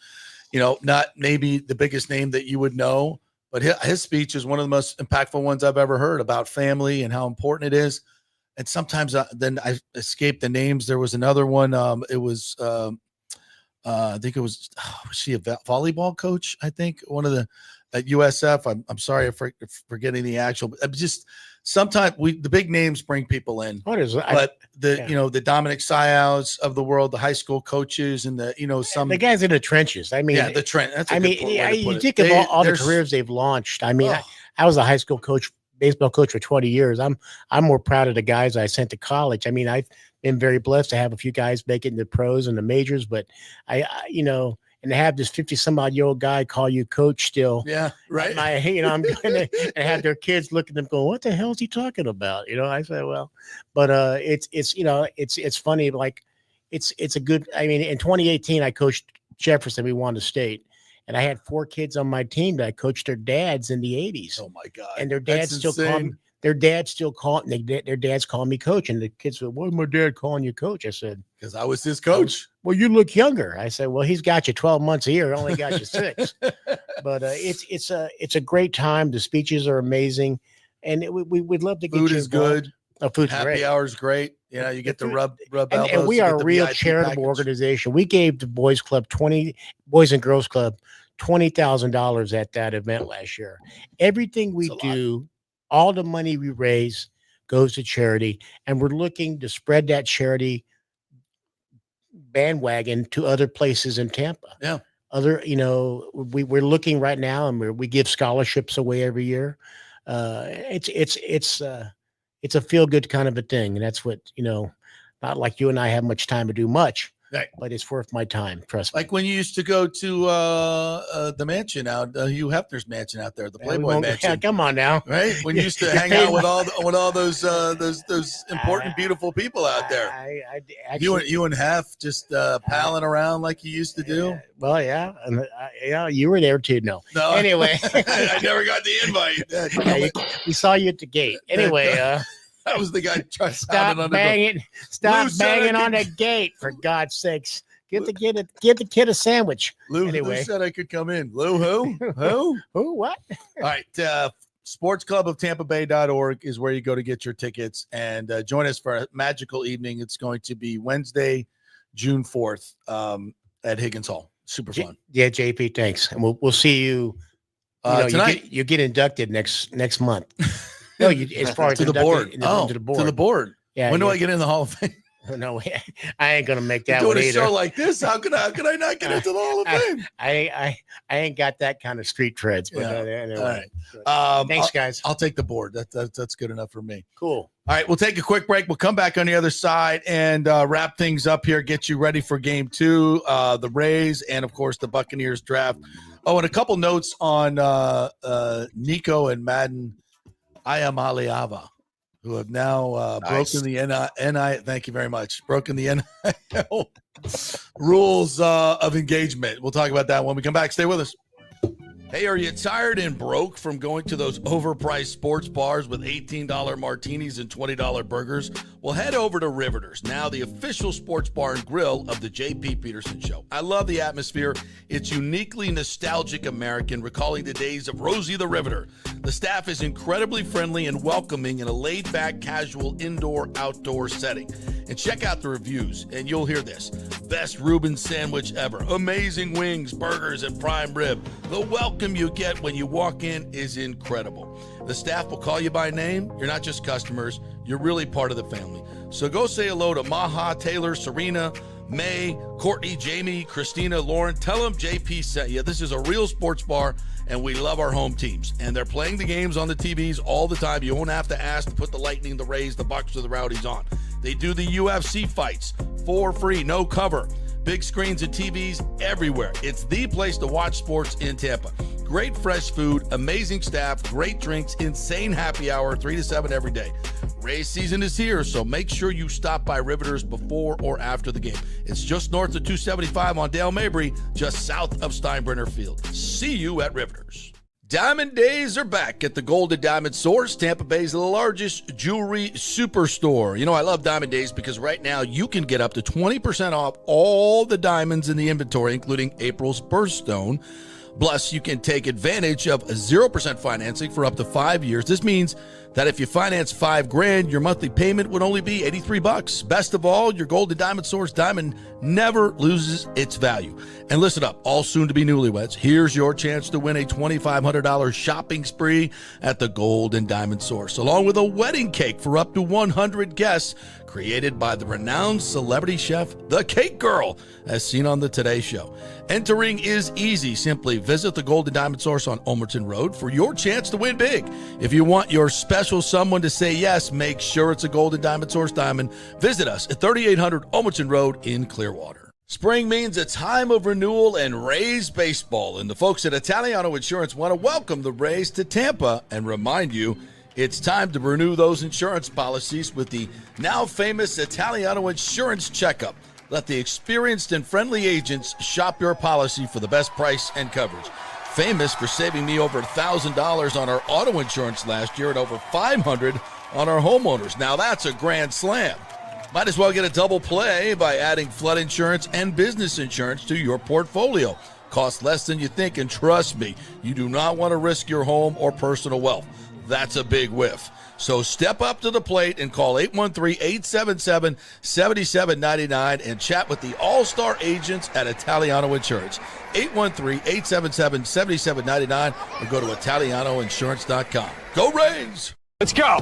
Not maybe the biggest name that you would know, but his speech is one of the most impactful ones I've ever heard about family and how important it is. And sometimes then I escape the names. There was another one. It was, I think it was, was she a volleyball coach? I think one of the at USF. I'm sorry for forgetting the actual, but just sometimes the big names bring people in. What is that? But the Dominic Syows of the world, the high school coaches, and the guys in the trenches. I mean, the trend. That's you think of all the careers they've launched. I mean, I was a high school coach, baseball coach for 20 years. I'm more proud of the guys I sent to college. I mean, I've been very blessed to have a few guys make it in the pros and the majors, but and to have this 50-some-odd-year-old guy call you coach still. Yeah, right. I'm going to have their kids look at them going, what the hell is he talking about? I said, well, but it's funny. Like it's a good, I mean, in 2018, I coached Jefferson. We won the state. And I had 4 kids on my team that I coached their dads in the 80s. Oh my God. And their dads still call me. their dad's still calling. Their dad's calling me coach, and the kids said, "Why's my dad calling you coach?" I said, "Because I was his coach." Well, you look younger. I said, "Well, he's got you 12 months a year. Only got you 6." But it's a great time. The speeches are amazing, and we'd love to get food you is involved. good. Food's Happy great. hour's great. You get to rub elbows. And we you are get a the real VIP charitable package. organization. We gave the Boys and Girls Club $20,000 at that event last year. Everything we do, all the money we raise goes to charity, and we're looking to spread that charity bandwagon to other places in Tampa. Yeah. We're looking right now, and we give scholarships away every year. It's a feel good kind of a thing. And that's what, not like you and I have much time to do much, right? But it's worth my time. Trust me. Like when you used to go to the mansion out, Hugh Hefner's mansion out there, the Playboy mansion. Yeah, come on now. Right. When you used to hang out with all those important, beautiful people out there. You and Hef just palling around like you used to do. Well, yeah. And you were there too. No. Anyway. I never got the invite. We saw you at the gate. Anyway, that was the guy trying to stop banging on the gate, for God's sakes. Give the kid a sandwich. Lou said I could come in. Lou who? Who? What? All right. sportscluboftampabay.org is where you go to get your tickets, and join us for a magical evening. It's going to be Wednesday, June 4th at Higgins Hall. Super fun. Yeah, JP, thanks. And we'll see you. Tonight. You get inducted next month. No, as far as to the board. To the board. To the board. Yeah. When do I get in the Hall of Fame? No, I ain't gonna make that You're one doing a either. show like this. How could I not get into the Hall of Fame? I ain't got that kind of street treads. But anyway. All right. Thanks, guys. I'll take the board. That's good enough for me. Cool. All right, we'll take a quick break. We'll come back on the other side and wrap things up here, get you ready for game 2, the Rays, and, of course, the Buccaneers draft. Oh, and a couple notes on Nico and Madden Ayamaliava, who have now broken the NIL. Thank you very much. Broken the NIL rules of engagement. We'll talk about that when we come back. Stay with us. Hey, are you tired and broke from going to those overpriced sports bars with $18 martinis and $20 burgers? Well, head over to Riveters, now the official sports bar and grill of the J.P. Peterson Show. I love the atmosphere. It's uniquely nostalgic American, recalling the days of Rosie the Riveter. The staff is incredibly friendly and welcoming in a laid-back, casual indoor-outdoor setting. And check out the reviews, and you'll hear this. Best Reuben sandwich ever. Amazing wings, burgers, and prime rib. The welcome you get when you walk in is incredible. The staff will call you by name. You're not just customers. You're really part of the family. So go say hello to Maha, Taylor, Serena, May, Courtney, Jamie, Christina, Lauren. Tell them JP sent you. This is a real sports bar, and we love our home teams. And they're playing the games on the TVs all the time. You won't have to ask to put the Lightning, the Rays, the Bucs, or the Rowdies on. They do the UFC fights for free, no cover. Big screens and TVs everywhere. It's the place to watch sports in Tampa. Great fresh food, amazing staff, great drinks, insane happy hour, 3 to 7 every day. Race season is here, so make sure you stop by Riveters before or after the game. It's just north of 275 on Dale Mabry, just south of Steinbrenner Field. See you at Riveters. Diamond Days are back at the Golden Diamond Source, Tampa Bay's largest jewelry superstore. You know, I love Diamond Days because right now you can get up to 20% off all the diamonds in the inventory, including April's birthstone. Plus, you can take advantage of 0% financing for up to 5 years. This means that if you finance $5,000, your monthly payment would only be $83. Best of all, your Golden Diamond Source diamond never loses its value. And listen up, all soon-to-be newlyweds, here's your chance to win a $2,500 shopping spree at the Golden Diamond Source, along with a wedding cake for up to 100 guests, created by the renowned celebrity chef, The Cake Girl, as seen on the Today Show. Entering is easy. Simply visit the Golden Diamond Source on Omerton Road for your chance to win big. If you want your special someone to say yes, make sure it's a Golden Diamond Source diamond. Visit us at 3800 Omerton Road in Clearwater. Spring means a time of renewal and Rays baseball, and the folks at Italiano Insurance want to welcome the Rays to Tampa and remind you it's time to renew those insurance policies with the now famous Italiano Insurance Checkup. Let the experienced and friendly agents shop your policy for the best price and coverage. famous for saving me over $1,000 on our auto insurance last year and over $500 on our homeowners. Now that's a grand slam. Might as well get a double play by adding flood insurance and business insurance to your portfolio. Costs less than you think, and trust me, you do not want to risk your home or personal wealth. That's a big whiff. So step up to the plate and call 813-877-7799 and chat with the all-star agents at Italiano Insurance. 813-877-7799 or go to italianoinsurance.com. Go Rays! Let's go.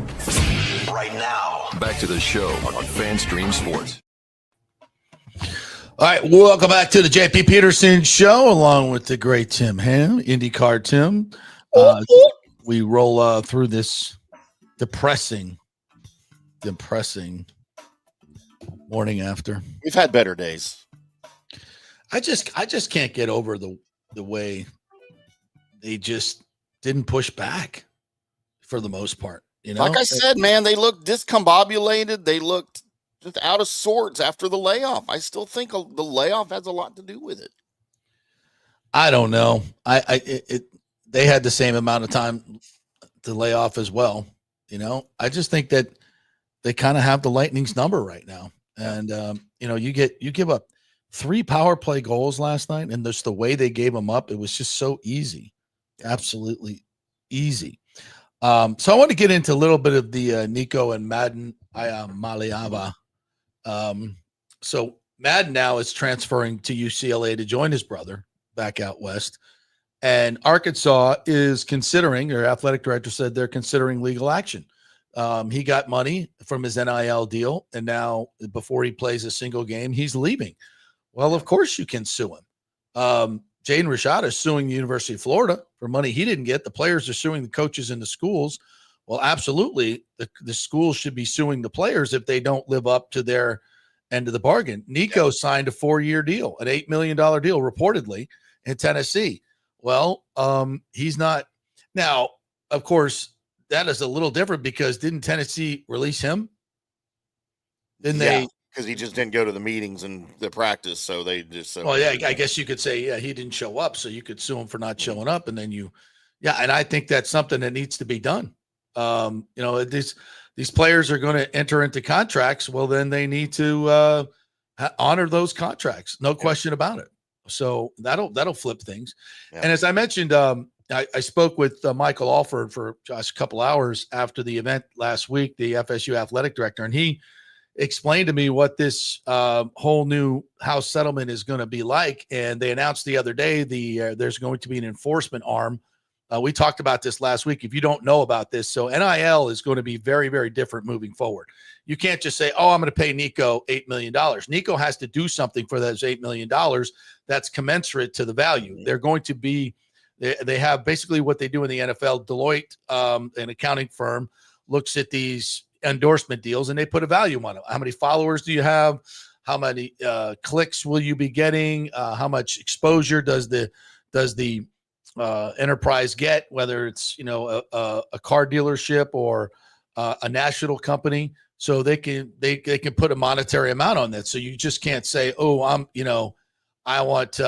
Right now. Back to the show on FanStream Sports. All right, welcome back to the JP Peterson Show, along with the great Tim Ham, IndyCar Tim. We roll through this depressing morning after. We've had better days. I just can't get over the way they just didn't push back for the most part. You know, like I said, man, they looked discombobulated. They looked just out of sorts after the layoff. I still think the layoff has a lot to do with it. I don't know. They had the same amount of time to lay off as well. You know, I just think that they kind of have the Lightning's number right now. And, you give up 3 power play goals last night, and just the way they gave them up, it was just so easy. Absolutely easy. So I want to get into a little bit of the Nico and Madden Maliava. So Madden now is transferring to UCLA to join his brother back out west. And Arkansas is considering, or athletic director said they're considering legal action. He got money from his NIL deal, and now before he plays a single game, he's leaving. Well, of course you can sue him. Jaden Rachaad is suing the University of Florida for money he didn't get. The players are suing the coaches in the schools. Well, absolutely, the schools should be suing the players if they don't live up to their end of the bargain. Nico signed a 4-year deal, an $8 million deal, reportedly, in Tennessee. Well, he's not. Now, of course, that is a little different because didn't Tennessee release him? Didn't they? Because he just didn't go to the meetings and the practice, so they just. Well, yeah, I guess you could say, yeah, he didn't show up, so you could sue him for not showing up, and then and I think that's something that needs to be done. These players are going to enter into contracts. Well, then they need to honor those contracts, no question about it. So that'll flip things. Yeah. And as I mentioned, I spoke with Michael Alford for just a couple hours after the event last week, the FSU athletic director, and he explained to me what this whole new House settlement is going to be like. And they announced the other day there's going to be an enforcement arm. We talked about this last week. If you don't know about this, so NIL is going to be very, very different moving forward. You can't just say, I'm going to pay Nico $8 million. Nico has to do something for those $8 million that's commensurate to the value. They're going to be, they have basically what they do in the NFL. Deloitte, an accounting firm, looks at these endorsement deals and they put a value on it. How many followers do you have? How many clicks will you be getting? How much exposure does the enterprise get, whether it's a car dealership or a national company? So they can put a monetary amount on that. So you just can't say, I want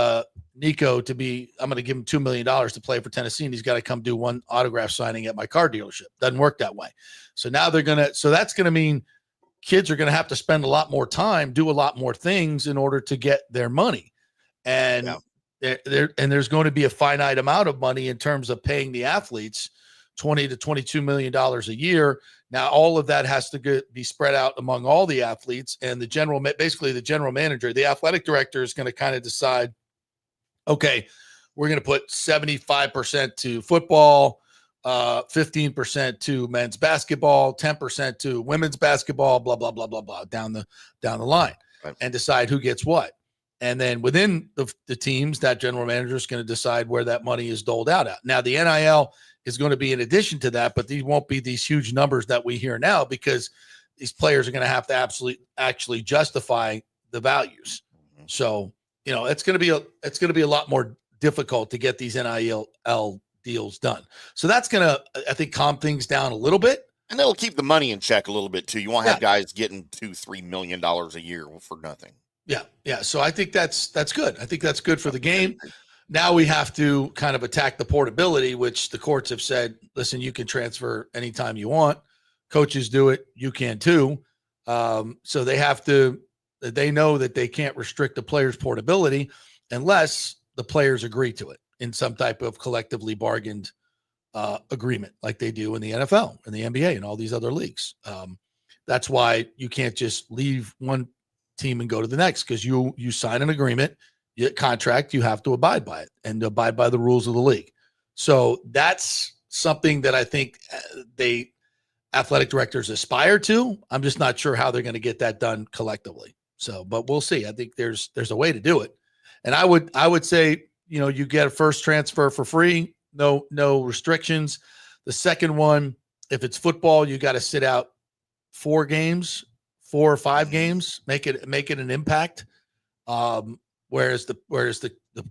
Nico to be, I'm going to give him $2 million to play for Tennessee, and he's got to come do one autograph signing at my car dealership. Doesn't work that way. So now that's going to mean kids are going to have to spend a lot more time, do a lot more things in order to get their money. And there's going to be a finite amount of money in terms of paying the athletes $20 to $22 million a year. Now, all of that has to be spread out among all the athletes, and the general manager, the athletic director, is going to kind of decide, okay, we're going to put 75% to football, 15% to men's basketball, 10% to women's basketball, blah, blah, blah, blah, blah, down the line, right, and decide who gets what. And then within the teams, that general manager is going to decide where that money is doled out at. Now, the NIL is going to be in addition to that, but these won't be these huge numbers that we hear now because these players are going to have to actually justify the values. So, it's going to be a lot more difficult to get these NIL deals done. So that's going to, I think, calm things down a little bit. And it'll keep the money in check a little bit too. You won't have guys getting $2-3 million a year for nothing. Yeah. So I think that's good. I think that's good for the game. Now we have to kind of attack the portability, which the courts have said, listen, you can transfer anytime you want. Coaches do it. You can too. So they know that they can't restrict the player's portability unless the players agree to it in some type of collectively bargained agreement like they do in the NFL and the NBA and all these other leagues. That's why you can't just leave one team and go to the next, because you sign an agreement, contract, you have to abide by it and abide by the rules of the league. So that's something that I think athletic directors aspire to. I'm just not sure how they're going to get that done collectively. So, but we'll see. I think there's a way to do it. And I would say, you get a first transfer for free, no restrictions. The second one, if it's football, you got to sit out 4 or 5 games, make it an impact. Whereas the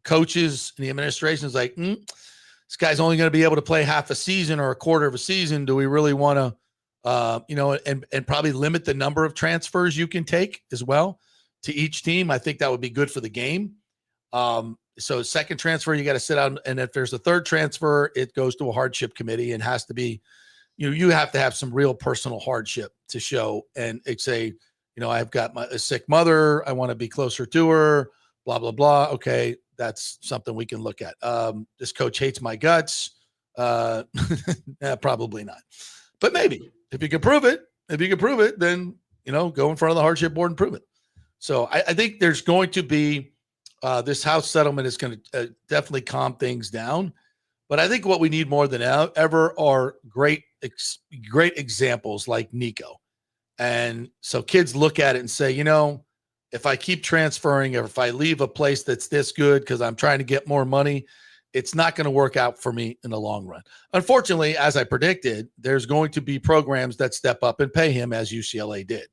coaches and the administration is like, this guy's only going to be able to play half a season or a quarter of a season. Do we really want to, and probably limit the number of transfers you can take as well to each team? I think that would be good for the game. So second transfer, you got to sit out. And if there's a third transfer, it goes to a hardship committee and has to be, you have to have some real personal hardship to show. And it's say, I've got a sick mother. I want to be closer to her, blah, blah, blah. Okay. That's something we can look at. This coach hates my guts. Probably not, but maybe if you can prove it, then, go in front of the hardship board and prove it. So I think there's going to be, this house settlement is going to definitely calm things down. But I think what we need more than ever are great examples like Nico. And so kids look at it and say, if I keep transferring, or if I leave a place that's this good because I'm trying to get more money, it's not going to work out for me in the long run. Unfortunately, as I predicted, there's going to be programs that step up and pay him, as UCLA did.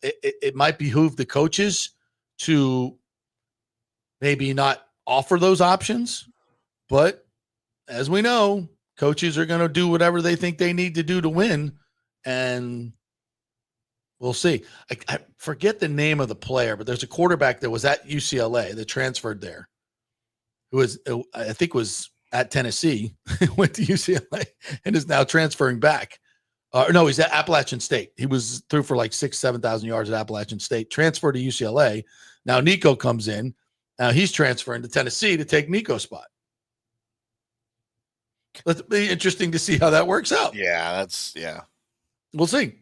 It might behoove the coaches to maybe not offer those options, but as we know, coaches are going to do whatever they think they need to do to win, and we'll see. I forget the name of the player, but there's a quarterback that was at UCLA that transferred there, who was, I think, was at Tennessee, went to UCLA, and is now transferring back. No, he's at Appalachian State. He was through for like 6,000-7,000 yards at Appalachian State, transferred to UCLA. Now Nico comes in. Now he's transferring to Tennessee to take Nico's spot. It'll be interesting to see how that works out. Yeah, We'll see.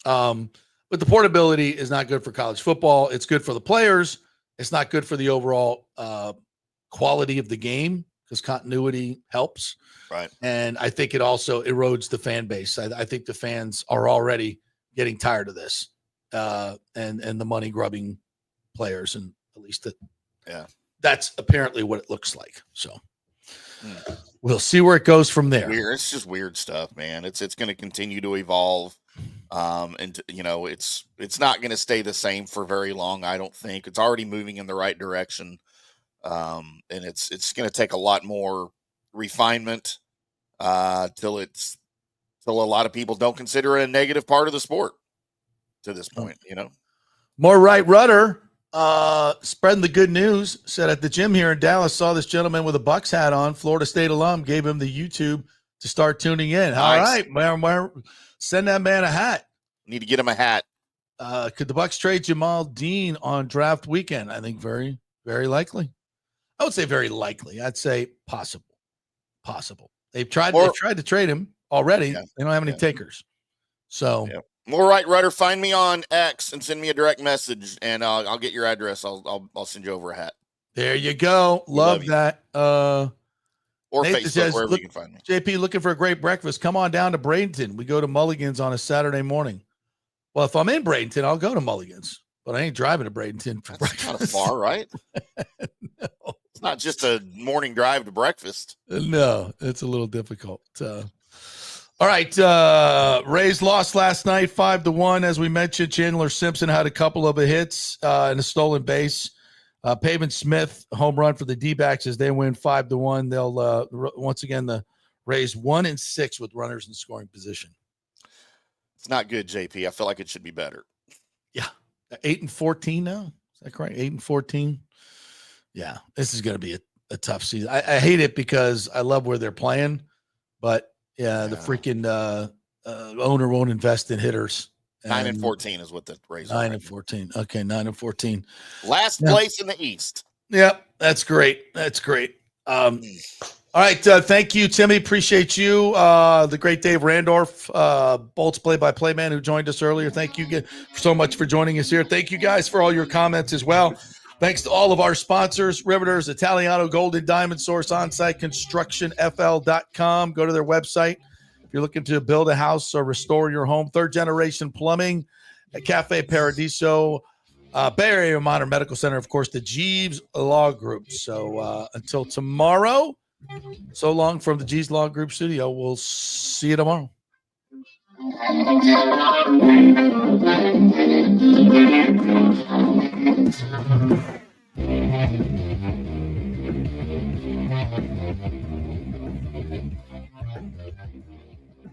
But the portability is not good for college football. It's good for the players. It's not good for the overall quality of the game, because continuity helps. Right. And I think it also erodes the fan base. I think the fans are already getting tired of this and the money grubbing players, and at least that's apparently what it looks like. So we'll see where it goes from there. Weird. It's just weird stuff, man. It's going to continue to evolve. And it's not going to stay the same for very long. I don't think it's already moving in the right direction. And it's going to take a lot more refinement till a lot of people don't consider it a negative part of the sport to this point, More right rudder spreading the good news. Said at the gym here in Dallas, saw this gentleman with a Bucs hat on, Florida State alum, gave him the YouTube to start tuning in. Nice. All right, man, send that man a hat. Need to get him a hat. Could the Bucs trade Jamal Dean on draft weekend? I think very, very likely. I would say very likely. I'd say possible. They've tried to trade him already. Yeah. They don't have any takers. So More right rudder. Find me on X and send me a direct message, and I'll get your address. I'll send you over a hat. There you go. Love that. Or Nathan Facebook, says, wherever you can find me. JP, looking for a great breakfast. Come on down to Bradenton. We go to Mulligan's on a Saturday morning. Well, if I'm in Bradenton, I'll go to Mulligan's, but I ain't driving to Bradenton for breakfast. Kind of far, right? No. It's not just a morning drive to breakfast. No, it's a little difficult. All right. Rays lost last night 5-1. As we mentioned, Chandler Simpson had a couple of hits and a stolen base. Pavin Smith, home run for the D-backs as they win 5-1. They'll once again, the Rays 1-6 with runners in scoring position. It's not good, JP. I feel like it should be better. Yeah. 8-14 now. Is that correct? 8-14. Yeah, this is going to be a tough season. I hate it because I love where they're playing, but the freaking owner won't invest in hitters. 9-14 is what the Rays are. 9-14. Okay, 9-14. Last place in the East. Yep, that's great. That's great. All right, thank you, Timmy. Appreciate you. The great Dave Randorf, Bolts play-by-play man who joined us earlier. Thank you so much for joining us here. Thank you guys for all your comments as well. Thanks to all of our sponsors, Riveters, Italiano, Golden Diamond Source, Onsite Construction, FL.com. Go to their website. If you're looking to build a house or restore your home, third generation plumbing at Cafe Paradiso, Bay Area Modern Medical Center, of course, the Jeeves Law Group. So until tomorrow, so long from the Jeeves Law Group studio. We'll see you tomorrow.